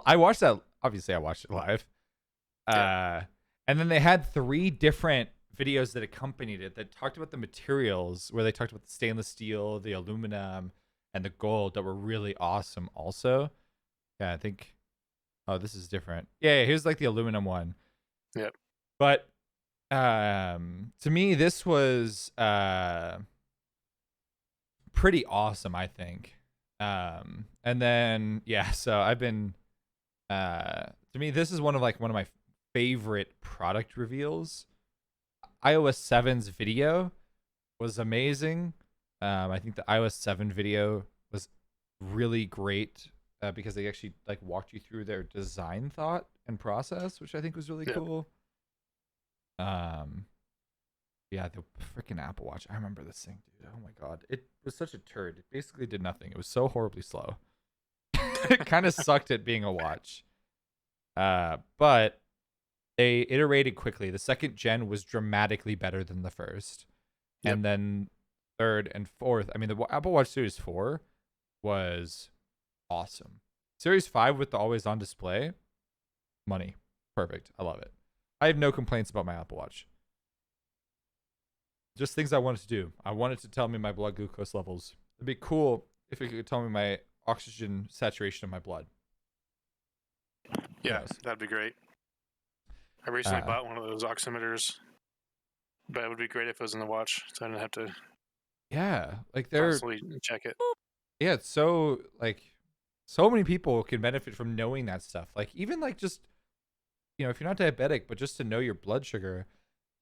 I watched that. Obviously, I watched it live. And then they had 3 different videos that accompanied it that talked about the materials, where they talked about the stainless steel, the aluminum, and the gold that were really awesome. Also, yeah, I think. Oh, this is different. Yeah, here's like the aluminum one. Yep. But to me, this was pretty awesome, I think. And then yeah, so I've been to me this is one of my favorite product reveals. iOS 7's video was amazing. I think the iOS 7 video was really great because they actually like walked you through their design thought and process, which I think was really cool. Yeah, the freaking Apple Watch. I remember this thing, dude. Oh my god. It was such a turd. It basically did nothing. It was so horribly slow. It kind of sucked at being a watch. But they iterated quickly. The second gen was dramatically better than the first. Yep. And then third and fourth. I mean, the Apple Watch Series 4 was awesome. Series 5 with the always on display. Money. Perfect. I love it. I have no complaints about my Apple Watch. Just things I wanted to do. I wanted to tell me my blood glucose levels. It'd be cool if it could tell me my oxygen saturation in my blood. Yeah, that'd be great. I recently bought one of those oximeters, but it would be great if it was in the watch, so I didn't have to. Yeah, like they're constantly check it. Yeah, it's so like so many people can benefit from knowing that stuff. Like even like just if you're not diabetic, but just to know your blood sugar.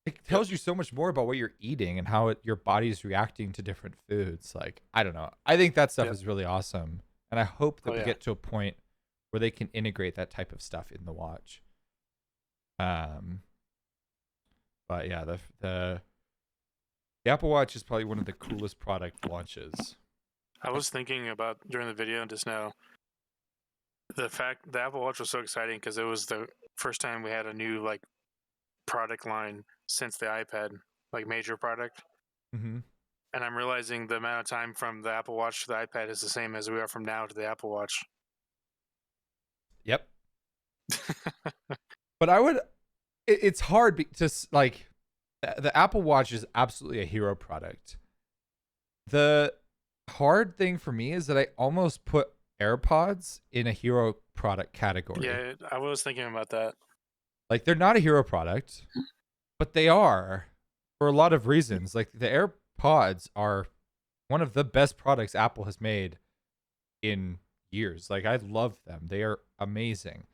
It tells you so much more about what you're eating and how your body's reacting to different foods. Like, I don't know. I think that stuff is really awesome. And I hope that we get to a point where they can integrate that type of stuff in the watch. But yeah, the The Apple Watch is probably one of the coolest product launches. I was thinking about during the video just now, the fact the Apple Watch was so exciting because it was the first time we had a new like product line since the iPad, like major product. Mm-hmm. And I'm realizing the amount of time from the Apple Watch to the iPad is the same as we are from now to the Apple Watch. Yep. But I would. It's hard to like. The Apple Watch is absolutely a hero product. The hard thing for me is that I almost put AirPods in a hero product category. Yeah, I was thinking about that. Like, they're not a hero product, but they are for a lot of reasons. Like, the AirPods are one of the best products Apple has made in years. Like, I love them. They are amazing.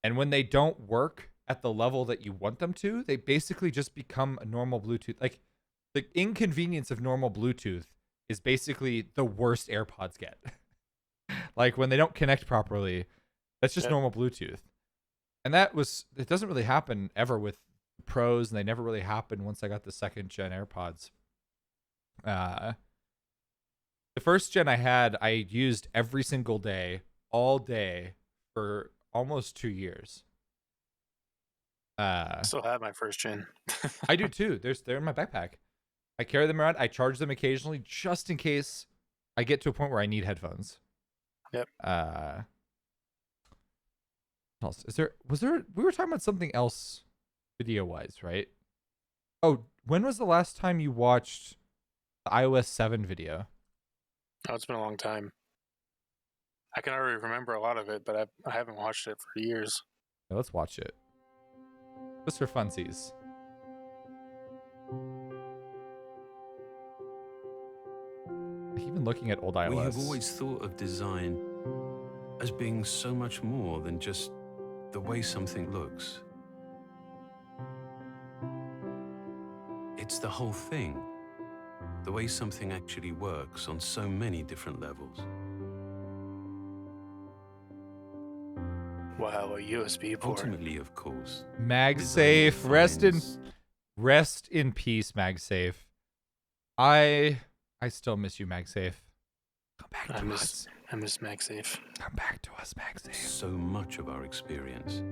And when they don't work at the level that you want them to, they basically just become a normal Bluetooth. Like, the inconvenience of normal Bluetooth is basically the worst AirPods get. Like, when they don't connect properly, that's just normal Bluetooth. And it doesn't really happen ever with Pros, and they never really happened once I got the 2nd gen AirPods. The 1st gen I had, I used every single day, all day, for almost 2 years. I still have my 1st gen. I do too. They're in my backpack. I carry them around. I charge them occasionally just in case I get to a point where I need headphones. Yep. We were talking about something else video wise, right? Oh, when was the last time you watched the iOS 7 video? Oh, it's been a long time. I can already remember a lot of it, but I haven't watched it for years. Yeah, let's watch it. Just for funsies. Even looking at old iOS. We have always thought of design as being so much more than just the way something looks. It's the whole thing. The way something actually works on so many different levels. Wow, a USB port. Ultimately, of course. MagSafe, rest in peace, MagSafe. I still miss you, MagSafe. Come back to us. I miss MagSafe. Come back to us, MagSafe. So much of our experience.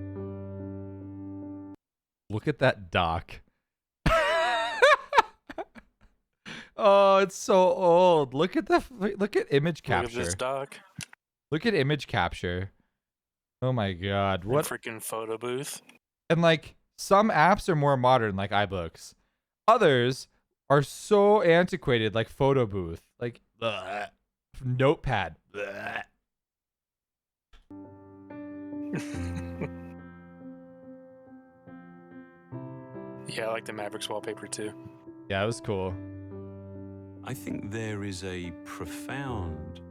Look at that dock. Oh, it's so old. Look at image capture. Look at this dock. Look at image capture. Oh my god. What freaking photo booth. And like some apps are more modern like iBooks. Others are so antiquated like Photo Booth. Like bleh. Notepad. Bleh. Yeah, I like the Mavericks wallpaper too. Yeah, it was cool. I think there is a profound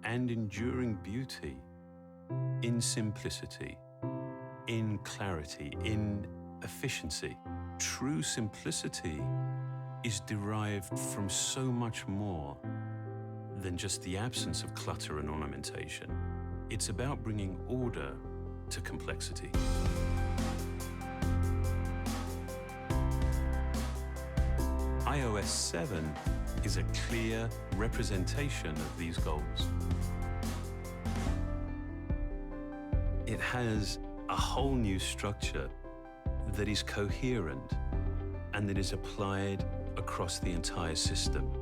and enduring beauty in simplicity, in clarity, in efficiency. True simplicity is derived from so much more than just the absence of clutter and ornamentation. It's about bringing order to complexity. iOS 7 is a clear representation of these goals. It has a whole new structure that is coherent and that is applied across the entire system.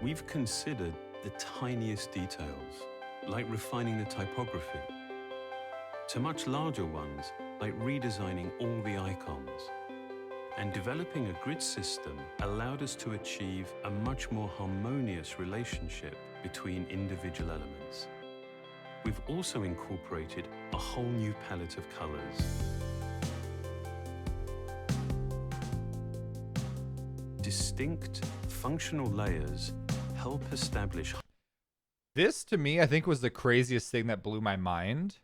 We've considered the tiniest details, like refining the typography, to much larger ones, like redesigning all the icons. And developing a grid system allowed us to achieve a much more harmonious relationship between individual elements. We've also incorporated a whole new palette of colors. Distinct, functional layers help establish. This, to me, I think was the craziest thing that blew my mind.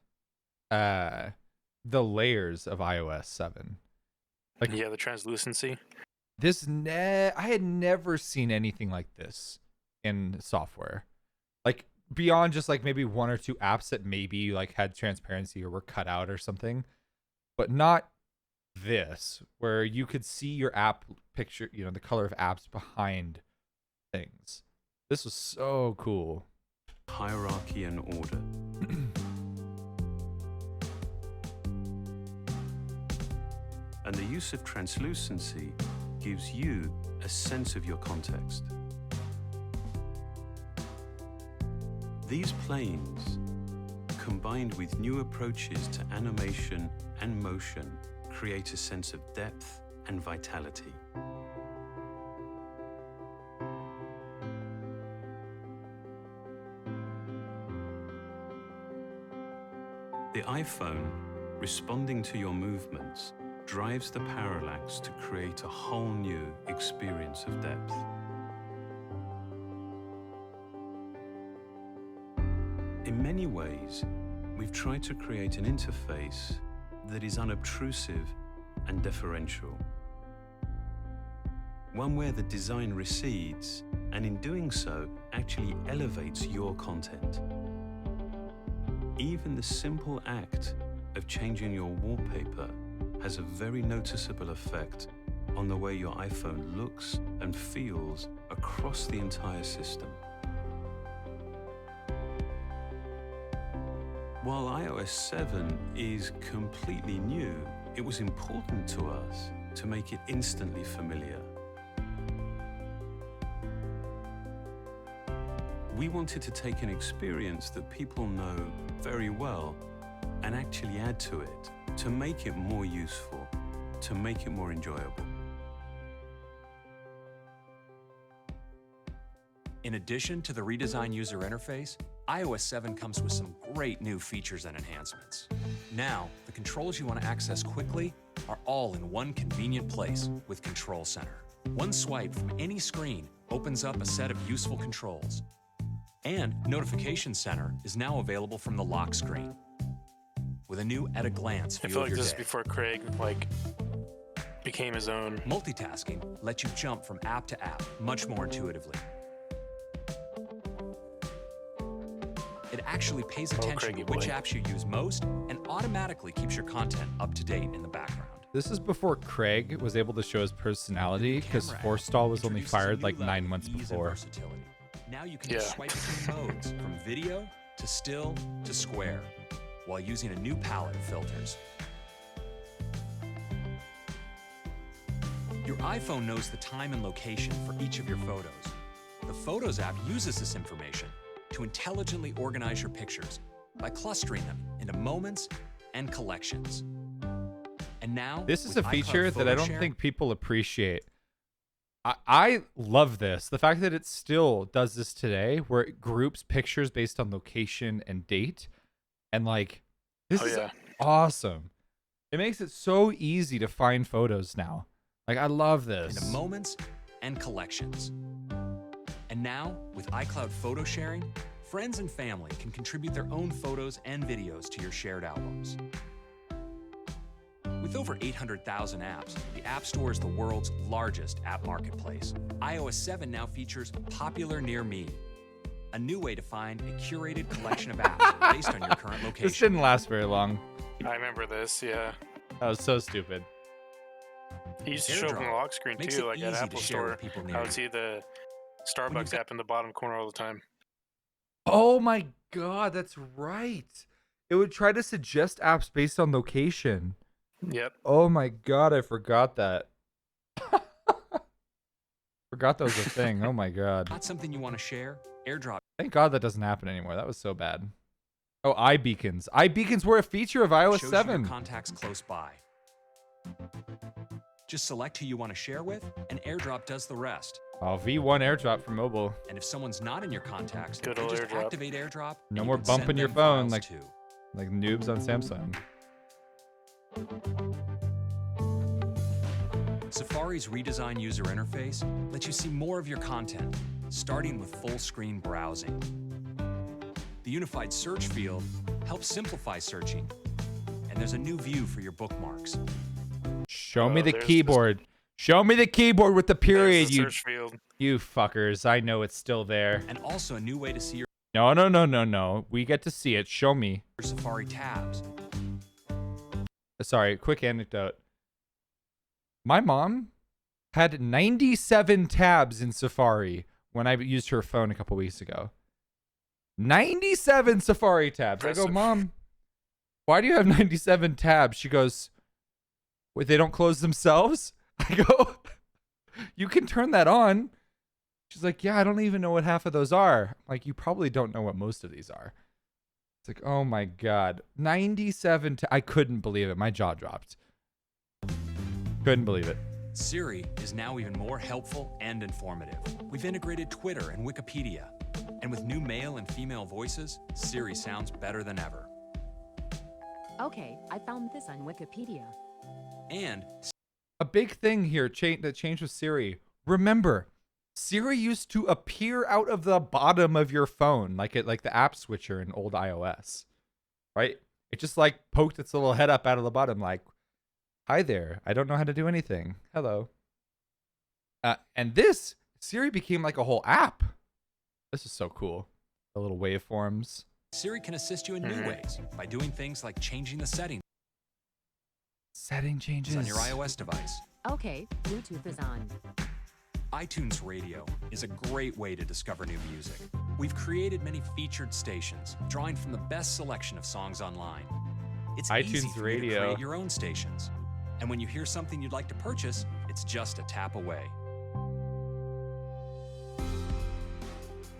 The layers of iOS 7. Like, yeah, the translucency. I had never seen anything like this in software. Like, beyond just like maybe one or two apps that maybe like had transparency or were cut out or something, but not this, where you could see your app picture, you know, the color of apps behind things. This was so cool. Hierarchy and order. And the use of translucency gives you a sense of your context. These planes, combined with new approaches to animation and motion, create a sense of depth and vitality. The iPhone, responding to your movements, drives the parallax to create a whole new experience of depth. In many ways, we've tried to create an interface that is unobtrusive and deferential. One where the design recedes, and in doing so, actually elevates your content. Even the simple act of changing your wallpaper has a very noticeable effect on the way your iPhone looks and feels across the entire system. While iOS 7 is completely new, it was important to us to make it instantly familiar. We wanted to take an experience that people know very well and actually add to it, to make it more useful, to make it more enjoyable. In addition to the redesigned user interface, iOS 7 comes with some great new features and enhancements. Now, the controls you want to access quickly are all in one convenient place with Control Center. One swipe from any screen opens up a set of useful controls. And Notification Center is now available from the lock screen with a new at-a-glance view I feel of like your this is day. before Craig became his own. Multitasking lets you jump from app to app much more intuitively. It actually pays attention to which apps you use most and automatically keeps your content up to date in the background. This is before Craig was able to show his personality, because Forstall was only fired like 9 months before. Now you can just swipe between modes, from video to still to square, while using a new palette of filters. Your iPhone knows the time and location for each of your photos. The Photos app uses this information to intelligently organize your pictures by clustering them into moments and collections. And now, This is with a feature iCloud that I Photo don't Share, think people appreciate. I love this. The fact that it still does this today, where it groups pictures based on location and date. And like, this is awesome. It makes it so easy to find photos now. Like, I love this. into moments and collections. And now, with iCloud Photo Sharing, friends and family can contribute their own photos and videos to your shared albums. With over 800,000 apps, the App Store is the world's largest app marketplace. iOS 7 now features Popular Near Me, a new way to find a curated collection of apps based on your current location. This didn't last very long. I remember this, yeah. That was so stupid. He used to show up on the lock screen makes too, it like at easy to Apple share Store. with people near I would you. see the Starbucks app in the bottom corner all the time. Oh my god, that's right. It would try to suggest apps based on location. Yep. Oh my god, I forgot that. Forgot that was a thing. Oh my god. Not something you want to share? AirDrop. Thank god that doesn't happen anymore. That was so bad. Oh, iBeacons. iBeacons were a feature of iOS shows 7. you your contacts close by. Just select who you want to share with, and AirDrop does the rest. Oh, V1 AirDrop for mobile. And if someone's not in your contacts, Good you old just AirDrop. activate AirDrop. No and more you can send bumping your them phone files like too. like noobs on Samsung. Safari's redesigned user interface lets you see more of your content, starting with full screen browsing. The unified search field helps simplify searching, and there's a new view for your bookmarks. Show me the there's keyboard. Show me the keyboard with the period, the you search field. you fuckers. I know it's still there. And also a new way to see your No, no, no, no, no. We get to see it. Show me. Safari tabs. Sorry, quick anecdote. My mom had 97 tabs in Safari when I used her phone a couple weeks ago. 97 Safari tabs. I go, Mom, why do you have 97 tabs? She goes, wait, they don't close themselves? I go, you can turn that on. She's like, yeah, I don't even know what half of those are. I'm like, you probably don't know what most of these are. It's like, oh my God. 97 I couldn't believe it. My jaw dropped. Couldn't believe it. Siri is now even more helpful and informative. We've integrated Twitter and Wikipedia. And with new male and female voices, Siri sounds better than ever. Okay, I found this on Wikipedia. And a big thing here that changed with Siri. Remember, Siri used to appear out of the bottom of your phone, like the app switcher in old iOS, right? It just like poked its little head up out of the bottom, like, "Hi there, I don't know how to do anything. Hello." And this Siri became like a whole app. This is so cool. The little waveforms. Siri can assist you in new ways by doing things like changing the settings. Setting changes on your iOS device. Okay, Bluetooth is on. iTunes Radio is a great way to discover new music. We've created many featured stations, drawing from the best selection of songs online. It's easy iTunes for you to Radio. create your own stations. And when you hear something you'd like to purchase, it's just a tap away.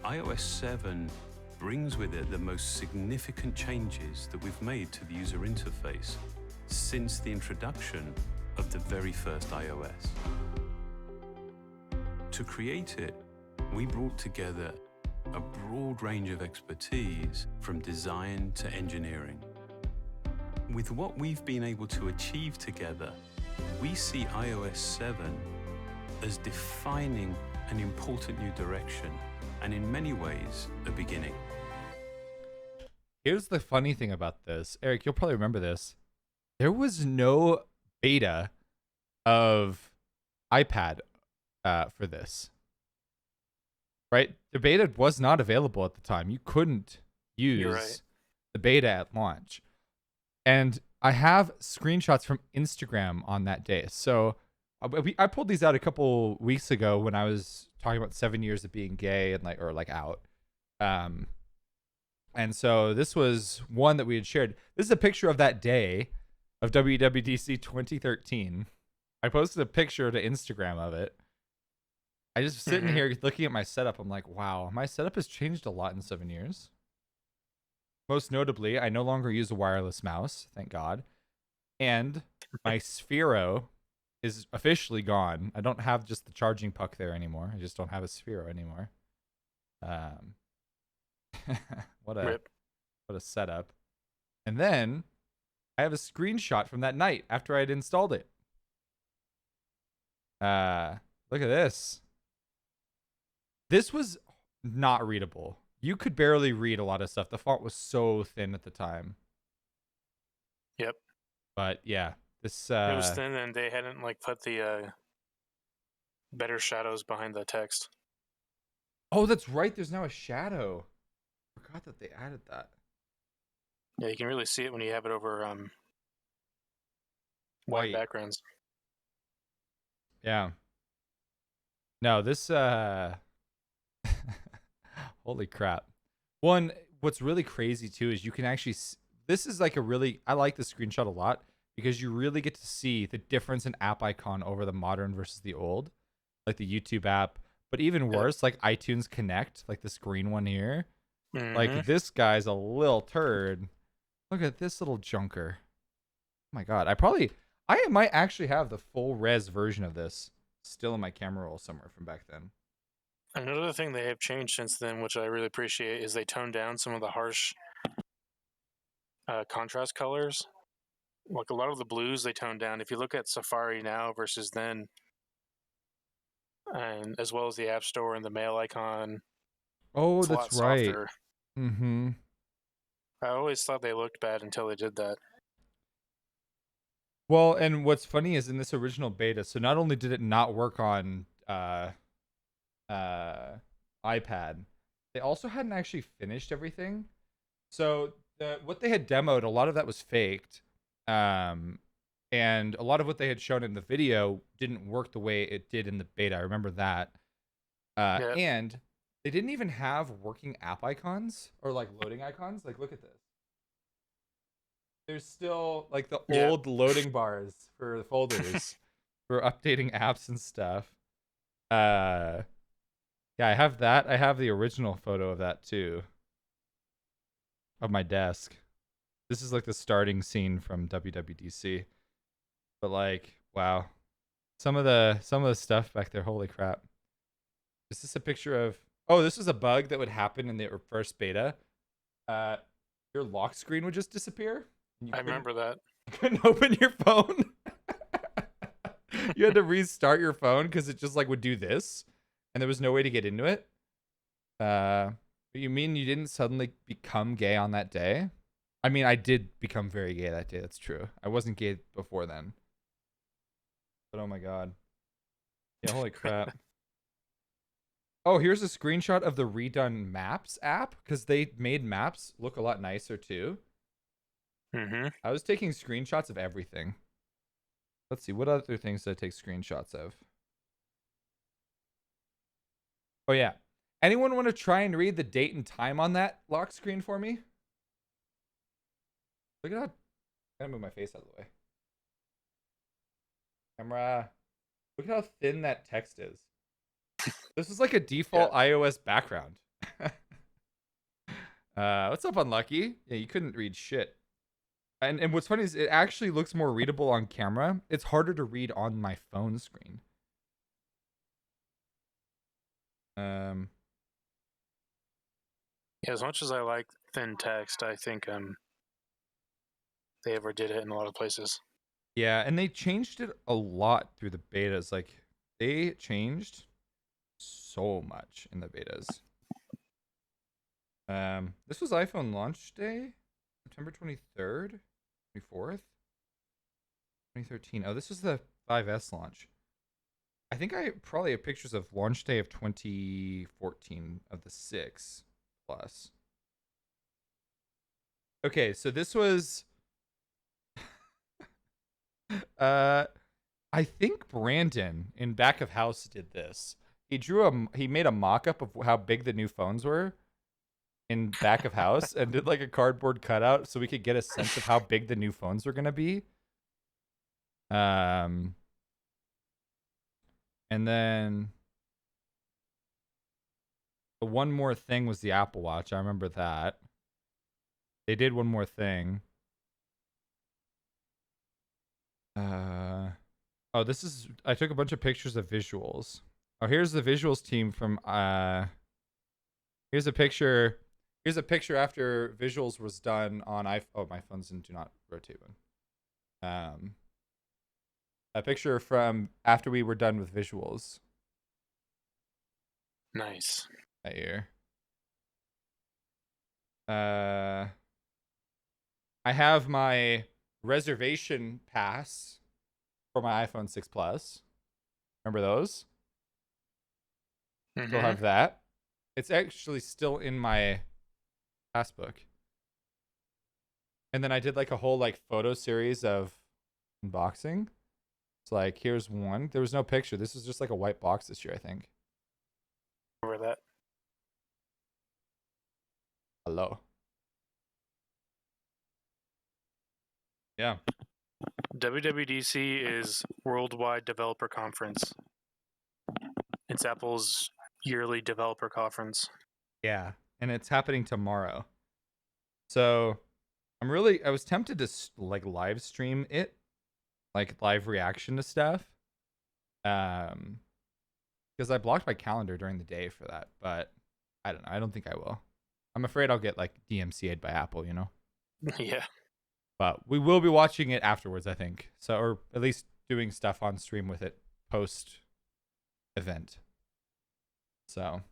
iOS 7 brings with it the most significant changes that we've made to the user interface since the introduction of the very first iOS. To create it, we brought together a broad range of expertise from design to engineering. With what we've been able to achieve together, we see iOS 7 as defining an important new direction and in many ways a beginning. Here's the funny thing about this. Eric, you'll probably remember this. There was no beta of iPad for this. Right? The beta was not available at the time. You couldn't use the beta at launch. And I have screenshots from Instagram on that day. So I pulled these out a couple weeks ago when I was talking about 7 years of being gay and out. And so this was one that we had shared. This is a picture of that day of WWDC 2013. I posted a picture to Instagram of it. I just sitting here looking at my setup. I'm like, wow, my setup has changed a lot in 7 years. Most notably, I no longer use a wireless mouse, thank God. And my Sphero is officially gone. I don't have just the charging puck there anymore. I just don't have a Sphero anymore. What a setup. And then I have a screenshot from that night after I'd installed it. Look at this. This was not readable. You could barely read a lot of stuff. The font was so thin at the time. Yep. But yeah, this it was thin, and they hadn't put the better shadows behind the text. Oh, that's right. There's now a shadow. Forgot that they added that. Yeah, you can really see it when you have it over white backgrounds. Yeah. No, this holy crap. What's really crazy too is you can actually this is I like this screenshot a lot because you really get to see the difference in app icon over the modern versus the old, like the YouTube app, but even worse, like iTunes Connect, like this green one here. Like this guy's a little turd. Look at this little junker. Oh my God. I might actually have the full res version of this still in my camera roll somewhere from back then. Another thing they have changed since then, which I really appreciate, is they toned down some of the harsh contrast colors. Like a lot of the blues, they toned down. If you look at Safari now versus then, and as well as the App Store and the mail icon. Oh, that's right. Softer. Mm-hmm. I always thought they looked bad until they did that. Well, and what's funny is in this original beta, so not only did it not work on iPad, they also hadn't actually finished everything. So what they had demoed, a lot of that was faked. And a lot of what they had shown in the video didn't work the way it did in the beta. I remember that. And they didn't even have working app icons or like loading icons. Like, look at this. There's still like the old loading bars for the folders for updating apps and stuff. Yeah, I have that. I have the original photo of that too. Of my desk. This is like the starting scene from WWDC. But like, wow. Some of the stuff back there, holy crap. Is this a picture of this is a bug that would happen in the first beta. Your lock screen would just disappear. I remember that. You couldn't open your phone. You had to restart your phone because it just like would do this, and there was no way to get into it. You mean you didn't suddenly become gay on that day? I mean, I did become very gay that day. That's true. I wasn't gay before then. But oh my god. Yeah, holy crap. Oh, here's a screenshot of the redone Maps app because they made Maps look a lot nicer too. I was taking screenshots of everything. Let's see, what other things did I take screenshots of? Oh yeah. Anyone want to try and read the date and time on that lock screen for me? Look at how... I gotta move my face out of the way. Camera. Look at how thin that text is. This is like a default iOS background. What's up, Unlucky? Yeah, you couldn't read shit. And what's funny is it actually looks more readable on camera. It's harder to read on my phone screen. Yeah, as much as I like thin text, I think they overdid it in a lot of places. Yeah, and they changed it a lot through the betas. Like, they changed so much in the betas. This was iPhone launch day, September 23rd, 24th, 2013. Oh, this was the 5S launch. I think I probably have pictures of launch day of 2014 of the 6 Plus. Okay, so this was... I think Brandon in Back of House did this. He made a mock-up of how big the new phones were in Back of House and did like a cardboard cutout so we could get a sense of how big the new phones were gonna be. And then the one more thing was the Apple Watch. I remember that. They did one more thing. Oh, this is... I took a bunch of pictures of visuals. Oh, here's the visuals team from... Here's a picture... Here's a picture after visuals was done on Oh, my phone's in do not rotate one. A picture from after we were done with visuals. Nice. That year. I have my reservation pass for my iPhone 6 Plus. Remember those? Still have that. It's actually still in my passbook. And then I did like a whole like photo series of unboxing. It's like, here's one. There was no picture. This is just like a white box this year, I think. Remember that? Hello. Yeah. WWDC is Worldwide Developer Conference. It's Apple's yearly developer conference. Yeah, and it's happening tomorrow. So I was tempted to like live stream it, like live reaction to stuff. Because I blocked my calendar during the day for that, but I don't know. I don't think I will. I'm afraid I'll get like DMCA'd by Apple, you know? Yeah. But we will be watching it afterwards, I think. So, or at least doing stuff on stream with it post event. So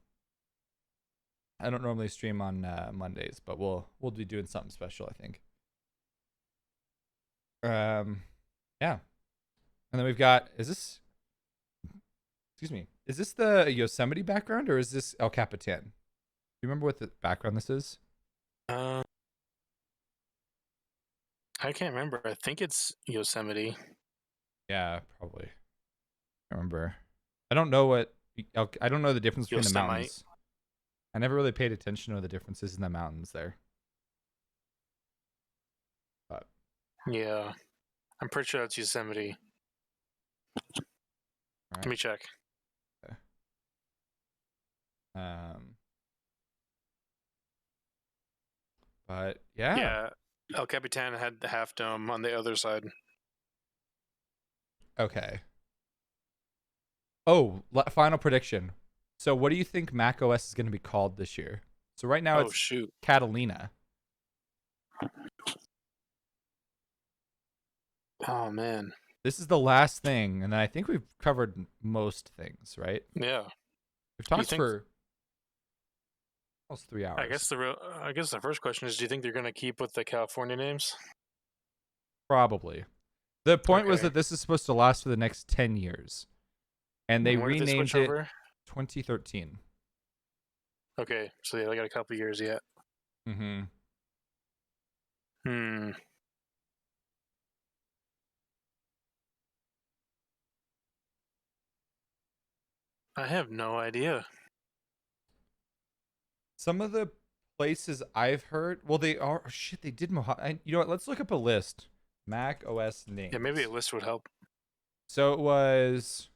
I don't normally stream on Mondays, but we'll be doing something special, I think. Yeah. And then we've got, is this the Yosemite background or is this El Capitan? you remember what the background this is? I can't remember. I think it's Yosemite. Yeah, probably. I remember. I don't know what. I don't know the difference between the Yosemite. mountains. I never really paid attention to the differences in the mountains there. But Yeah, I'm pretty sure it's Yosemite. Let me check. Okay. But yeah. Yeah, El Capitan had the half dome on the other side. Okay. Oh, final prediction. So, what do you think Mac OS is going to be called this year? So right now it's shoot. Catalina. Oh man. This is the last thing, and I think we've covered most things, right? Yeah. We've talked for almost 3 hours. I guess the first question is, do you think they're going to keep with the California names? Probably. The point was that this is supposed to last for the next 10 years. And they When did renamed switch it over? 2013. Okay, so they got a couple years yet. Mm-hmm. I have no idea. Some of the places I've heard, well, they are shit. They did Mojave. You know what? Let's look up a list. Mac OS names. Yeah, maybe a list would help. So it was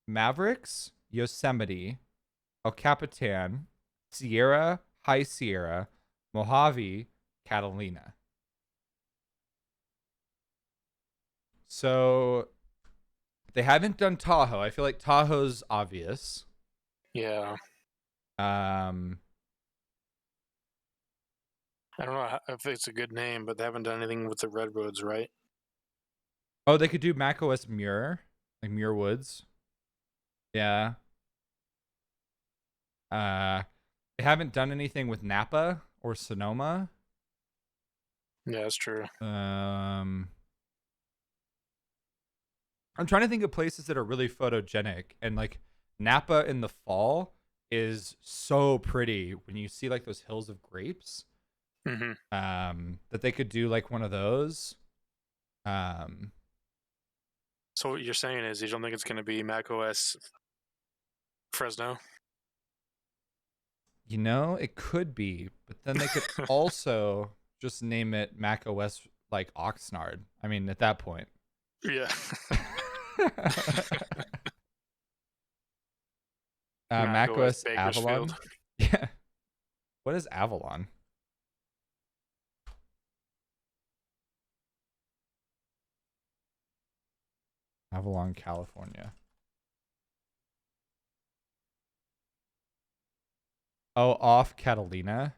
Mavericks, Yosemite, El Capitan, Sierra, High Sierra, Mojave, Catalina. So they haven't done Tahoe. I feel like Tahoe's obvious. Yeah. I don't know if it's a good name, but they haven't done anything with the redwoods, right? Oh, they could do macOS Muir, like Muir Woods. Yeah. They haven't done anything with Napa or Sonoma. Yeah, that's true. I'm trying to think of places that are really photogenic, and like Napa in the fall is so pretty when you see like those hills of grapes. Mm-hmm. That they could do like one of those. So what you're saying is you don't think it's going to be macOS Fresno? You know, it could be, but then they could also just name it macOS like Oxnard. I mean, at that point. Yeah. macOS Avalon. Bakersfield. Yeah. What is Avalon? Avalon, California. Oh, off Catalina.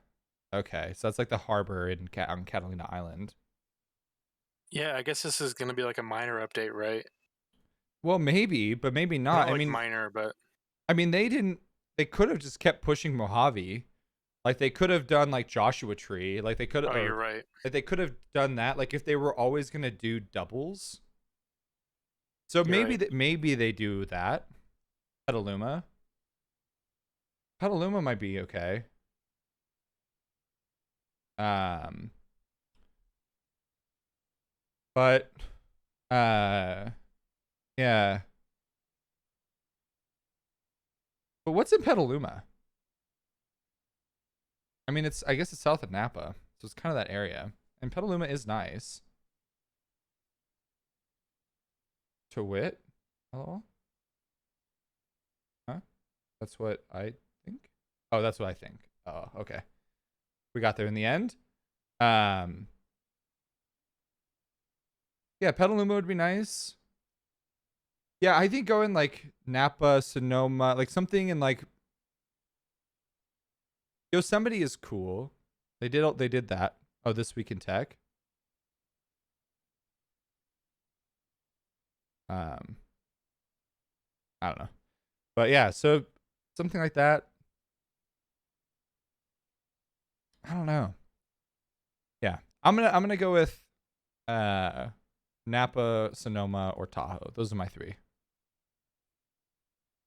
Okay, so that's like the harbor on Catalina Island. Yeah, I guess this is going to be like a minor update, right? Well, maybe, but maybe not. Not I like mean, minor, but I mean, they could have just kept pushing Mojave. Like they could have done like Joshua Tree. Like they could have. Oh, you're right. Like they could have done that. Like if they were always gonna do doubles. So maybe they do that. Petaluma. Petaluma might be okay. But yeah. But what's in Petaluma? I mean, I guess it's south of Napa, so it's kind of that area. And Petaluma is nice. To wit? Hello? Huh? That's what I think? Oh, that's what I think. Oh, okay. We got there in the end. Yeah, Petaluma would be nice. Yeah, I think going like Napa, Sonoma, like something in like Yosemite is cool. They did that. Oh, This Week in Tech. I don't know. But yeah, so something like that. I don't know. Yeah. I'm gonna go with Napa, Sonoma, or Tahoe. Those are my three.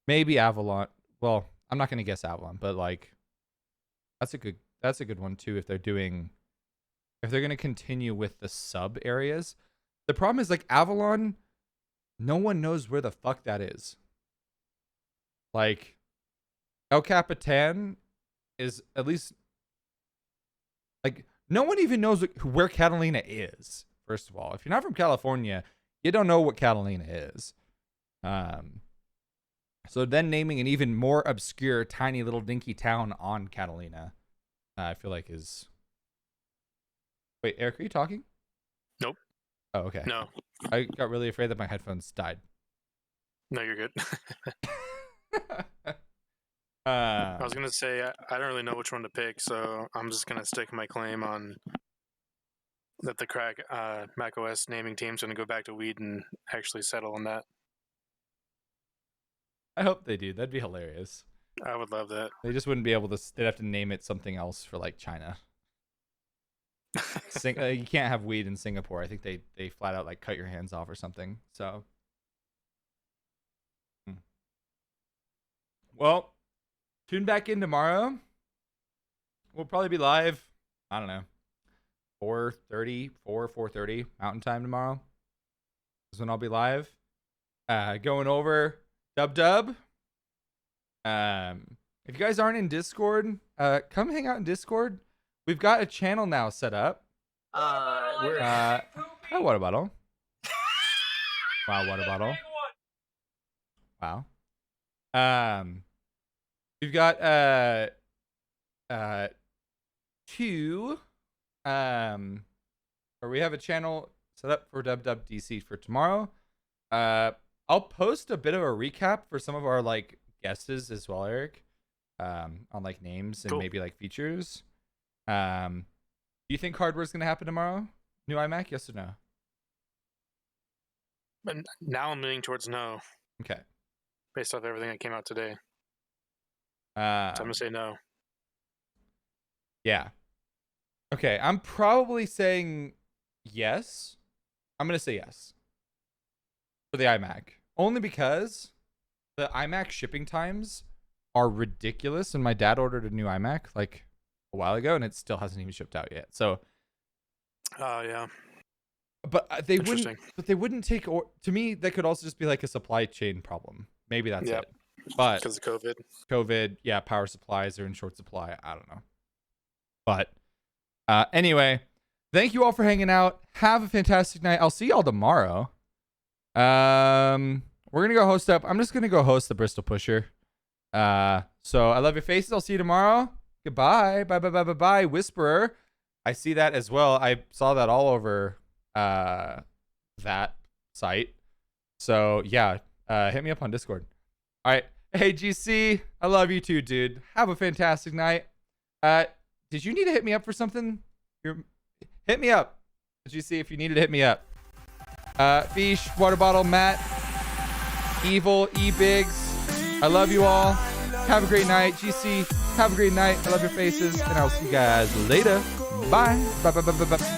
Maybe Avalon. Well, I'm not gonna guess Avalon, but like That's a good one too. If they're going to continue with the sub areas, the problem is like Avalon, no one knows where the fuck that is. Like El Capitan is at least like no one even knows where Catalina is. First of all, if you're not from California, you don't know what Catalina is. So then naming an even more obscure, tiny little dinky town on Catalina, I feel like is. Wait, Eric, are you talking? Nope. Oh, okay. No. I got really afraid that my headphones died. No, you're good. I was gonna say I don't really know which one to pick, so I'm just gonna stick my claim on that the crack macOS naming team's gonna go back to weed and actually settle on that. I hope they do. That'd be hilarious. I would love that. They just wouldn't be able to. They'd have to name it something else for like China. You can't have weed in Singapore. I think they flat out like cut your hands off or something. So, well, tune back in tomorrow. We'll probably be live. I don't know, 4:30 Mountain Time tomorrow is when I'll be live. Going over Dub. If you guys aren't in Discord, come hang out in Discord. We've got a channel now set up. Hi, water bottle. Wow, water bottle. Wow. We've got two or we have a channel set up for Dub DC for tomorrow. I'll post a bit of a recap for some of our like guesses as well, Eric. On like names and maybe like features. Do you think hardware's gonna happen tomorrow? New iMac, yes or no? But now I'm leaning towards no. Okay. Based off everything that came out today. So I'm gonna say no. Yeah. Okay, I'm probably saying yes. I'm gonna say yes for the iMac, only because the iMac shipping times are ridiculous, and my dad ordered a new iMac like a while ago, and it still hasn't even shipped out yet. So, yeah. But they wouldn't. But they wouldn't take. To me, that could also just be like a supply chain problem. Maybe that's it. But because of COVID, yeah, power supplies are in short supply. I don't know. But anyway, thank you all for hanging out. Have a fantastic night. I'll see y'all tomorrow. We're gonna go host up. I'm just gonna go host the Bristol Pusher. So I love your faces. I'll see you tomorrow. Goodbye. Bye. Whisperer. I see that as well. I saw that all over that site. So yeah, hit me up on Discord. All right. Hey GC, I love you too, dude. Have a fantastic night. Did you need to hit me up for something? Hit me up. GC, if you needed to hit me up. Fish, water bottle, Matt, Evil, E-Bigs. I love you all. Have a great night. GC, have a great night. I love your faces. And I'll see you guys later. Bye. Bye.